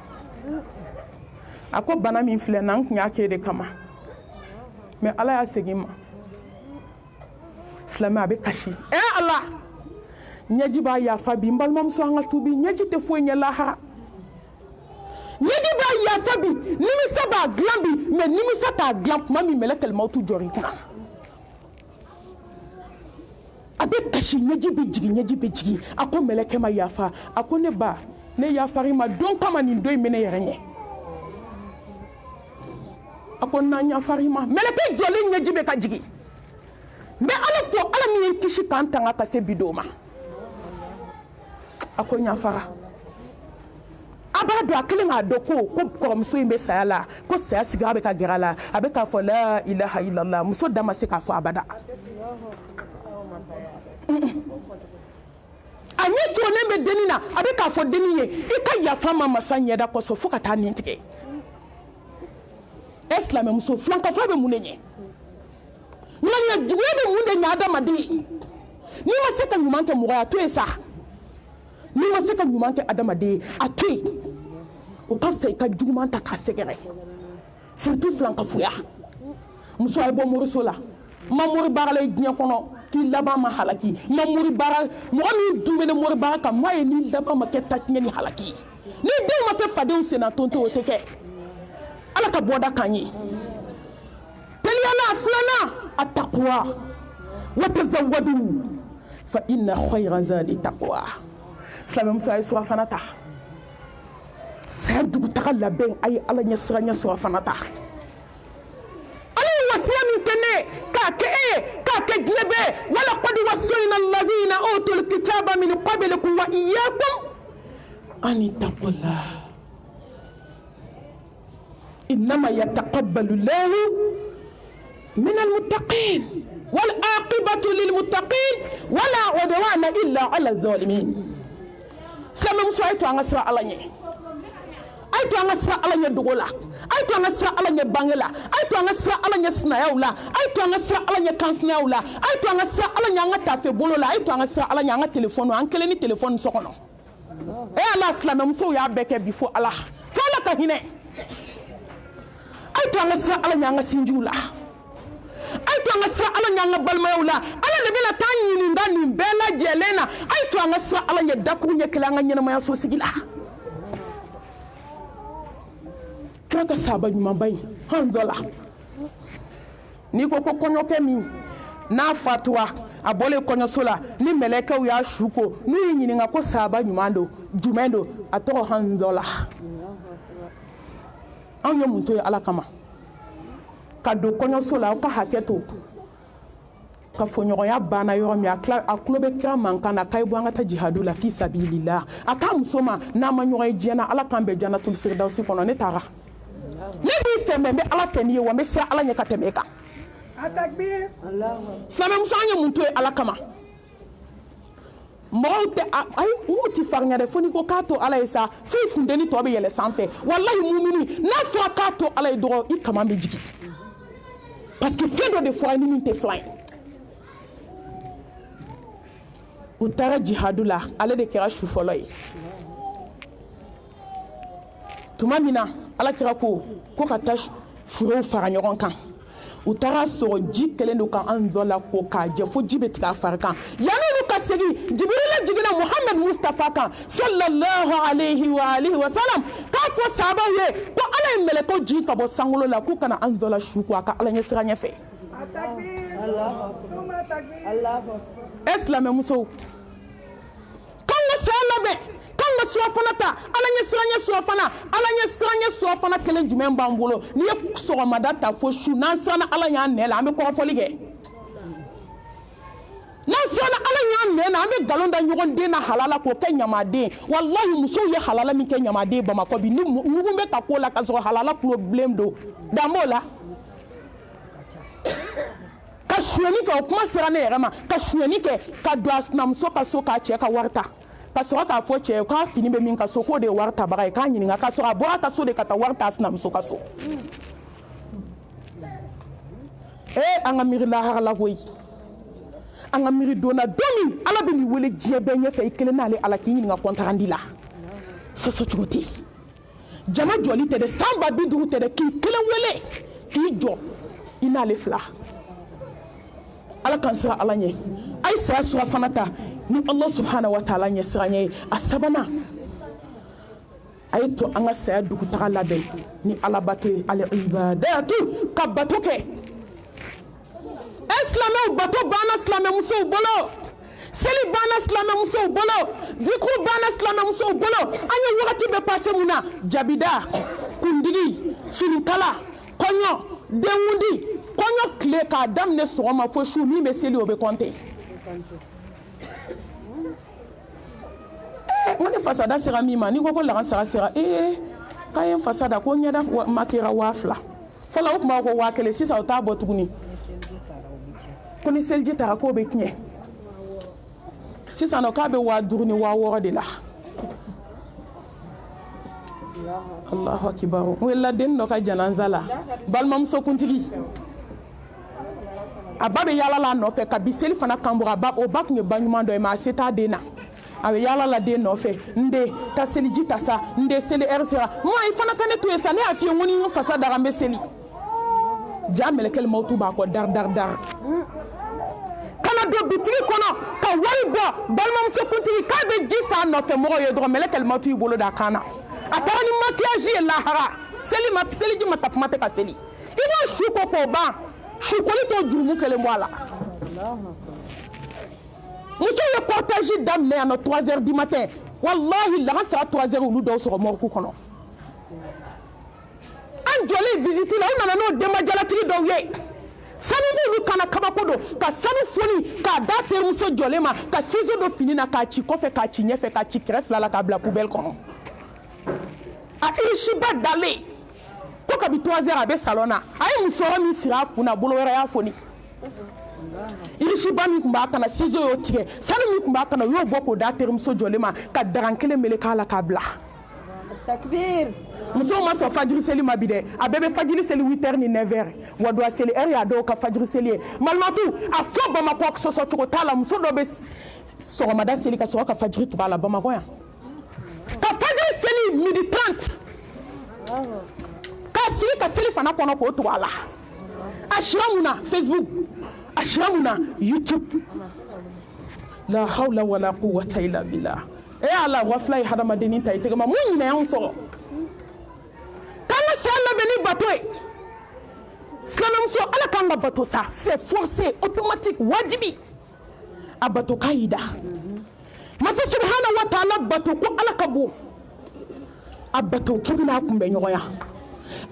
a ko bana min filɛ na n tun y'a kɛ de kama mais ala y'a segin ma silamɛ a bɛ kasi ala ɲɛji b'a yafa bi n balimamuso an ka tubi ɲɛji tɛ foyi ɲɛ lahara ɲɛji b'a yafa bi nimisa b'a dilan bi mais nimisa t'a dilan tuma min mɛlɛkɛlimaw t'u jɔrɔ i kunna a bɛ kasi ɲɛji bɛ jigin a ko mɛlɛkɛ ma yafa a ko ne ba ne yafari ma don kama nin don in bɛ ne yɛrɛ ɲɛ a ko n'an yafari ma mɛlɛkɛ jɔlen ɲɛji bɛ ka jigin n bɛ ala fɔ ala min ye kisi k'an tanga ka se bi don ma a ko ɲafara a b'a dɔn a kelen k'a dɔn ko kɔrɔmuso in bɛ saya la ko saya sigira bɛ ka gɛrɛ a la a bɛ k'a fɔ la ilaha illallah muso da ma se k'a fɔ abada a ɲɛ jɔlen bɛ denni na a bɛ k'a fɔ denni ye i ka yafa ma masa ɲɛda kɔsɔn fo ka taa nin tigɛ e silamɛmuso filankafo bɛ mun de ɲɛ ŋaniya juguya bɛ mun de ɲɛ adamaden n'i ma se ka ɲuman kɛ mɔgɔ ye a to yen sa n'i ma se ka ɲuman kɛ adamaden a to yen o ka fisa i ka juguman ta k'a sɛgɛrɛ surtout filankafoya muso a ye bɔ moriso la ma mori baara la i diɲɛ kɔnɔ k'i laban ma halaki ma mori baara mɔgɔ min dun bɛ ne mori baara kan m'a ye ni laban ma kɛ tatiɲɛ ni halaki ni denw ma kɛ fadenw senna tonto o tɛ kɛ ala ka bɔda k'an ye teliyala filanan التقوى وتزودوا فإن خير زاد التقوى سلام مساء سورة فناتا سيدو تغلى بين أي على نسرة سورة فناتا أنا وسلام كني كاكي جنبه ولقد وصينا الذين أوتوا الكتاب من قبلكم وإياكم أن اتقوا الله إنما يتقبل الله من المتقين والعاقبة للمتقين ولا عدوان إلا على الظالمين سلام مسوى أيتو أنا سرى على ني أيتو أنا سرى على ني دوغولا أيتو أنا سرى على ني بانغلا أيتو أنا سرى على ني سنايولا أيتو أنا سرى على ني كانسنايولا أيتو أنا سرى على ني أنا تافي بولولا أيتو أنا سرى على ني أنا تليفون أنكلني تليفون سكونو إيه الله سلام مسوى يا بكي بيفو الله فلا كهينة أيتو أنا سرى على ني أنا سنجولا ay to nga sa ala nyanga balmayaw la ala le bela tan yini ndani bela jelena ay to nga sa ala nya dakku nya kala nga nyana maya so sigila kaka saba nyuma bay handola ni ko konyo kemi na fatwa abole konyo sola ni meleka ya shuko ni yini nga ko saba nyuma ndo jumendo ato handola anya muntu ala kama ka do kɔɲɔso la aw ka hakɛ to ka fo ɲɔgɔnya banna yɔrɔ min a tulo bɛ kira mankan na k'a ye bɔ an ka taa jihadu la fi sabilillah a k'a muso ma n'a ma ɲɔgɔn ye diɲɛ na ala k'an bɛn jannatul firdausi kɔnɔ ne taara ne b'i fɛ mɛ n bɛ ala fɛ n'i ye wa n bɛ siran ala ɲɛ ka tɛmɛ e kan silamɛmuso an ye mun to ye ala kama mɔgɔw tɛ ayi n'u ti farinya dɛ fo n'i ko k'a to ala ye sa f'i funteni tɔ bɛ yɛlɛ sanfɛ walahi mumini n'a fɔra k'a to ala ye dɔrɔn i kaman bɛ jigin parce que fɛn dɔ de fɔra ni min tɛ filan ye u taara jihadu la ale de kɛra su fɔlɔ ye tuma min na ala kira ko ka taa furew fara ɲɔgɔn kan u taara sɔrɔ ji kɛlen don ka an dɔ la ko k'a jɛ fo ji bɛ tigɛ a fari kan yan'olu ka segin jibirila jiginna muhamadu mustafa kan sallallahu alayhi wa sallam k'a fɔ sahabaw ye ko ala ye mɛlɛkɛw jigin ka bɔ sankolo la k'u kana an dɔ la su ko a ka ala ɲɛ sira ɲɛfɛ e silamɛmusow k'an ka saya labɛn k'an ka surafana ta ala ɲɛ siranɲɛ surafana ala ɲɛ siranɲɛ surafana kelen jumɛn b'an bolo n'i ye sɔgɔmada ta fo su n'an siranna ala y'an nɛ la an bɛ kɔrɔfɔli kɛ n'an siranna ala y'an nɛ na an bɛ nkalon da ɲɔgɔn den na halala k'o kɛ ɲamaden walahi musow ye halala min kɛ ɲamaden bamakɔ bi ni ɲugun bɛ ka k'o la ka sɔrɔ halala kulobilen don dan b'o la ka suyɛni kɛ o kuma sera ne yɛrɛ ma ka suyɛni kɛ ka don a sinamuso ka so k'a cɛ ka wari ta ka sɔrɔ k'a fɔ cɛ ye k'a fini bɛ min ka so k'o de ye wari tabaga ye k'a ɲininka ka sɔrɔ a bɔra a ka so de ka taa wari ta a sinamuso ka so an ka miiri lahara la koyi an ka miiri donna don min ala bɛ nin wele diɲɛ bɛɛ ɲɛfɛ i kelen n'ale ala k'i ɲininka kɔntarandi la sɔsɔ cogo tɛ jama jɔli tɛ dɛ san 50 tɛ dɛ k'i kelen wele k'i jɔ i n'ale fila ala kan sira ala ɲɛ a ye saya surafana ta ni ala subhanahu wa ta'ala ɲɛ sira ɲɛ ye a sabanan a ye to an ka saya dugutaga labɛn ni ala bato ye al-ibadatu ka bato kɛ silamɛw bato banna silamɛmusow bolo seli banna silamɛmusow bolo zikru banna silamɛmusow bolo an ye wagati bɛ passe mun na jabida kundigi finikala kɔɲɔ denkundi kɔɲɔ tile k'a daminɛ sɔgɔma fo su min bɛ seli o bɛ kɔnte ko ne fasada sera min ma n'i ko lakansara sera k'a ye n fasada ko ɲɛda ma kɛra 2000 fɔlɔ o tun b'a ko 1000 sisan o t'a bɔ tuguni ko ni seliji taara k'o bɛ tiɲɛ sisan nɔ k'a bɛ 5000 ni 6000 de la Allahu akibar n wulila den dɔ ka janaza la balimamuso kuntigi a ba bɛ yala la nɔfɛ kabi seli fana kanbɔ o ba tun ye ba ɲuman dɔ ye mais a se t'a den na a bɛ yala la den nɔfɛ n den ta seliji ta sa n den seli heure sera moi i fana ka ne to yen sa ne y'a f'i ye n ko ni n fasa dara n bɛ seli ja mɛlɛkɛli mawutu b'a kɔ dar kana don bitigi kɔnɔ ka wari bɔ balimamuso kuntigi k'a bɛ ji san nɔfɛ mɔgɔw ye dɔrɔn mɛlɛkɛli mawutu y'i bolo da kan na a taara ni maquillage ye lahara seliji ma ta kuma tɛ ka seli i b'o su ko k'o ban su koli t'o jurumu kelen bɔ a la musow ye cortège daminɛ yan nɔ 3h du matin wallahi laga sera 3h olu dɔw sɔrɔ morgue kɔnɔ an jɔlen visite la u nana n'o denbajalatigi dɔw ye sanu b'olu kana kabako don ka sanu foni k'a da terimuso jɔlen ma ka ciseau don fini na k'a ci kɔfɛ k'a ci ɲɛfɛ k'a ci kɛrɛ fila la k'a bila poubelle kɔnɔ a irisiba dalen ko kabi 3h a bɛ salon na a ye musɔrɔ min siri a kun na bolo wɛrɛ y'a foni irisiba min tun b'a kana ciseau y'o tigɛ sanu min tun b'a kana u y'o bɔ k'o da terimuso jɔlen ma ka daran kelen meleke la k'a bila takbir musow ma sɔn fajiri seli ma bi dɛ a bɛɛ bɛ fajiri seli 8h ni 9h wa do a seli heure y'a dɔw ka fajiri seli ye malimatu a fɔ bamakɔ sɔsɔ cogo t'a la muso dɔ bɛ sɔgɔmada seli ka sɔrɔ ka fajiri tugu a la bamakɔ yan ka fajiri seli 12h30 k'a sigi ka seli fana kɔnɔ k'o tugu a la a sira mun na Facebook a sira mun na YouTube la hawla wala quwwata illa billah ala wa fila ye hadamadennin ta i tɛgɛ ma mun ɲinɛ y'anw sɔrɔ k'an ka saya labɛn ni bato ye silamɛmuso ala k'an ka bato sa c'est forcé automatique wajibi a bato k'a y'i da masa subhanahu wa ta'ala bato ko ala ka bon a bato k'i bɛna kunbɛn ɲɔgɔnya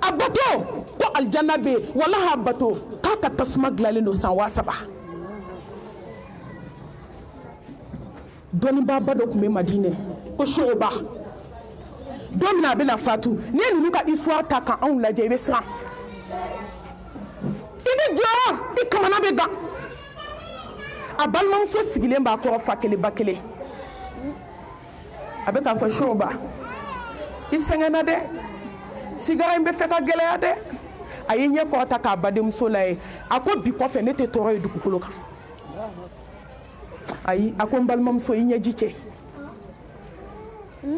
a bato ko aljanna bɛ yen walahi a bato k'a ka tasuma dilanlen don san 3000 dɔnniba ba dɔ tun bɛ Madinɛ ko Shu'ba don min a bɛna fatu n'i ye ninnu ka histoire ta ka anw lajɛ i bɛ siran i bɛ jɔ i kamana bɛ gan a balimamuso sigilen b'a kɔrɔ fa kelen ba kelen a bɛ k'a fɔ Shu'ba i sɛgɛnna dɛ sigara in bɛ fɛ ka gɛlɛya dɛ a ye ɲɛ kɔrɔta k'a badenmuso lajɛ a ko bi kɔfɛ ne tɛ tɔɔrɔ ye dugukolo kan ayi a ko n balimamuso i ɲɛji cɛ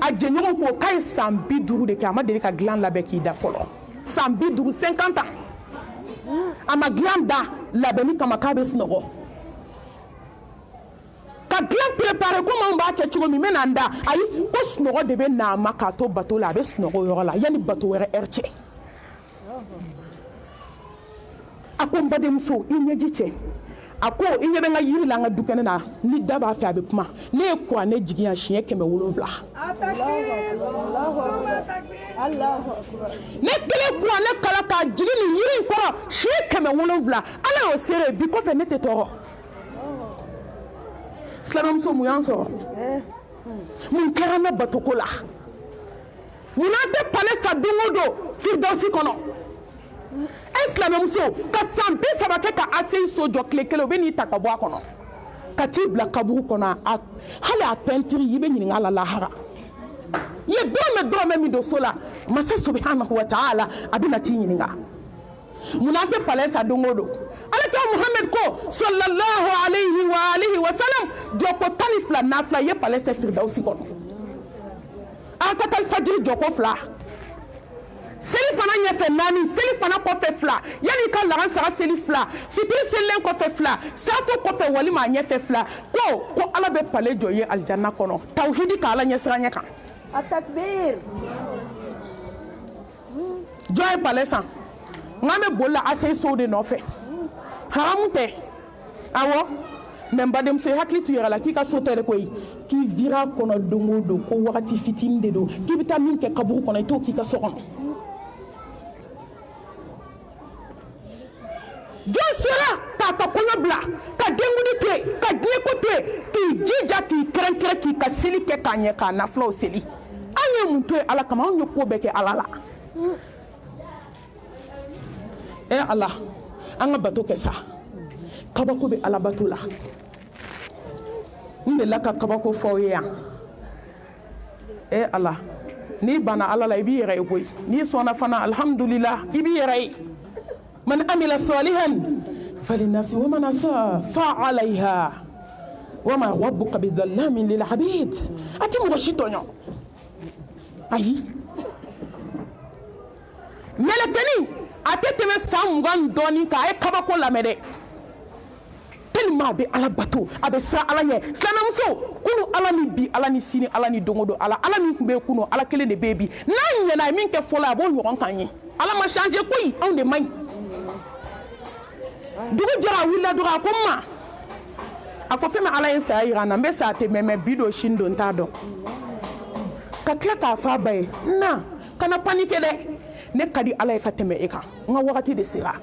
a jɛɲɔgɔn ko k'a ye san 50 de kɛ a ma deli ka dilan labɛn k'i da fɔlɔ san 50 50 ans a ma dilan da labɛnni kama k'a bɛ sunɔgɔ ka dilan préparer komi anw b'a kɛ cogo min n bɛna n da ayi ko sunɔgɔ de bɛ n'a ma k'a to bato la a bɛ sunɔgɔ o yɔrɔ la yanni bato wɛrɛ heure cɛ a ko n badenmuso i ɲɛji cɛ a ko i ɲɛ bɛ n ka yiri la an ka dukɛnɛ na ni da b'a fɛ a bɛ kuma ne ye kuranɛ jigin yan siɲɛ 700 ne kelen kuranɛ kala k'a jigin nin yiri in kɔrɔ siɲɛ 700 ala y'o seere bi kɔfɛ ne tɛ tɔɔrɔ silamɛmuso mun y'an sɔrɔ mun kɛra ne batoko la mun n'an tɛ palɛ sa don o don firidausi kɔnɔ e silamɛmuso ka san 30 kɛ ka ACI so jɔ tile kelen u bɛ n'i ta ka bɔ a kɔnɔ ka t'i bila kaburu kɔnɔ hali a pɛntiri i bɛ ɲininka a la lahara i ye dɔrɔmɛ min don so la masa subhanahu wa ta'ala a bɛna t'i ɲininka mun n'an tɛ palɛ sa don o don alakira Muhammed ko sallallahu alayhi wa sallam jɔko 12 nafila i ye palɛ sa firidausi kɔnɔ a ka taa fajiri jɔko 2 seli fana ɲɛfɛ 4 seli fana kɔfɛ 2 yanni ka laran sara seli 2 fitiri selilen kɔfɛ 2 safo kɔfɛ walima a ɲɛfɛ 2 ko ala bɛ palɛ jɔ ye aljanna kɔnɔ tawhidi ka ala ɲɛsira ɲɛ kan a takbir jɔ ye palɛ san nka bɛ boli la ACI sow de nɔfɛ haramu tɛ awɔ mɛ n badenmuso i hakili to i yɛrɛ la k'i ka so tɛ de koyi k'i vira kɔnɔ don o don ko wagati fitinin de don k'i bɛ taa min kɛ kaburu kɔnɔ i t'o k'i ka so kɔnɔ jɔn sera k'a ka kɔɲɔ bila ka denkuli to yen ka diɲɛko to yen k'i jija k'i kɛrɛnkɛrɛn k'i ka seli kɛ k'a ɲɛ k'a nafulaw seli an ye mun to yen ala kama anw ye ko bɛɛ kɛ ala la ala an ka bato kɛ sa kabako bɛ ala bato la n delila ka kabako fɔ aw ye yan ala n'i banna ala la i b'i yɛrɛ ye koyi n'i sɔnna fana alhamdulillah i b'i yɛrɛ ye man amila salihan falinafsi wa man asa fa alayha wa ma rabbuka bidhallamin lil abid a tɛ mɔgɔ si tɔɲɔ ayi mɛlɛkɛnin a tɛ tɛmɛ san 20 dɔɔnin kan a ye kabako lamɛn dɛ tellement a bɛ ala bato a bɛ siran ala ɲɛ silamɛmuso kunu ala ni bi ala ni sini ala ni don o don ala min tun bɛ kunu ala kelen de bɛ bi n'a ɲɛna a ye min kɛ fɔlɔ a b'o ɲɔgɔn kan ye ala ma changer koyi anw de man ɲi dugu jɛra a wulila dɔrɔn a ko n ma a ko fɛn min ala ye saya jira n na n bɛ sa tɛ mɛ bi don sini don n t'a dɔn ka tila k'a fɔ a ba ye na kana panike dɛ ne ka di ala ye ka tɛmɛ e kan n ka wagati de sera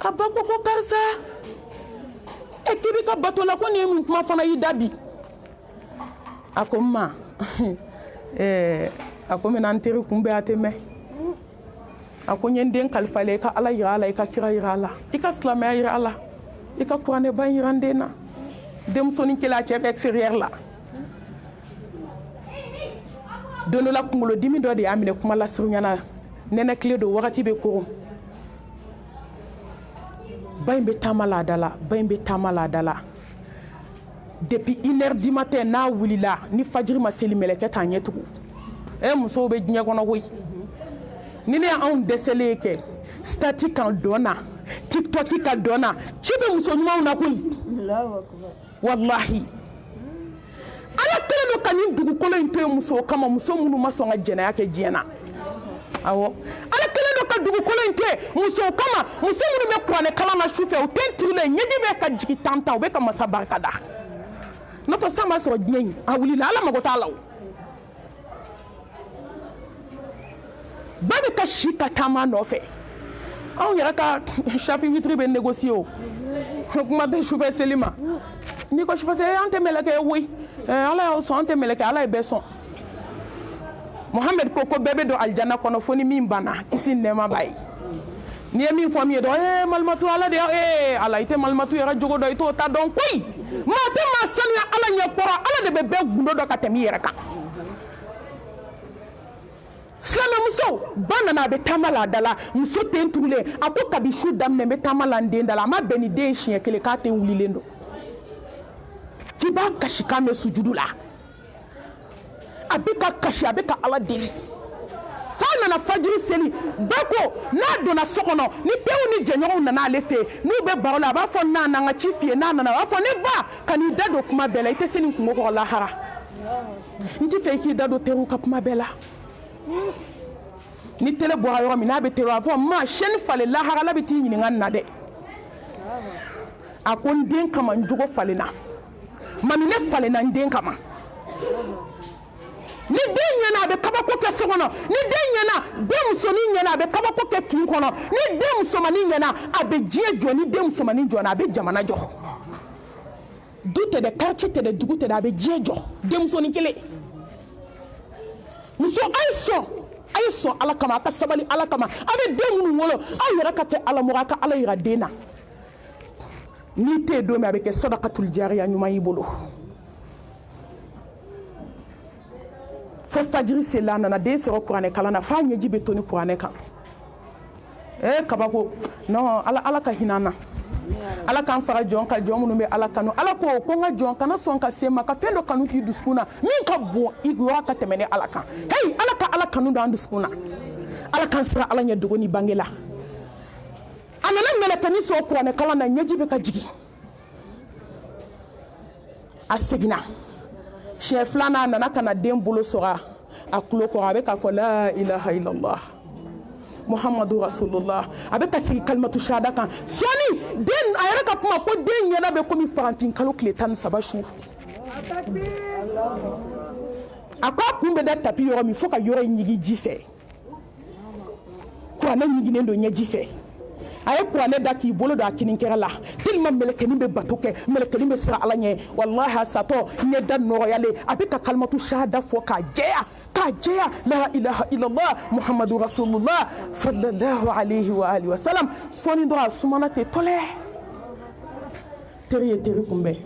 a ba ko ko karisa e k'i bɛ ka bato la ko nin ye mun kuma fana y'i da bi a ko n ma a ko n bɛna n teri kunbɛn a tɛ mɛn a ko n ye n den kalifa i la i ka ala yira a la i ka kira yira a la i ka silamɛya yira a la i ka kuranɛba yira n den na denmusonin kelen a cɛ bɛ extérieur la don dɔ la kunkolodimi dɔ de y'a minɛ kuma lasurunyana nɛnɛ tile don wagati bɛ koron ba in bɛ taama laada la ba in bɛ taama laada la depuis 1h du matin n'a wulila ni fajiri ma seli mɛlɛkɛ t'a ɲɛ tugun musow bɛ diɲɛ kɔnɔ koyi ni ne y'anw dɛsɛlen kɛ stati kan dɔn na tiktok kan dɔn na ci bɛ muso ɲumanw na koyi wallahi ala kelen don ka nin dugukolo in to yen musow kama muso minnu ma sɔn ka jɛnɛya kɛ diɲɛ na awɔ ala kelen don ka dugukolo in to yen musow kama muso minnu bɛ kuranɛ kalan na sufɛ u tɛ tirilen ɲɛji bɛ ka jigin tan u bɛ ka masa barika da n'o tɛ san b'a sɔrɔ diɲɛ in a wulila ala mago t'a la o ba bɛ ka si ka taama nɔfɛ anw yɛrɛ ka chafi witiri bɛ négocier o kuma tɛ sufɛ seli ma ni ko je faisais ante meleke oui ala so ante meleke ala e beson Mohamed koko bebe do aljanna kono foni min bana kisi nema bay ni min fo mi do malmatu ala de ala ite malmatu yara jogo do ito ta don koy ma te ma sanya ala nya pora ala de bebe gundo do ka temi yara ka Slame muso banana be tamala dala muso tentule ako kabishu damne be tamala ndendala ma beni den chien kele ka te wulilendo fiba kashika me sujudula abika kashi abika ala deli fana na fajiri seli bako na dona sokono ni pewu ni jenyo na na lefe nu be barola ba fo na na chifie na na ba fo ne ba kani dado kuma bela ite seni kungo ko lahara nti fe ki dado teru ka kuma bela ni tele bo ayo mi na be teru avon ma sheni fale lahara la biti nyini nganna de akon den kama njugo fale na mami ne fale na den kama ni den yana be kabako ke sokono ni den yana dem so ni yana be kabako ke kin kono ni dem so mani yana abe jie jo ni dem so mani jo na abe jamana jo dute de quartier te de dugute da abe jie jo dem so ni kele muso aiso ala kama ka sabali ala kama abe dem nu wolo ayira ka te ala muraka ala yira dena ni te do me abe ke sadaqatul jariya nyuma yibolo fo fajiri sela nana de sero qur'ane kala na fa nyeji be toni qur'ane kan kabako non ala ka hinana ala kan fara jon ka jon munu be ala kanu ala ko nga jon kana son ka sema ka fendo kanu ki duskuna min ka bo igwa ka temene ala kan hey ala kanu da duskuna ala kan sira ala nya dogoni bangela anana mele tani so qur'ane kala na nyeji be ka jigi asegina chef flana nana kana den bolo sora akulo ko abe ka fo la ilaha illallah muhammadu rasulullah abe ka sigi kalmatu shahada kan soni den ayara ka kuma ko den yana be komi farantin kalo kletan sabashu aka kumbe da tapi yoro mi foka yoro nyigi jife ko na nyigi ndo nya jife ay ko ne daki bolo da kinin kerala tilma melekeni be batoke melekeni be sira ala nye wallahi sato ne dan no yale abika kalmatu shahada fo ka jeya la ilaha illallah muhammadu rasulullah sallallahu alaihi wa alihi wa sallam soni do sumana te tole tere kumbe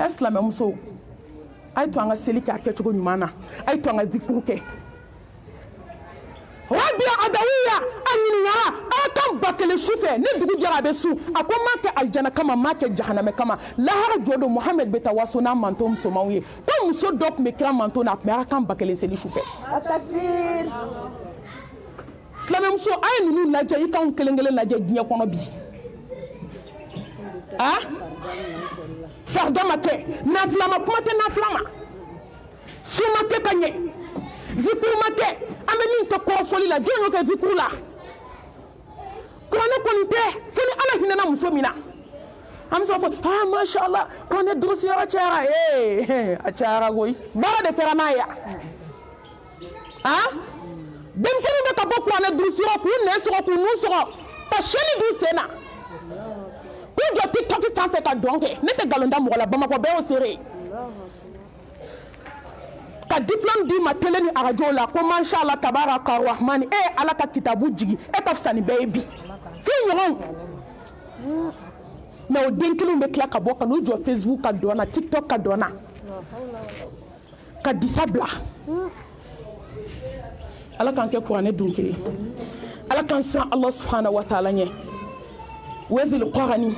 islam muso ay to anga selika ke chugo nyumana ay to anga zikuruke Rabia adawiya anyiniya akan bakele shufe ne dugu jarabe su akoma ke aljana kama make jahannama kama lahara jodo Muhammad beta wasona mantom somawiye to muso dok me kra mantona me akan bakele seli shufe takbir Islam muso ay nunu laje ikan kelengele laje ginya kono bi farda make na flama kuma te na flama suma ke kanye zikuru make ame min to ko foli la jonyo ke zikuru la ko ne ko nte fini ala hinana muso mina am so fo masha Allah ko ne dosi ya chara a chara goy bara de teranaya dem sene be ka bo ko ne dosi ko ne so ko nu so pa sheni du sena ko do TikTok sans fait ka donke ne te galonda mo la bama ko be o sere ka diplôme di ma télé ni radio la ko mashallah tabaraka rahman ala ka kitabu jigi ka fsani baby fi ñoron mais o denkelu be kla ka boka no jo Facebook ka dona TikTok ka dona ka disabla ala kan ke ko ane dunke ala kan sa Allah subhanahu wa ta'ala nye wezil qurani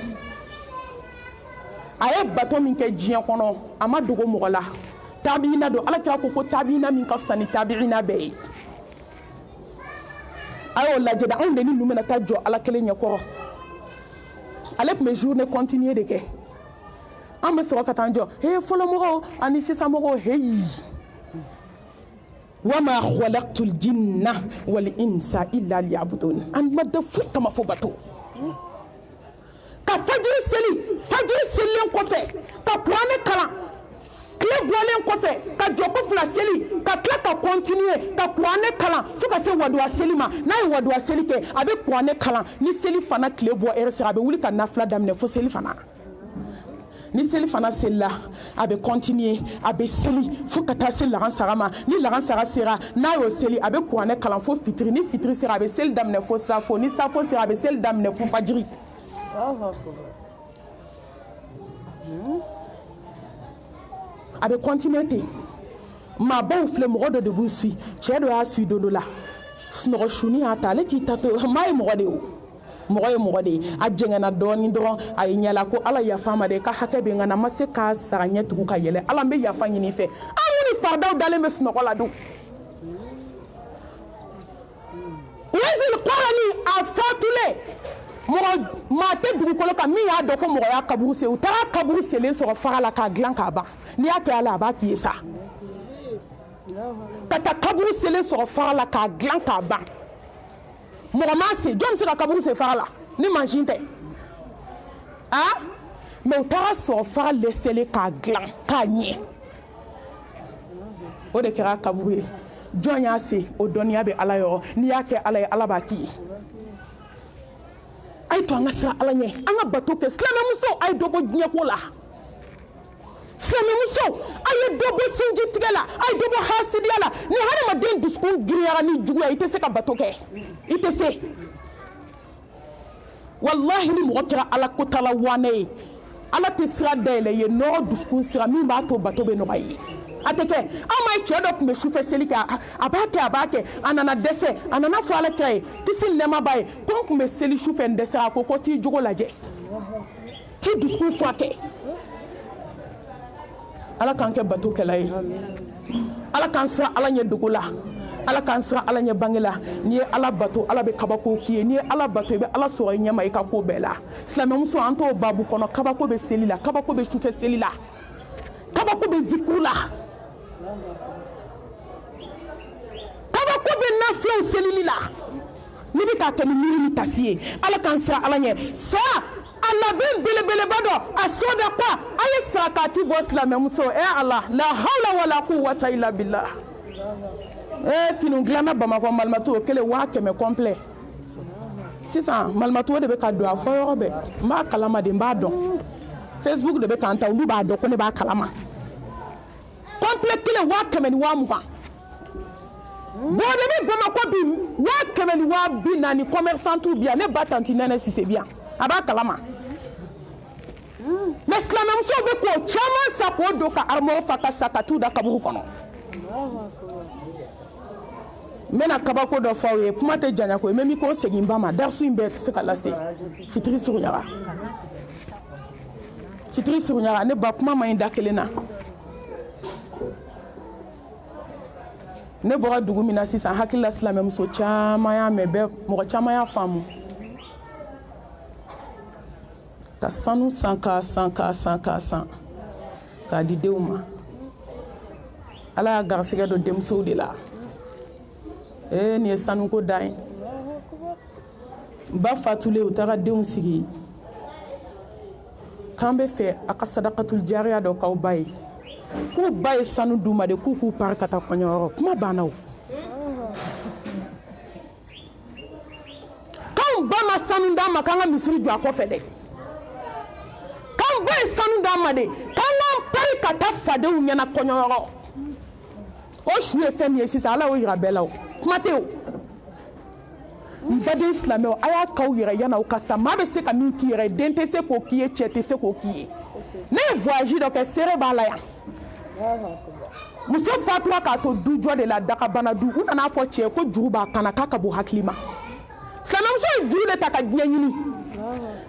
aye bato min ke jiyan kono ama dogo mogola tabiina do ala kira ko tabiina min kafsani tabiina be ayo la jeda on de ni numena ta jo ala kele nyako alek mes journées continuer de ke am so ka tanjo folo mo ani sisa mo hey wama khalaqtul jinna wal insa illa liya'budun an madafu kama fo bato ka fajiri seli ko fe ka prane kala clé bolen ko fe ka joko fula seli ka clé ka continuer ka prane kala fo ka se wadwa seli ma na wadwa seli ke abe prane kala ni seli fana clé bo sera be wuli ka nafla damne fo seli fana ni seli fana selila a bɛ continuer a bɛ seli fo ka taa se laran sara ma ni laran sara sera n'a y'o seli a bɛ kuranɛ kalan fo fitiri ni fitiri sera a bɛ seli daminɛ fo safo ni safo sera a bɛ seli daminɛ fo fajiri a bɛ continuer ten maabaw filɛ mɔgɔ dɔ de b'u suit cɛ dɔ y'a suit don dɔ la sunɔgɔ suni y'a ta ale t'i ta to maa ye mɔgɔ de ye o mɔgɔ ye mɔgɔ de ye a jɛngɛnna dɔɔni dɔrɔn a ye ɲɛla ko ala yafa ma de ka hakɛ bɛ n kan na ma se k'a sara ɲɛ tugu ka yɛlɛ ala n bɛ yafa ɲini fɛ an ni fardaw dalen bɛ sunɔgɔ la dun Uwaisul Qarani a fatulen mɔgɔ maa tɛ dugukolo kan min y'a dɔn ko mɔgɔ y'a kaburu sen u taara kaburu selen sɔrɔ faga la k'a dilan k'a ban n'i y'a kɛ ala a b'a k'i ye sa ka taa kaburu selen sɔrɔ faga la k'a dilan k'a ban mɔgɔ m'a se jɔn bɛ se ka kaburu sen faga la ni mansin tɛ mɛ u taara sɔrɔ faga lɛsɛlen k'a dilan k'a ɲɛ o de kɛra kaburu ye jɔn y'a se o dɔnniya bɛ ala yɔrɔ n'i y'a kɛ ala ye ala b'a k'i ye a ye to an ka siran ala ɲɛ an ka bato kɛ silamɛmuso a ye dɔ bɔ diɲɛko la silamɛmuso a ye dɔ bɔ sinji tigɛ la a ye dɔ bɔ hasidiya la ni hadamaden dusukun giriyara ni juguya i tɛ se ka bato kɛ i tɛ se wallahi ni mɔgɔ kɛra ala kotala wane ye ala tɛ sira dayɛlɛ ye nɔrɔ dusukun sira min b'a to bato bɛ nɔgɔya ye a tɛ kɛ an ma ye cɛ dɔ tun bɛ sufɛ seli kɛ a b'a kɛ a nana dɛsɛ a nana fɔ ala kira ye kisi ni nɛɛma b'a ye ko n tun bɛ seli sufɛ n dɛsɛra a ko t'i jogo lajɛ t'i dusukun furakɛ ala k'an kɛ batokɛla ye ala k'an siran ala ɲɛ dogo la ala k'an siran ala ɲɛ bange la n'i ye ala bato ala bɛ kabako k'i ye n'i ye ala bato i bɛ ala sɔrɔ i ɲɛma i ka ko bɛɛ la silamɛmuso an t'o babu kɔnɔ kabako bɛ seli la kabako bɛ sufɛ seli la kabako bɛ zikuru la kabako bɛ nafiyaw selili la n'i bɛ k'a kɛ ni miiri ni tasi ye ala k'an siran ala ɲɛ sa a labɛn belebeleba dɔ a so da kwa a ye sarakati bɔ silamɛmuso ala la hawla wala quwwata illa billah fini dilanna bamakɔ malimatu o kɛlen 100 complet sisan malimatu de bɛ ka don a fɔ yɔrɔ bɛɛ n b'a kalama de n b'a dɔn Facebook de bɛ k'an ta olu b'a dɔn ko ne b'a kalama complet kelen 120,000 bon de bɛ bamakɔ bi 140,000 commerçantu bi yan ne ba tanti nɛnɛ sise bi yan a b'a kalama mais silamɛmusow bɛ k'o caman sa k'o don ka armoire fa ka sa ka t'u da kaburu kɔnɔ n bɛna kabako dɔ fɔ aw ye kuma tɛ janya ko ye mɛ mi ko segin ba ma darisu in bɛɛ tɛ se ka lase fitiri surunyara ne ba kuma ma ɲi da kelen na ne bɔra dugu min na sisan hakilila silamɛmuso caman y'a mɛn mɔgɔ caman y'a faamu ka sanu san k'a di denw ma ala y'a garisɛgɛ don denmusow de la nin ye sanuko dan ye ba fatulen u taara denw sigi k'an bɛ fɛ a ka sadakatul jariya dɔ k'aw ba ye k'u ba ye sanu d'u ma de k'u pari ka taa kɔɲɔyɔrɔ kuma banna o k'anw ba ma sanu d'an ma k'an ka misiri jɔ a kɔfɛ dɛ k'anw ba ye sanu d'an ma de k'an k'an pari ka taa fadenw ɲɛna kɔɲɔyɔrɔ o su ye fɛn min ye sisan ala y'o yira bɛɛ la o kuma tɛ o n baden silamɛw a y'a k'aw yɛrɛ yan'aw ka sa maa bɛ se ka min k'i yɛrɛ den tɛ se k'o k'i ye cɛ tɛ se k'o k'i ye ne ye voyage dɔ kɛ seere b'a la yan muso fatura k'a to du jɔ de la dagabana du u nana fɔ cɛ ko juru b'a kan na k'a ka bon hakili ma silamɛmuso ye juru de ta ka diɲɛ ɲini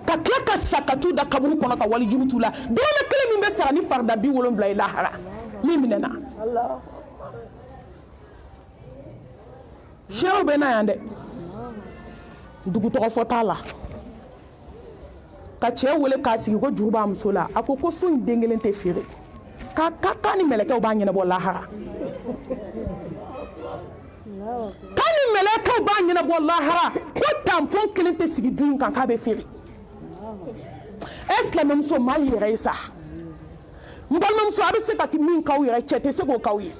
ka tila ka sa ka t'u da kaburu kɔnɔ ka wali juru t'u la dɔrɔmɛ kelen min bɛ sara ni farida 70 ye lahara min minɛna seerew bɛ na yan dɛ dugu tɔgɔ fɔ t'a la ka cɛ wele k'a sigi ko juru b'a muso la a ko so in den kelen tɛ feere k'a ni mɛlɛkɛw b'a ɲɛnabɔ lahara k'a ni mɛlɛkɛw b'a ɲɛnabɔ lahara ko tampon kelen tɛ sigi du in kan k'a bɛ feere silamɛmuso maa y'i yɛrɛ ye sa n balimamuso a bɛ se ka min k'aw yɛrɛ cɛ tɛ se k'o k'aw ye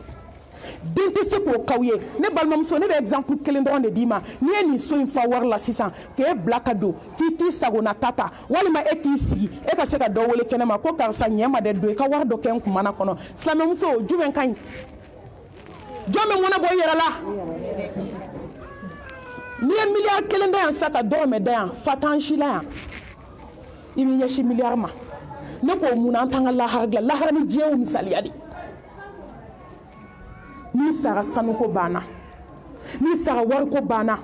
den tɛ se k'o k'aw ye ne balimamuso ne bɛ exemple kelen dɔrɔn de d'i ma n'i ye nin so in fa wari la sisan k'e bila ka don k'i t'i sagona ta ta walima e k'i sigi e ka se ka dɔ wele kɛnɛ ma ko karisa ɲɛ ma dɛ don i ka wari dɔ kɛ n kumana kɔnɔ silamɛmuso jumɛn ka ɲi jɔn bɛ ŋɔnɔ bɔ i yɛrɛ la n'i ye miliyari kelen da yan sa ka dɔrɔmɛ da yan fa t'an si la yan i b'i ɲɛsin miliyari ma ne k'o mun na an t'an ka lahara dilan lahara ni diɲɛ y'o misaliya de n'i sara sanuko banna n'i sara wariko banna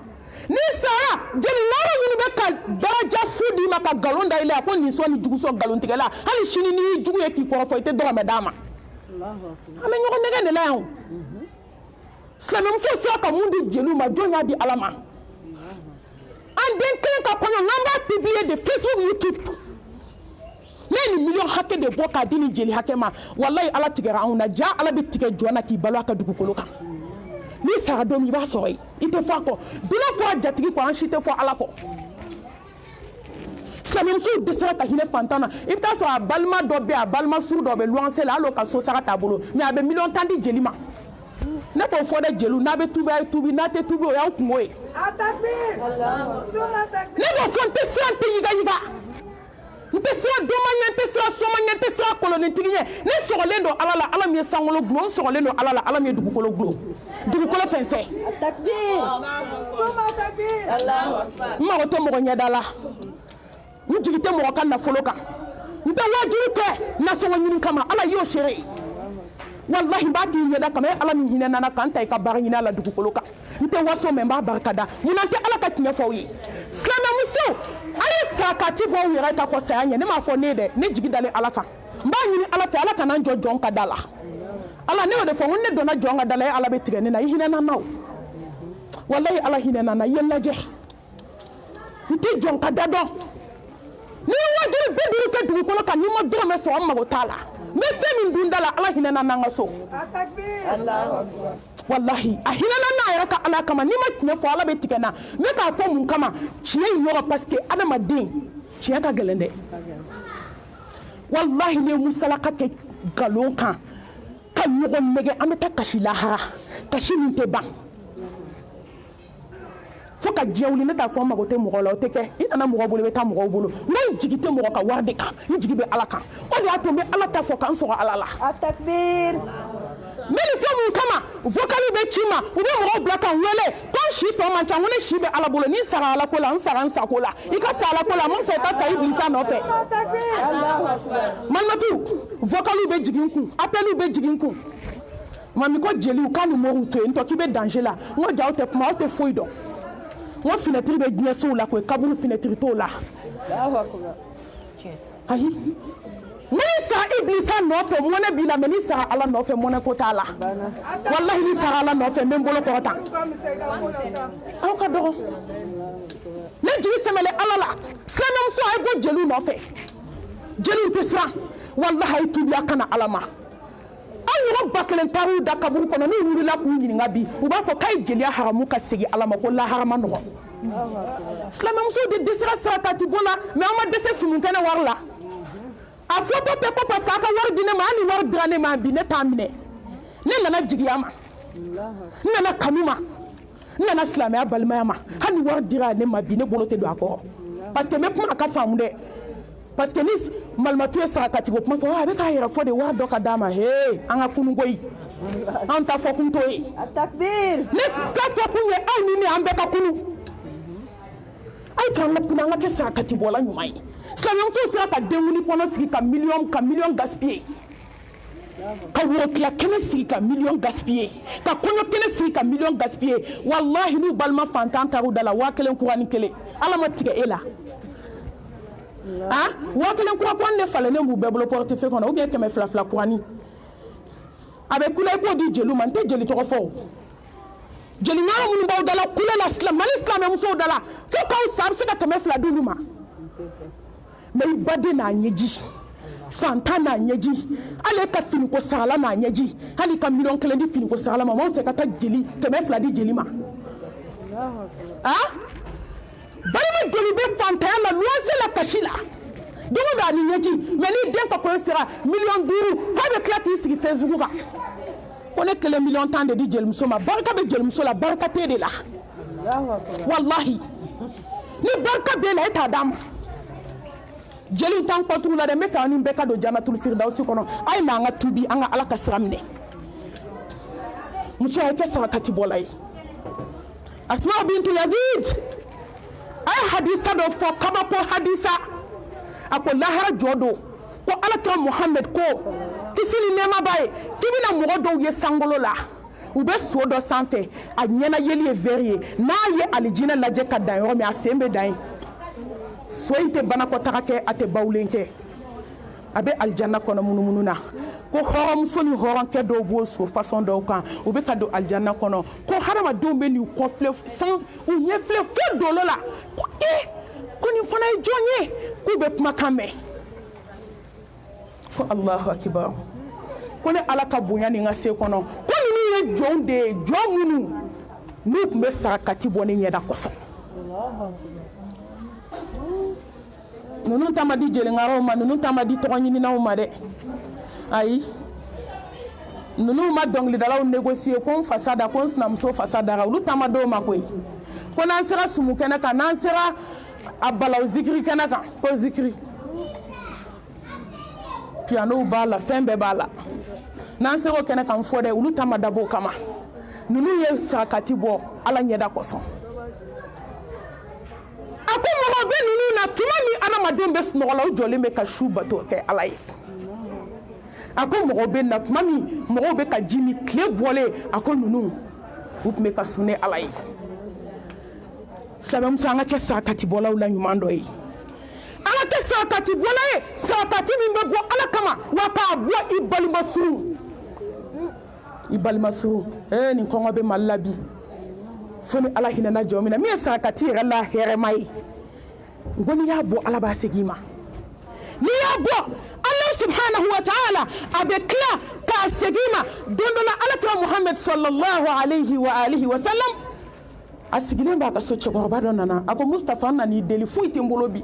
n'i sara jeliɲɔgɔn minnu bɛ ka daraja fu d'i ma ka nkalon da i la ko nin sɔn ni jugu sɔn nkalontigɛla hali sini n'i y'i jugu ye k'i kɔrɔfɔ i tɛ dɔrɔmɛ d'a ma an bɛ ɲɔgɔn nɛgɛ de la yan silamɛmuso sera ka mun di jeliw ma jɔn y'a di ala ma an den kelen ka kɔɲɔ n'an b'a publier de Facebook YouTube ne ye nin miliyɔn hakɛ de bɔ k'a di nin jeli hakɛ ma walayi ala tigɛra anw na ja ala bɛ tigɛ jɔn na k'i balo a ka dugukolo kan n'i sara don min i b'a sɔrɔ yen i tɛ fɔ a kɔ dunan fɔ a jatigi kɔ an si tɛ fɔ ala kɔ silamɛmusow dɛsɛra ka hinɛ fantan na i bɛ taa sɔrɔ a balima dɔ bɛ yen a balima suru dɔ bɛ luwanse la hali o ka so sara t'a bolo mais a bɛ miliyɔn 10 di jeli ma ne b'o fɔ dɛ jeliw n'a bɛ tubi a ye tubi n'a tɛ tubi o y'aw kungo ye ne b'o fɔ n tɛ siran n tɛ yiga n tɛ siran dɔnma ɲɛ n tɛ siran sɔma ɲɛ n tɛ siran kolonitigi ɲɛ ne sɔgɔlen don ala la ala min ye sankolo gulon n sɔgɔlen don ala la ala min ye dugukolo gulon dugukolo fɛnsɛ n mago tɛ mɔgɔ ɲɛda la n jigi tɛ mɔgɔ ka nafolo kan n tɛ wajuru kɛ nasɔngɔ ɲini kama ala y'o seere wallahi b'a k'i ɲɛda kama e ala min hinɛ nana k'an ta i ka baara ɲini a la dugukolo kan n tɛ waso mɛ n b'a barikada mun na n tɛ ala ka tiɲɛ fɔ aw ye silamɛmuso a ye sakati bɔ aw yɛrɛ ka kɔ saya ɲɛ ne m'a fɔ ne ye dɛ ne jigi dalen ala kan n b'a ɲini ala fɛ ala kana n jɔ jɔn ka da la ala ne y'o de fɔ ko ne donna jɔn ka da la e ala bɛ tigɛ ne na i hinɛ na o wallahi ala hinɛ na i ye n lajɛ n tɛ jɔn ka da dɔn n'i ye wajulu 50 kɛ dugukolo kan n'i ma dɔrɔmɛ sɔrɔ n mago t'a la n bɛ fɛn min dun da la ala hinɛ na n ka so wallahi a hinɛ na n'a yɛrɛ ka ala kama n'i ma tiɲɛ fɔ ala bɛ tigɛ n na n bɛ k'a fɔ mun kama tiɲɛ in yɔrɔ parce que adamaden tiɲɛ ka gɛlɛn dɛ wallahi ne ye musalaka kɛ nkalon kan ka ɲɔgɔn nɛgɛ an bɛ taa kasi lahara kasi min tɛ ban fo ka diɲɛ wuli ne t'a fɔ n mago tɛ mɔgɔ la o tɛ kɛ i nana mɔgɔ bolo i bɛ taa mɔgɔw bolo n jigi tɛ mɔgɔ ka wari de kan n jigi bɛ ala kan o de y'a to n bɛ ala ta fɔ k'an sɔrɔ ala la n bɛ nin fɛn mun kama vocal bɛ ci ma u bɛ mɔgɔw bila ka n wele ko n si tɔ man ca ko ne si bɛ ala bolo ni n sara ala ko la n sara n sago la i ka sa ala ko la mun fɛ i ka sa ibilisa nɔfɛ malimatu vocal bɛ jigin n kun appel bɛ jigin n kun mami ko jeliw k'a ni mɔriw to yen n tɔ k'i bɛ danger la n ko ja aw tɛ kuma aw tɛ foyi dɔn n ko finɛtiri bɛ diɲɛ sow la koyi kaburu finɛtiri t'o la ayi n ni sara ibilisa nɔfɛ mɔnɛ b'i la mɛ ni sara ala nɔfɛ mɔnɛ ko t'a la walahi ni sara ala nɔfɛ n bɛ n bolo kɔrɔta aw ka dɔgɔ ne jigi sɛmɛlɛ ala la silamɛmuso a ye bɔ jeliw nɔfɛ jeliw tɛ siran walahi a ye tubi a kana ala ma aw ɲɔgɔn ba kelen taar'u da kaburu kɔnɔ n'u wulila k'u ɲininka bi u b'a fɔ k'a ye jeliya haramu ka segin ala ma ko lahara ma nɔgɔn silamɛmusow de dɛsɛra sarakati bɔ la mɛ an ma dɛsɛ sumunkɛnɛ wari la a fɔ bɛɛ bɛɛ ko parce que a ka wari di ne ma hali wari dira ne ma bi ne t'a minɛ ne nana jigiya ma n nana kanu ma n nana silamɛya balimaya ma hali wari dira ne ma bi ne bolo tɛ don a kɔrɔ parce que n bɛ kuma a ka faamu dɛ parce que ni malimatu ye sarakati ko kuma fɔ a bɛ k'a yɛrɛ fɔ de wari dɔ ka d'a ma hee an ka kunu koyi an ta fɔ kun t'o ye ne ka fɔ kun ye aw ni ne an bɛɛ ka kunu aw t'an ka kunu an ka kɛ sarakati bɔla ɲuman ye silamɛmuso sera ka denkundi kɔnɔ sigi ka miliyɔn gaspiller ka worotila kɛnɛ sigi ka miliyɔn gaspiller ka kɔɲɔ kɛnɛ sigi ka miliyɔn gaspiller wallahi n'u balima fantan taar'u da la 1000 kurani kelen ala ma tigɛ e la 1000 kurani de falennen b'u bɛɛ bolo portefeuille kɔnɔ ou bien 200 kurani a bɛ kule ko di jeliw ma n tɛ jeli tɔgɔ fɔ o jeli ɲɔgɔn minnu b'aw da la kule la mali silamɛmusow da la fo k'aw sa a bɛ se ka 200 d'olu ma mais i baden n'a ɲɛji fantan n'a ɲɛji hali ka finiko sarala n'a ɲɛji hali ka miliyɔn 1 di finiko sarala ma m'aw fɛ ka taa jeli 200 di jeli ma balima jeli bɛ fantanya la luwanse la kasi la dogo bɛ a ni ɲɛji mais ni den ka kɔɲɔ sera miliyɔn 5 f'a bɛ tila k'i sigi Facebook kan ko ne 1 million tan de di jelimuso ma barika be jelimuso la barika te de la wallahi ni barika be la eta dam jeli tan kotu la de me fa ni be ka do jannatul firdaus kono ay na nga tubi anga ala ka siramne muso ay ke sarakati bolay Asma bintu Yazid ay hadisa do fo kaba ko hadisa ako lahara jodo ko alaka Muhammad ko kisini nema bay kibina mogo do ye sangolo la ube so do sanfɛ a ɲɛna yeli ye vɛri ye n'a ye alijinɛ lajɛ ka dan yɔrɔ min a sen bɛ dan ye so in tɛ banakɔtaga kɛ a tɛ bawulen kɛ a bɛ alijanna kɔnɔ munumunu na ko hɔrɔnmuso ni hɔrɔnkɛ dɔw b'o so fasɔn dɔw kan u bɛ ka don alijanna kɔnɔ ko hadamadenw bɛ n'u kɔfilɛ san u ɲɛfilɛ fo dolo la ko ko nin fana ye jɔn ye k'u bɛ kumakan mɛn ko Allahu akibar ko ne ala ka bonya ni n ka se kɔnɔ ko ninnu ye jɔnw de ye jɔn minnu n'u tun bɛ sarakati bɔ ne ɲɛda kosɔn ninnu ta ma di jeliŋaraw ma ninnu ta ma di tɔgɔ ɲininaw ma dɛ ayi ninnu ma dɔnkilidalaw négocier ko n fasa da ko n sinamuso fasa dara olu ta ma d'o ma koyi ko n'an sera sumu kɛnɛ kan n'an sera a balaw zikiri kɛnɛ kan ko zikiri piano b'a la fɛn bɛɛ b'a la n'an sera o kɛnɛ kan fɔ dɛ olu ta ma dabɔ o kama ninnu ye sarakati bɔ ala ɲɛda kosɔn a ko mɔgɔ bɛ ninnu na tuma min adamaden bɛ sunɔgɔ la u jɔlen bɛ ka su bato kɛ ala ye a ko mɔgɔ bɛ na tuma min mɔgɔw bɛ ka ji min tile bɔlen a ko ninnu u tun bɛ ka sun ni ala ye silamɛmuso an ka kɛ sarakatibɔlaw la ɲuman dɔ ye an ka kɛ sarakatibɔla ye sarakati min bɛ bɔ ala kama wa k'a bɔ i balimasuru nin kɔngɔ bɛ mali la bi fo ni ala hinɛna jɔn min na min ye sarakati yɛrɛ la hɛrɛma ye n ko n'i y'a bɔ ala b'a segin i ma n'i y'a bɔ ala subhanahu wa ta'ala a bɛ tila k'a segin i ma don dɔ la alakira Muhammad sallallahu alayhi wa alihi wa sallam a sigilen b'a ka so cɛkɔrɔba dɔ nana a ko Mustafa n nan'i deli foyi tɛ n bolo bi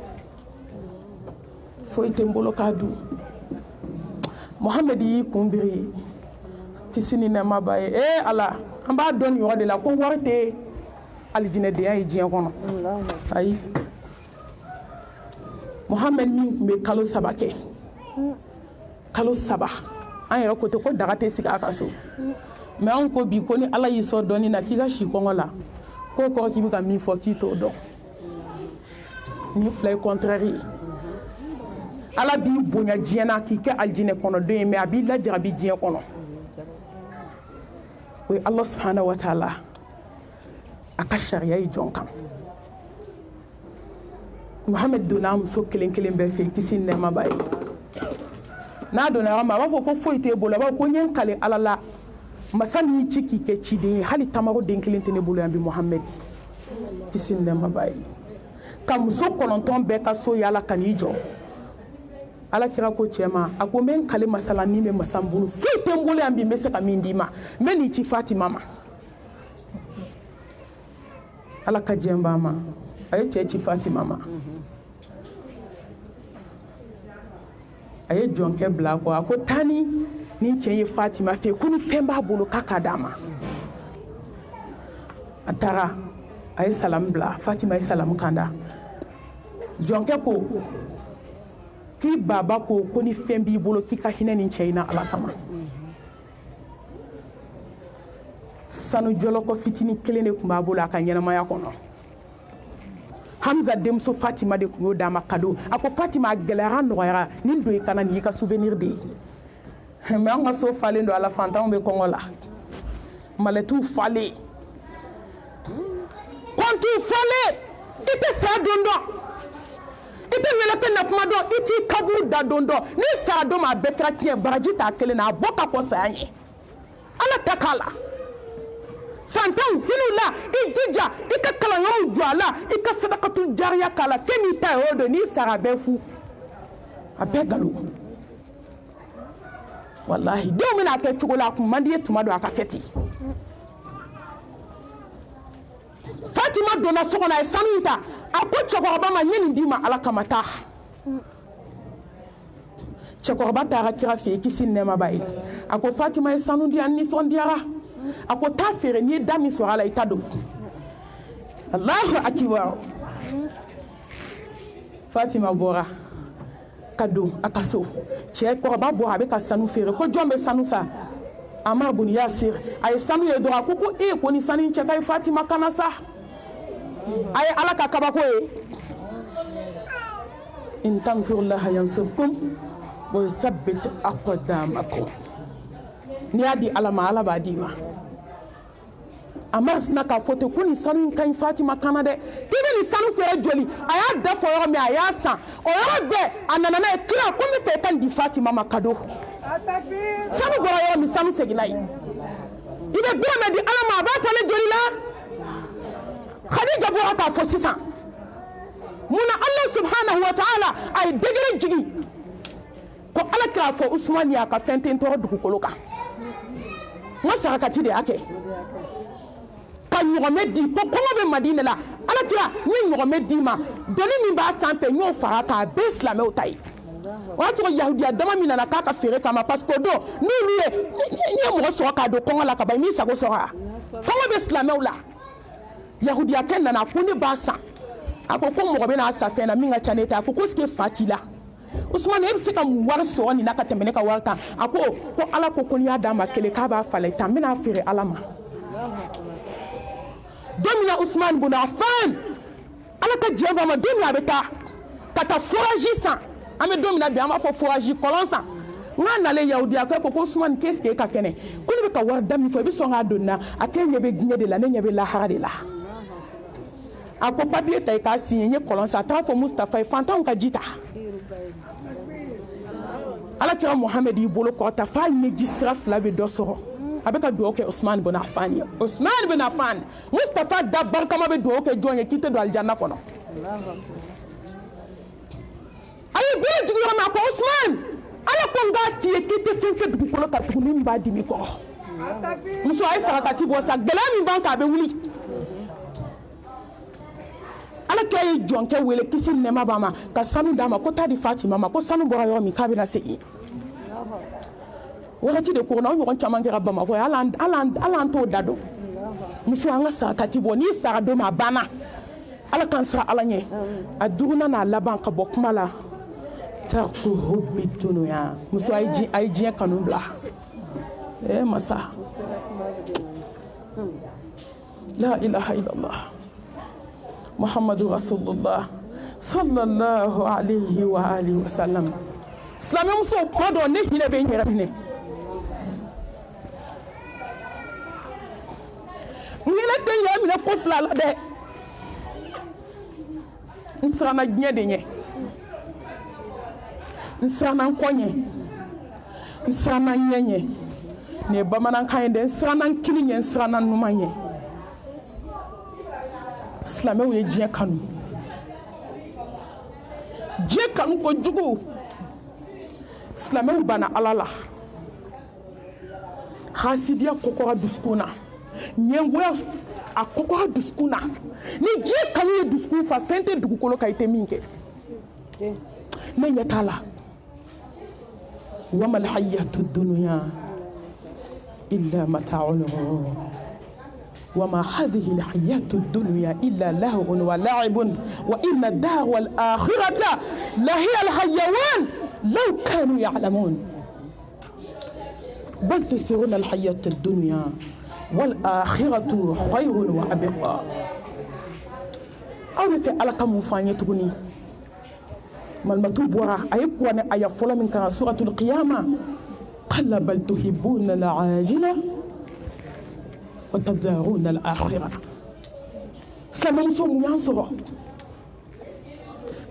foyi tɛ n bolo k'a dun Muhammad y'i kun biri kisi ni nɛɛma b'a ye ala an b'a dɔn nin yɔrɔ de la ko wari tɛ alijinɛdenya ye diɲɛ kɔnɔ ayi Muhammad min tun bɛ kalo 3 kɛ kalo 3 an yɛrɛ ko ten ko daga tɛ sigi a ka so mais anw ko bi ko ni ala y'i sɔn dɔɔni na k'i ka si kɔngɔ la ko kɔrɔ k'i bɛ ka min fɔ k'i t'o dɔn ni fila ye contraire ye ala b'i bonya diɲɛ na k'i kɛ alijinɛ kɔnɔden ye mais a b'i lajarabi diɲɛ kɔnɔ o ye ala subhanahu wa ta'ala a ka sariya ye jɔn kan Muhammad donna muso kelen kelen bɛɛ fɛ kisi ni nɛɛma b'a ye n'a donna yɔrɔ min a b'a fɔ ko foyi t'e bolo a b'a fɔ ko n ye n kale ala la masa min y'i ci k'i kɛ ciden ye hali tamaro den kelen tɛ ne bolo yan bi Muhammad kisi ni nɛɛma b'a ye ka muso 9 bɛɛ ka so yaala ka n'i jɔ ala kira ko cɛ ma a ko n bɛ n kale masala ni bɛ masa n bolo foyi tɛ n bolo yan bi n bɛ se ka min d'i ma n bɛ n'i ci Fatima ma ala ka jɛn b'a ma a ye cɛ ci Fatima ma a ye jɔnkɛ bila a kɔ a ko taa ni cɛ ye Fatima fɛ ko ni fɛn b'a bolo k'a ka d'a ma a taara a ye salamu bila Fatima ye salamu kanda jɔnkɛ ko k'i baba ko ni fɛn b'i bolo k'i ka hinɛ nin cɛ in na ala kama sanu jɔlɔkɔ fitinin kelen de tun b'a bolo a ka ɲɛnamaya kɔnɔ Hamza denmuso Fatima de tun y'o d'a ma cadeau a ko Fatima a gɛlɛyara nɔgɔyara nin don i kana nin y'i ka souvenir de ye mais an ka so falen don ala fantanw bɛ kɔngɔ la malɛtiw falen kɔntiw falen i tɛ sa don dɔn i tɛ mɛlɛkɛ na kuma dɔn i t'i kaburu da don dɔn n'i sara don ma a bɛɛ kɛra tiɲɛ baraji t'a kelen na a bɔ ka kɔ saya ɲɛ ala ta k'a la fantanw hinɛw la i jija i ka kalanyɔrɔw jɔ a la i ka sadakatul jariya k'a la fɛn min ta ye o don n'i sara a bɛɛ fu a bɛɛ nkalon wallahi denw bɛna kɛ cogo la a kun man di ye tuma dɔ a ka kɛ ten Fatima donna so kɔnɔ a ye sanu in ta a ko cɛkɔrɔba ma n ye nin d'i ma ala kama taa cɛkɔrɔba taara kira fɛ yen kisi nɛɛma b'a ye a ko Fatima ye sanu di yan nisɔndiyara a ko taa feere n'i ye da min sɔrɔ a la i ta don Allahu akibar Fatima bɔra ka don a ka so cɛkɔrɔba bɔra a bɛ ka sanu feere ko jɔn bɛ sanu sa Ammar bun Yasir a ye sanu ye dɔrɔn a ko ko ni sanu in cɛ ka ɲi Fatima kana sa a ye Ala ka kabako ye in tanfirullaha yansurkum wa yuthabbit aqdamakum n'i y'a di Ala ma Ala b'a d'i ma Ammar sina k'a fɔ ten ko nin sanu in ka ɲi Fatima kana dɛ k'i bɛ nin sanu feere joli a y'a da fɔ yɔrɔ min a y'a san o yɔrɔ bɛɛ a nana n'a ye kira ko n bɛ fɛ i ka nin di Fatima ma cadeau sanu bɔra yɔrɔ min sanu seginna yen i bɛ dɔrɔmɛ di Ala ma a b'a falen joli la Khadija bɔra k'a fɔ sisan munna Allah subhanahu wa ta'ala a ye degré jigi ko Ala k'a fɔ Usmane y'a ka fɛn tɛ n tɔɔrɔ dugukolo kan n ka sarakati de y'a kɛ ka ɲɔgɔmɛ di ko kɔngɔ bɛ Madina la Ala kira n ye ɲɔgɔmɛ d'i ma doni min b'a sanfɛ n y'o fara k'a bɛɛ silamɛw ta ye o y'a sɔrɔ yahudiya dama min nana k'a ka feere kama parce que o don n'olu ye mɔgɔ sɔrɔ k'a don kɔngɔ la ka ban i m'i sago sɔrɔ wa kɔngɔ bɛ silamɛw la yahudiyakɛ nana ko ne b'a san a ko mɔgɔ bɛ n'a san fɛn na min ka ca ne ta a ko est-ce que fa t'i la Usmane e bɛ se ka mun wari sɔrɔ nin na ka tɛmɛ ne ka wari kan a ko Ala ko n'i y'a d'a ma kelen k'a b'a falen tan n bɛna feere Ala ma don min na Usmane bun Affan Ala ka diɲɛ b'a ma don min a bɛ taa ka taa foraji san an bɛ don min na bi an b'a fɔ foraji kɔlɔn san n k'a nalen yahudiya ko Usmane qu'est-ce que e ka kɛnɛ ko ne bɛ ka wari da min fɔ i bɛ sɔn k'a don n na a ko e ɲɛ bɛ diɲɛ de la ne ɲɛ bɛ lahara de la a ko papier ta i k'a signé n ye kɔlɔn san a taara fɔ Mustafa ye fantanw ka ji ta Alakira Muhammed y'i bolo kɔrɔta f'a ɲɛji sira fila bɛ dɔ sɔrɔ a bɛ ka dugawu kɛ Usmane bun Affan ye Usmane bun Affan Mustafa da barikama bɛ dugawu kɛ jɔn ye k'i tɛ don alijanna kɔnɔ a ye bere jigi yɔrɔ min a ko Usmane Ala ko n k'a f'i ye k'i tɛ fɛn kɛ dugukolo kan tuguni min b'a dimi kɔrɔ muso a ye sarakati bɔ sa gɛlɛya min b'an kan a bɛ wuli Alakira ye jɔnkɛ wele kisi nɛɛma b'a ma ka sanu d'a ma ko taa di Fatima ma ko sanu bɔra yɔrɔ min k'a bɛna segin wagati de ko na o ɲɔgɔn caman kɛra Bamakɔ ye hali an t'o da dɔn muso an ka sarakati bɔ n'i sara don min a banna Ala k'an sara Ala ɲɛ a duurunan n'a laban ka bɔ kuma la tarku hubbi dunuya muso a ye diɲɛ kanu bila masa la ilaha illallah Muhammadu Rasulullah sallallahu alayhi wa alihi wa sallam silamɛ muso kuma dɔ ne hinɛ bɛ n yɛrɛ minɛ n hinɛ tɛ n yɛrɛ minɛ ko fila la dɛ n siranna diɲɛ de ɲɛ n siranna n kɔ ɲɛ n siranna n ɲɛ ɲɛ nin ye bamanankan ye dɛ n siranna n kini ɲɛ n siranna n numan ɲɛ silamɛw ye diɲɛ kanu kojugu silamɛw banna Ala la hasidiya kɔkɔra dusukun na ɲɛngoya a kɔkɔra dusukun na ni diɲɛ kanu ye dusukun fa fɛn tɛ dugukolo kan i tɛ min kɛ ne ɲɛ t'a la wamal hayatu dunya illa mata'ul ghurur وما هذه الحياة الدنيا إلا لهو ولعب وإن الدار والآخرة لهي الحيوان لو كانوا يعلمون بل تؤثرون الحياة الدنيا والآخرة خير وأبقى أو في على كم فانية تغني مالمتوب وراء أيقوان أي فلا من كان سورة القيامة قال بل تحبون العاجلة وتذرون الآخرة silamɛ muso mun y'an sɔrɔ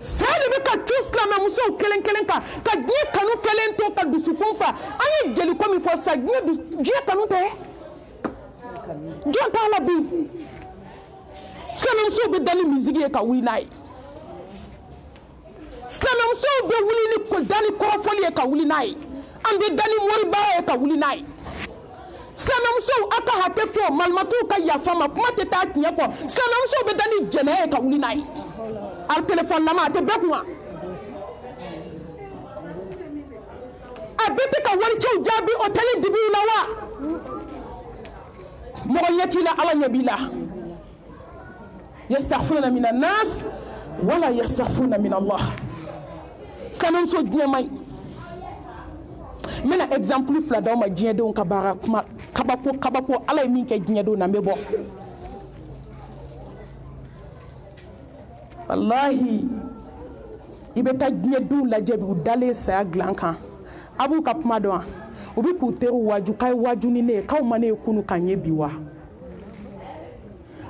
saa de bɛ ka tu silamɛ musow kelen kelen kan ka diɲɛ kanu kelen to ka dusukun fa an ye jeliko min fɔ sa diɲɛ kanu tɛ jɔn t'a la bi silamɛ musow bɛ da ni misigi ye ka wuli n'a ye silamɛ musow bɛ wuli ni da ni kɔrɔfɔli ye ka wuli n'a ye an bɛ da ni moribaara ye ka wuli n'a ye silamɛmusow a ka hakɛ to malimatuw ka yafa ma kuma tɛ taa tiɲɛ kɔ silamɛmusow bɛ da ni jɛnɛya ye ka wuli n'a ye hali telefɔni lama a tɛ bɛɛ kun wa a bɛ tɛ ka waricɛw jaabi o tali dibiw la wa mɔgɔ ɲɛ t'i la ala ɲɛ b'i la yastaghfiruna mina nas wala yastaghfiruna min Allah silamɛmuso diɲɛ man ɲi n bɛna exemple fila d'aw ma diɲɛdenw ka baara kuma kabako ala ye min kɛ diɲɛdenw na n bɛ bɔ wallahi i bɛ taa diɲɛdenw lajɛ bi u dalen saya dilan kan a b'u ka kuma dɔn wa u bɛ k'u teriw waju k'a ye waju ni ne ye k'aw ma ne ye kunu ka ɲɛ bi wa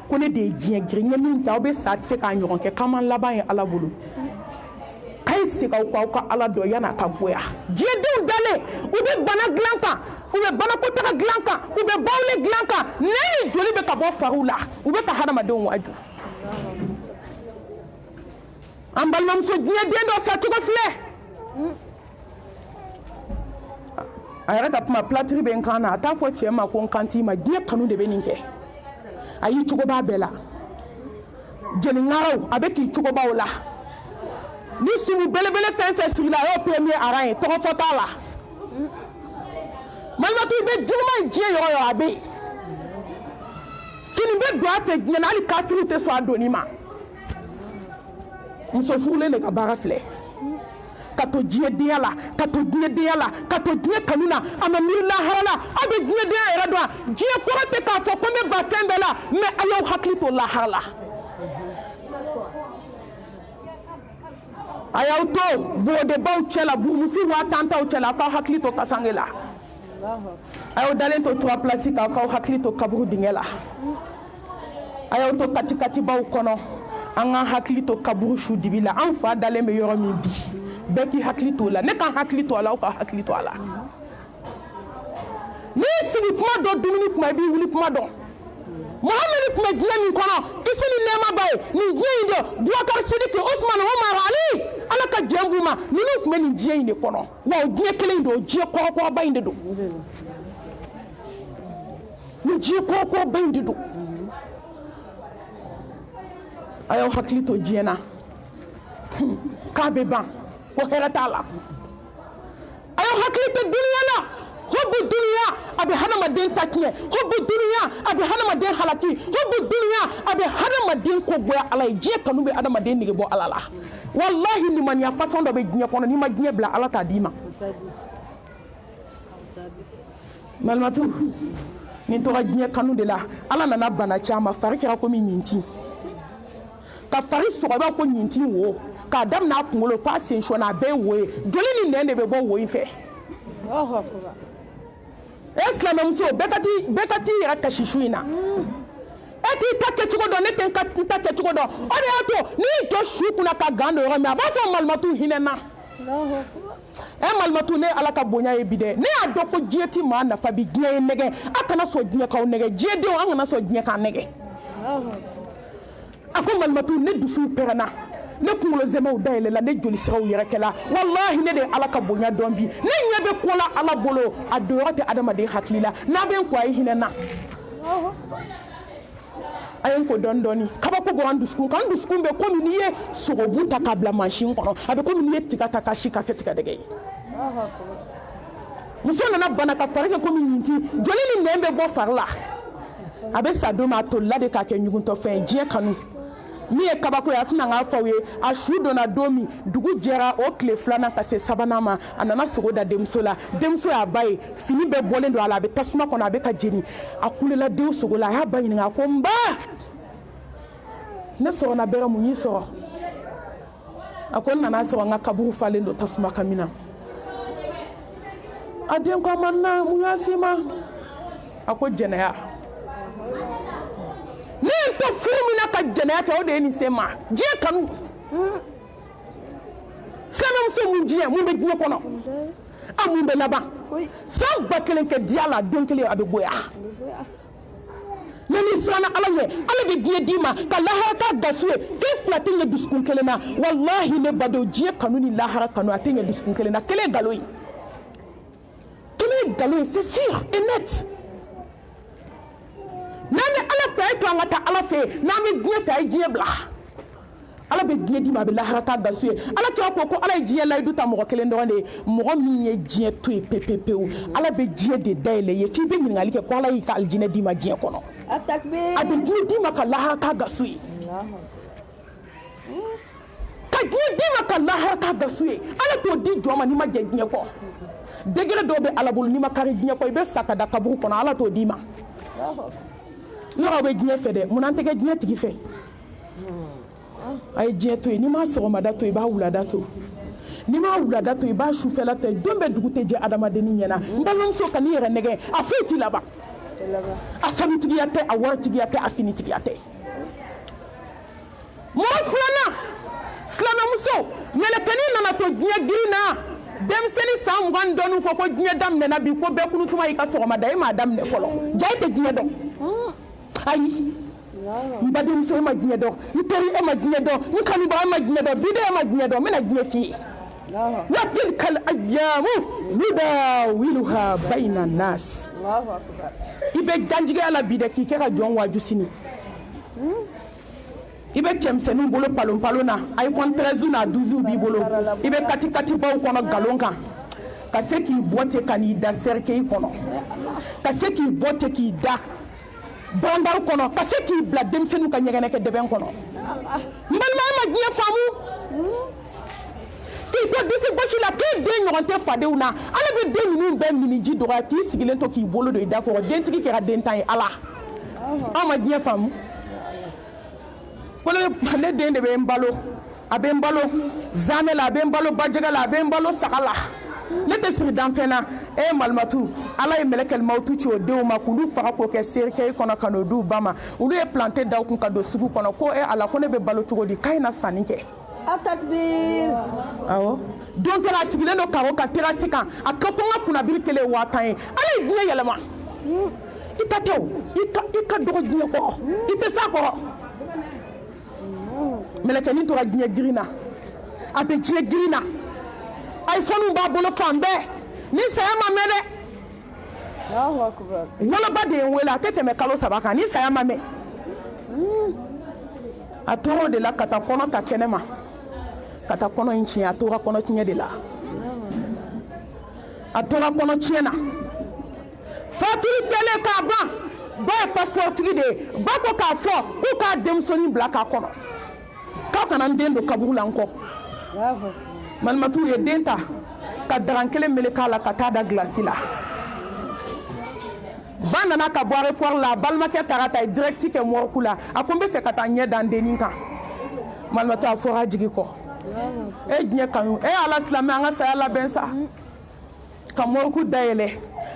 ko ne de ye diɲɛ girin n ye min ta aw bɛ sa a tɛ se k'a ɲɔgɔn kɛ k'an ma laban ye ala bolo k'a ye segin aw kɔ aw ka ala dɔn yan'a ka goya diɲɛdenw dalen u bɛ bana dilan kan u bɛ banakotaga dilan kan u bɛ bawule dilan kan nɛn ni joli bɛ ka bɔ fariw la u bɛ ka hadamadenw waju an balimamuso diɲɛden dɔ sacogo filɛ a yɛrɛ ka kuma pilatiri bɛ n kan na a t'a fɔ cɛ ma ko n kan t'i ma diɲɛ kanu de bɛ nin kɛ a y'i cogo b'a bɛɛ la jeliŋaraw a bɛ k'i cogo b'aw la ni sumu belebele fɛn fɛn sigila a y'o premier aran ye tɔgɔ fɔ t'a la malimatu i bɛ juguman in diɲɛ yɔrɔ yɔrɔ a bɛ yen fini bɛ don a fɛ diɲɛ na hali kafiriw tɛ sɔn a donni ma muso furulen de ka baara filɛ ka to diɲɛdenya la ka to diɲɛdenya la ka to diɲɛ kanu na a ma miiri lahara la aw bɛ diɲɛdenya yɛrɛ dɔn diɲɛ kɔrɔ tɛ k'a fɔ ko n bɛ ba fɛn bɛɛ la mais a y'aw hakili to lahara la a y'aw to bɔgɔdenbaw cɛ la burumusi waa tan taw cɛ la a k'aw hakili to kasange la a y'aw dalen to 3 place kan k'aw hakili to kaburu dingɛ la a y'aw to katikatibaw kɔnɔ an ka hakili to kaburu su dibi la an fa dalen bɛ yɔrɔ min bi bɛɛ k'i hakili to la ne ka hakili to a la aw ka hakili to a la n'i sigi kuma dɔn dumuni kuma i b'i wuli kuma dɔn Muhamadu tun bɛ diɲɛ min kɔnɔ kisi ni nɛɛma b'a ye nin diɲɛ in de Bubakari Sidiki Usmani Umaru Ali ala ka jɛn b'u ma ninnu tun bɛ nin diɲɛ in de kɔnɔ wa o diɲɛ kelen in don o diɲɛ kɔrɔkɔrɔba in de don nin diɲɛ kɔrɔkɔrɔba in de don a y'aw hakili to diɲɛ na k'a bɛ ban ko hɛrɛ t'a la a y'aw hakili to duniya la hubbu duniya a bɛ hadamaden ta tiɲɛ hubbu duniya a bɛ hadamaden halaki hubbu duniya a bɛ hadamaden ko goya ala ye diɲɛ kanu bɛ hadamaden nege bɔ ala la wallahi limaniya façon dɔ bɛ diɲɛ kɔnɔ n'i ma diɲɛ bila ala t'a d'i ma malimatu nin tora diɲɛ kanu de la ala nana bana caman fari kɛra komi ɲintin ka fari sɔgɔ i b'a ko ɲintin wo k'a daminɛ a kunkolo f'a sen sɔnna a bɛɛ ye wo ye joli ni nɛn de bɛ bɔ wo in fɛ e silamɛmuso bɛɛ ka t'i yɛrɛ kasi su in na e t'i ta kɛcogo dɔn ne tɛ n ta kɛcogo dɔn o de y'a to n'i jɔ su kunna ka gan don yɔrɔ min a b'a fɔ malimatu hinɛ na malimatu ne ala ka bonya ye bi dɛ ne y'a dɔn ko diɲɛ ti maa nafa bi diɲɛ ye nɛgɛ a kana sɔn diɲɛ k'aw nɛgɛ diɲɛdenw an kana sɔn diɲɛ k'an nɛgɛ a ko malimatu ne dusu pɛrɛnna ne kunkolo zɛmɛw dayɛlɛla ne joli siraw yɛrɛkɛla wallahi ne de ye ala ka bonya dɔn bi ne ɲɛ bɛ ko la ala bolo a donyɔrɔ tɛ adamaden hakili la n'a bɛ n ko a ye hinɛ na a ye n ko dɔɔni dɔɔni kabako bɔra n dusukun kan n dusukun bɛ komi n'i ye sogobu ta k'a bila mansin kɔnɔ a bɛ komi n'i ye tiga ta k'a si k'a kɛ tigadɛgɛ ye muso nana bana ka fari kɛ komi ɲinti joli ni nɛn bɛ bɔ fari la a bɛ sa don min a tolila de k'a kɛ ɲuguntɔfɛn ye diɲɛ kanu min ye kabako ye a tɛna k'a fɔ aw ye a su donna don min dugu jɛra o tile filanan ka se sabanan ma a nana sogo da denmuso la denmuso y'a ba ye fini bɛɛ bɔlen don a la a bɛ tasuma kɔnɔ a bɛ ka jeni a kulela den sogo la a y'a ba ɲininka a ko n ba ne sɔrɔna bɛrɛ mun y'i sɔrɔ a ko n nana sɔrɔ n ka kaburu falen don tasuma kan min na a den ko a ma na mun y'a se ma a ko jɛnɛya ne n tɛ furu min na ka jɛnɛya kɛ o de ye nin se ma diɲɛ kanu silamɛmuso mun diɲɛ mun bɛ diɲɛ kɔnɔ a mun bɛ laban san 1000 kɛ diya la don kelen a bɛ goya mais n'i siranna ala ɲɛ ala bɛ diɲɛ d'i ma ka lahara k'a dasu ye fɛn fila tɛ ɲɛ dusukun kelen na wallahi ne badenw diɲɛ kanu ni lahara kanu a tɛ ɲɛ dusukun kelen na kelen ye nkalon ye kelen ye nkalon ye c'est sûr et net n'an bɛ ala fɛ a ye to an ka taa ala fɛ n'an bɛ diɲɛ fɛ a ye diɲɛ bila ala be diɲɛ di ma a bɛ lahara ka gasu ye ala kira ko ala ye diɲɛ layidu ta mɔgɔ kelen dɔrɔn de ye mɔgɔ min ye diɲɛ to ye pepepewu ala bɛ diɲɛ de dayɛlɛ ye f'i bɛ ɲininkali kɛ ko ala y'i ka alijinɛ d'i ma diɲɛ kɔnɔ a bɛ diɲɛ d'i ma ka lahara ka gasu ye ka diɲɛ d'i ma ka lahara ka gasu ye ala t'o di jɔn ma n'i ma jɛ diɲɛ kɔ degré dɔw bɛ ala bolo n'i ma kari diɲɛ kɔ i bɛ sa ka da kaburu kɔnɔ ala t'o d'i ma yɔrɔ bɛ diɲɛ fɛ dɛ munna an tɛ kɛ diɲɛ tigi fɛ a ye diɲɛ to yen n'i ma sɔgɔmada to i b'a wulada to n'i ma wulada to i b'a sufɛla to don bɛɛ dugu tɛ jɛ adamadennin ɲɛna n balimamuso ka n'i yɛrɛ nɛgɛ a foyi t'i laban a sanutigiya tɛ a waritigiya tɛ a finitigiya tɛ mɔgɔ filanan silamɛmuso mɛlɛkɛnin nana to diɲɛ girin na denmisɛnnin san 20 dɔɔnin ko diɲɛ daminɛna bi ko bɛɛ kunutuma y'i ka sɔgɔmada e m'a daminɛ fɔlɔ ja e tɛ diɲɛ dɔn ayi n badenmuso e ma diɲɛ dɔn n teri e ma diɲɛ dɔn n kanubaga e ma diɲɛ dɔn biden e ma diɲɛ dɔn n bɛna diɲɛ f'i ye wa tilka al-ayyamu nudawiluha bayna nas i bɛ janjigiya la bi dɛ k'i kɛ ka jɔn waaju sini i bɛ cɛmisɛnninw bolo palon na iPhone 13 n'a 12 b'i bolo i bɛ kati baw kɔnɔ galon kan ka se k'i bɔ ten ka n'i da cercueil kɔnɔ ka se k'i bɔ ten k'i da bandaw kɔnɔ ka se k'i bila denmisɛnninw ka ɲɛgɛnɛ kɛ dɛbɛn kɔnɔ n balima e ma diɲɛ faamu k'i to disi gosi la k'e den ɲɔgɔn tɛ fadenw na ala bɛ den ninnu bɛɛ miniji dɔgɔya k'i sigilen to k'i bolo don i da kɔrɔ dentigi kɛra den tan ye ala an ma diɲɛ faamu ne den de bɛ n balo a bɛ n balo zamɛ la a bɛ n balo bajɛgɛ la a bɛ n balo saga la ne tɛ siri danfɛn na e malimatu ala ye mɛlɛkɛl mawutu ci o denw ma k'olu faga k'o kɛ cercueil kɔnɔ ka n'o d'u ba ma olu ye planté da u kun ka don sugu kɔnɔ ko ala ko ne bɛ balo cogo di k'a ye na sanni kɛ atakbir awɔ don kɛra a sigilen don karo ka terrasse kan a ka ko n ka kunnabiri kelen 5000 ye ala ye diɲɛ yɛlɛma i ta tɛ o i ka dɔgɔ diɲɛ kɔrɔ i tɛ s'a kɔrɔ mɛlɛkɛnin tora diɲɛ girin na a bɛ diɲɛ girin na iPhone b'a bolo fan bɛɛ ni saya ma mɛn dɛ woloba de ye n wele a tɛ tɛmɛ kalo 3 kan ni saya ma mɛn a tora o de la ka taa kɔnɔ ta kɛnɛ ma ka taa kɔnɔ in tiɲɛ a tora kɔnɔ tiɲɛ de la a tora kɔnɔ tiɲɛ na fatiri kɛlen k'a ban ba ye passeport tigi de ye ba ko k'a fɔ k'u k'a denmusonin bila k'a kɔnɔ k'a kana n den don kaburu la n kɔ malimatu ye den ta ka dagan kelen mele k'a la ka taa da glasi la ba nana ka bɔ aéroport la balimakɛ taara ta direct kɛ morgue la a ko n bɛ fɛ ka taa ɲɛ da n dennin kan malimatu a fɔra jigi kɔ e diɲɛ kanu e ala silamɛ an ka saya labɛn sa ka morgue dayɛlɛ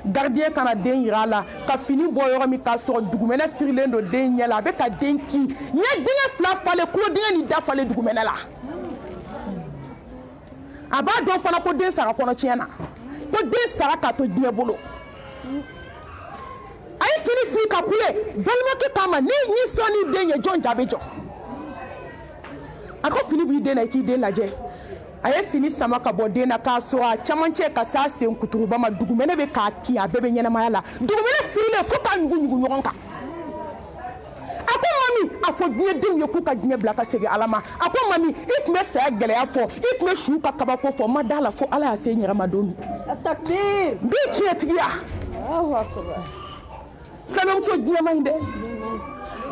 gardien kana den yira a la ka fini bɔ yɔrɔ min k'a sɔrɔ dugumɛnɛ firilen don den ɲɛ la a bɛ ka den ki ɲɛ dingɛ 2 falen kulodingɛ ni da falen dugumɛnɛ la a b'a dɔn fana ko den sara kɔnɔ tiɲɛ na ko den sara k'a to diɲɛ bolo a ye fini fili ka kule balimakɛ k'a ma ni sɔnni den ye jɔn ja bɛ jɔ a ko fini b'i den na i k'i den lajɛ a ye fini sama ka bɔ den na k'a sɔrɔ a camancɛ ka s'a sen kuturuba ma dugumɛnɛ bɛ k'a kin a bɛɛ bɛ ɲɛnamaya la dugumɛnɛ firilen fo k'a ɲugu ɲɔgɔn kan a ko mami a fɔ diɲɛ denw ye k'u ka diɲɛ bila ka segin ala ma a ko mami i tun bɛ saya gɛlɛya fɔ i tun bɛ su ka kabako fɔ ma da la fo ala y'a se n yɛrɛ ma don min takbir n b'i tiɲɛtigiya silamɛmuso diɲɛ man ɲi dɛ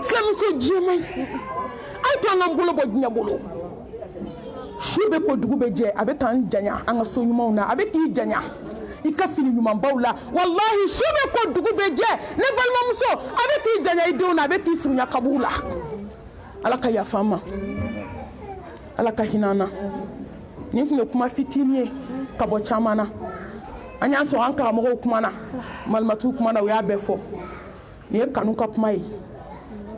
silamɛmuso diɲɛ man ɲi a ye to an ka bolo bɔ diɲɛ bolo su bɛ ko dugu bɛ jɛ a bɛ k'an janya an ka so ɲumanw na a bɛ k'i janya i ka fini ɲumanbaw la wallahi su bɛ ko dugu bɛ jɛ ne balimamuso a bɛ k'i janya i denw na a bɛ k'i surunya kaburu la ala ka yafa an ma ala ka hinɛ an na nin tun ye kuma fitinin ye ka bɔ caman na an y'a sɔrɔ an karamɔgɔw kumana malimatu kumana o y'a bɛɛ fɔ nin ye kanu ka kuma ye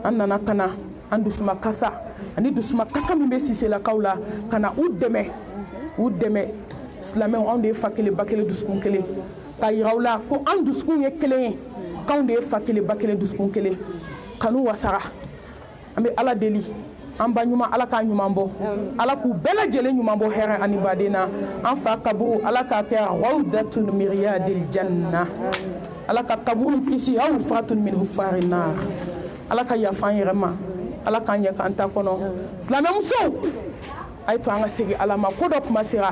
an nana ka na an dusuma kasa ani dusuma kasa min bɛ siselakaw la ka na u dɛmɛ silamɛw anw de ye fa kelen ba kelen dusukun kelen ka yira u la ko an dusukun ye kelen ye k'anw de ye fa kelen ba kelen dusukun kelen kanu wasara an bɛ ala deli an ba ɲuman ala k'a ɲuman bɔ ala k'u bɛɛ lajɛlen ɲuman bɔ hɛrɛ ani baden na an fa kaburu ala k'a kɛ rawdatun min riyadil janna ala ka kaburu kisi aw fatun min hufarin nar ala ka yafa an yɛrɛ ma ala k'an ɲɛ k'an ta kɔnɔ silamɛmusow a ye to an ka segin ala ma ko dɔ kuma sera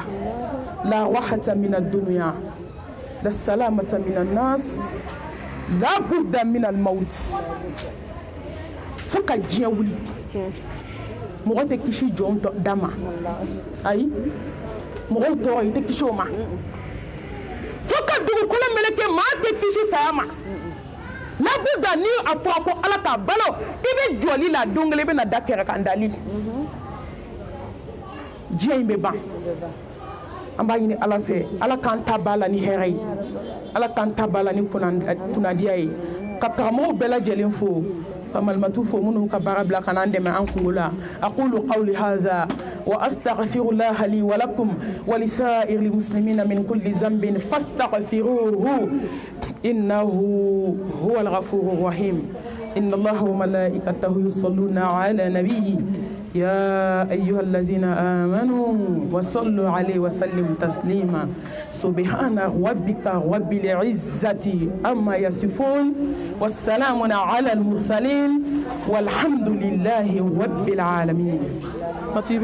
la wahata mina dunuya la salamata mina nas la budda mina almaut fo ka diɲɛ wuli mɔgɔ tɛ kisi jɔn da ma ayi mɔgɔw tɔɔrɔ i tɛ kisi o ma fo ka dugukolo meleke maa tɛ kisi saya ma labuda ni a fɔra ko ala t'a balo i bɛ jɔli la don kelen i bɛ na da kɛrɛ kan dali diɲɛ in bɛ ban an b'a ɲini ala fɛ ala k'an ta ba la ni hɛrɛ ye ala k'an ta ba la ni kunnadiya ye ka karamɔgɔw bɛɛ lajɛlen fo ka malimatu fo minnu ka baara bila ka n'an dɛmɛ an kungo la aqulu qawli hadha wa astaghfirullaha li wa lakum wa lisa'iril muslimina min kulli dhanbin fastaghfiruhu innahu huwal ghafurur rahim inna allaha wa malaikatahu yusalluna ala nabiyyi يا أيها الذين آمنوا وصلوا عليه وسلموا تسليما سبحان ربك رب العزة أما يصفون والسلام على المرسلين والحمد لله رب العالمين.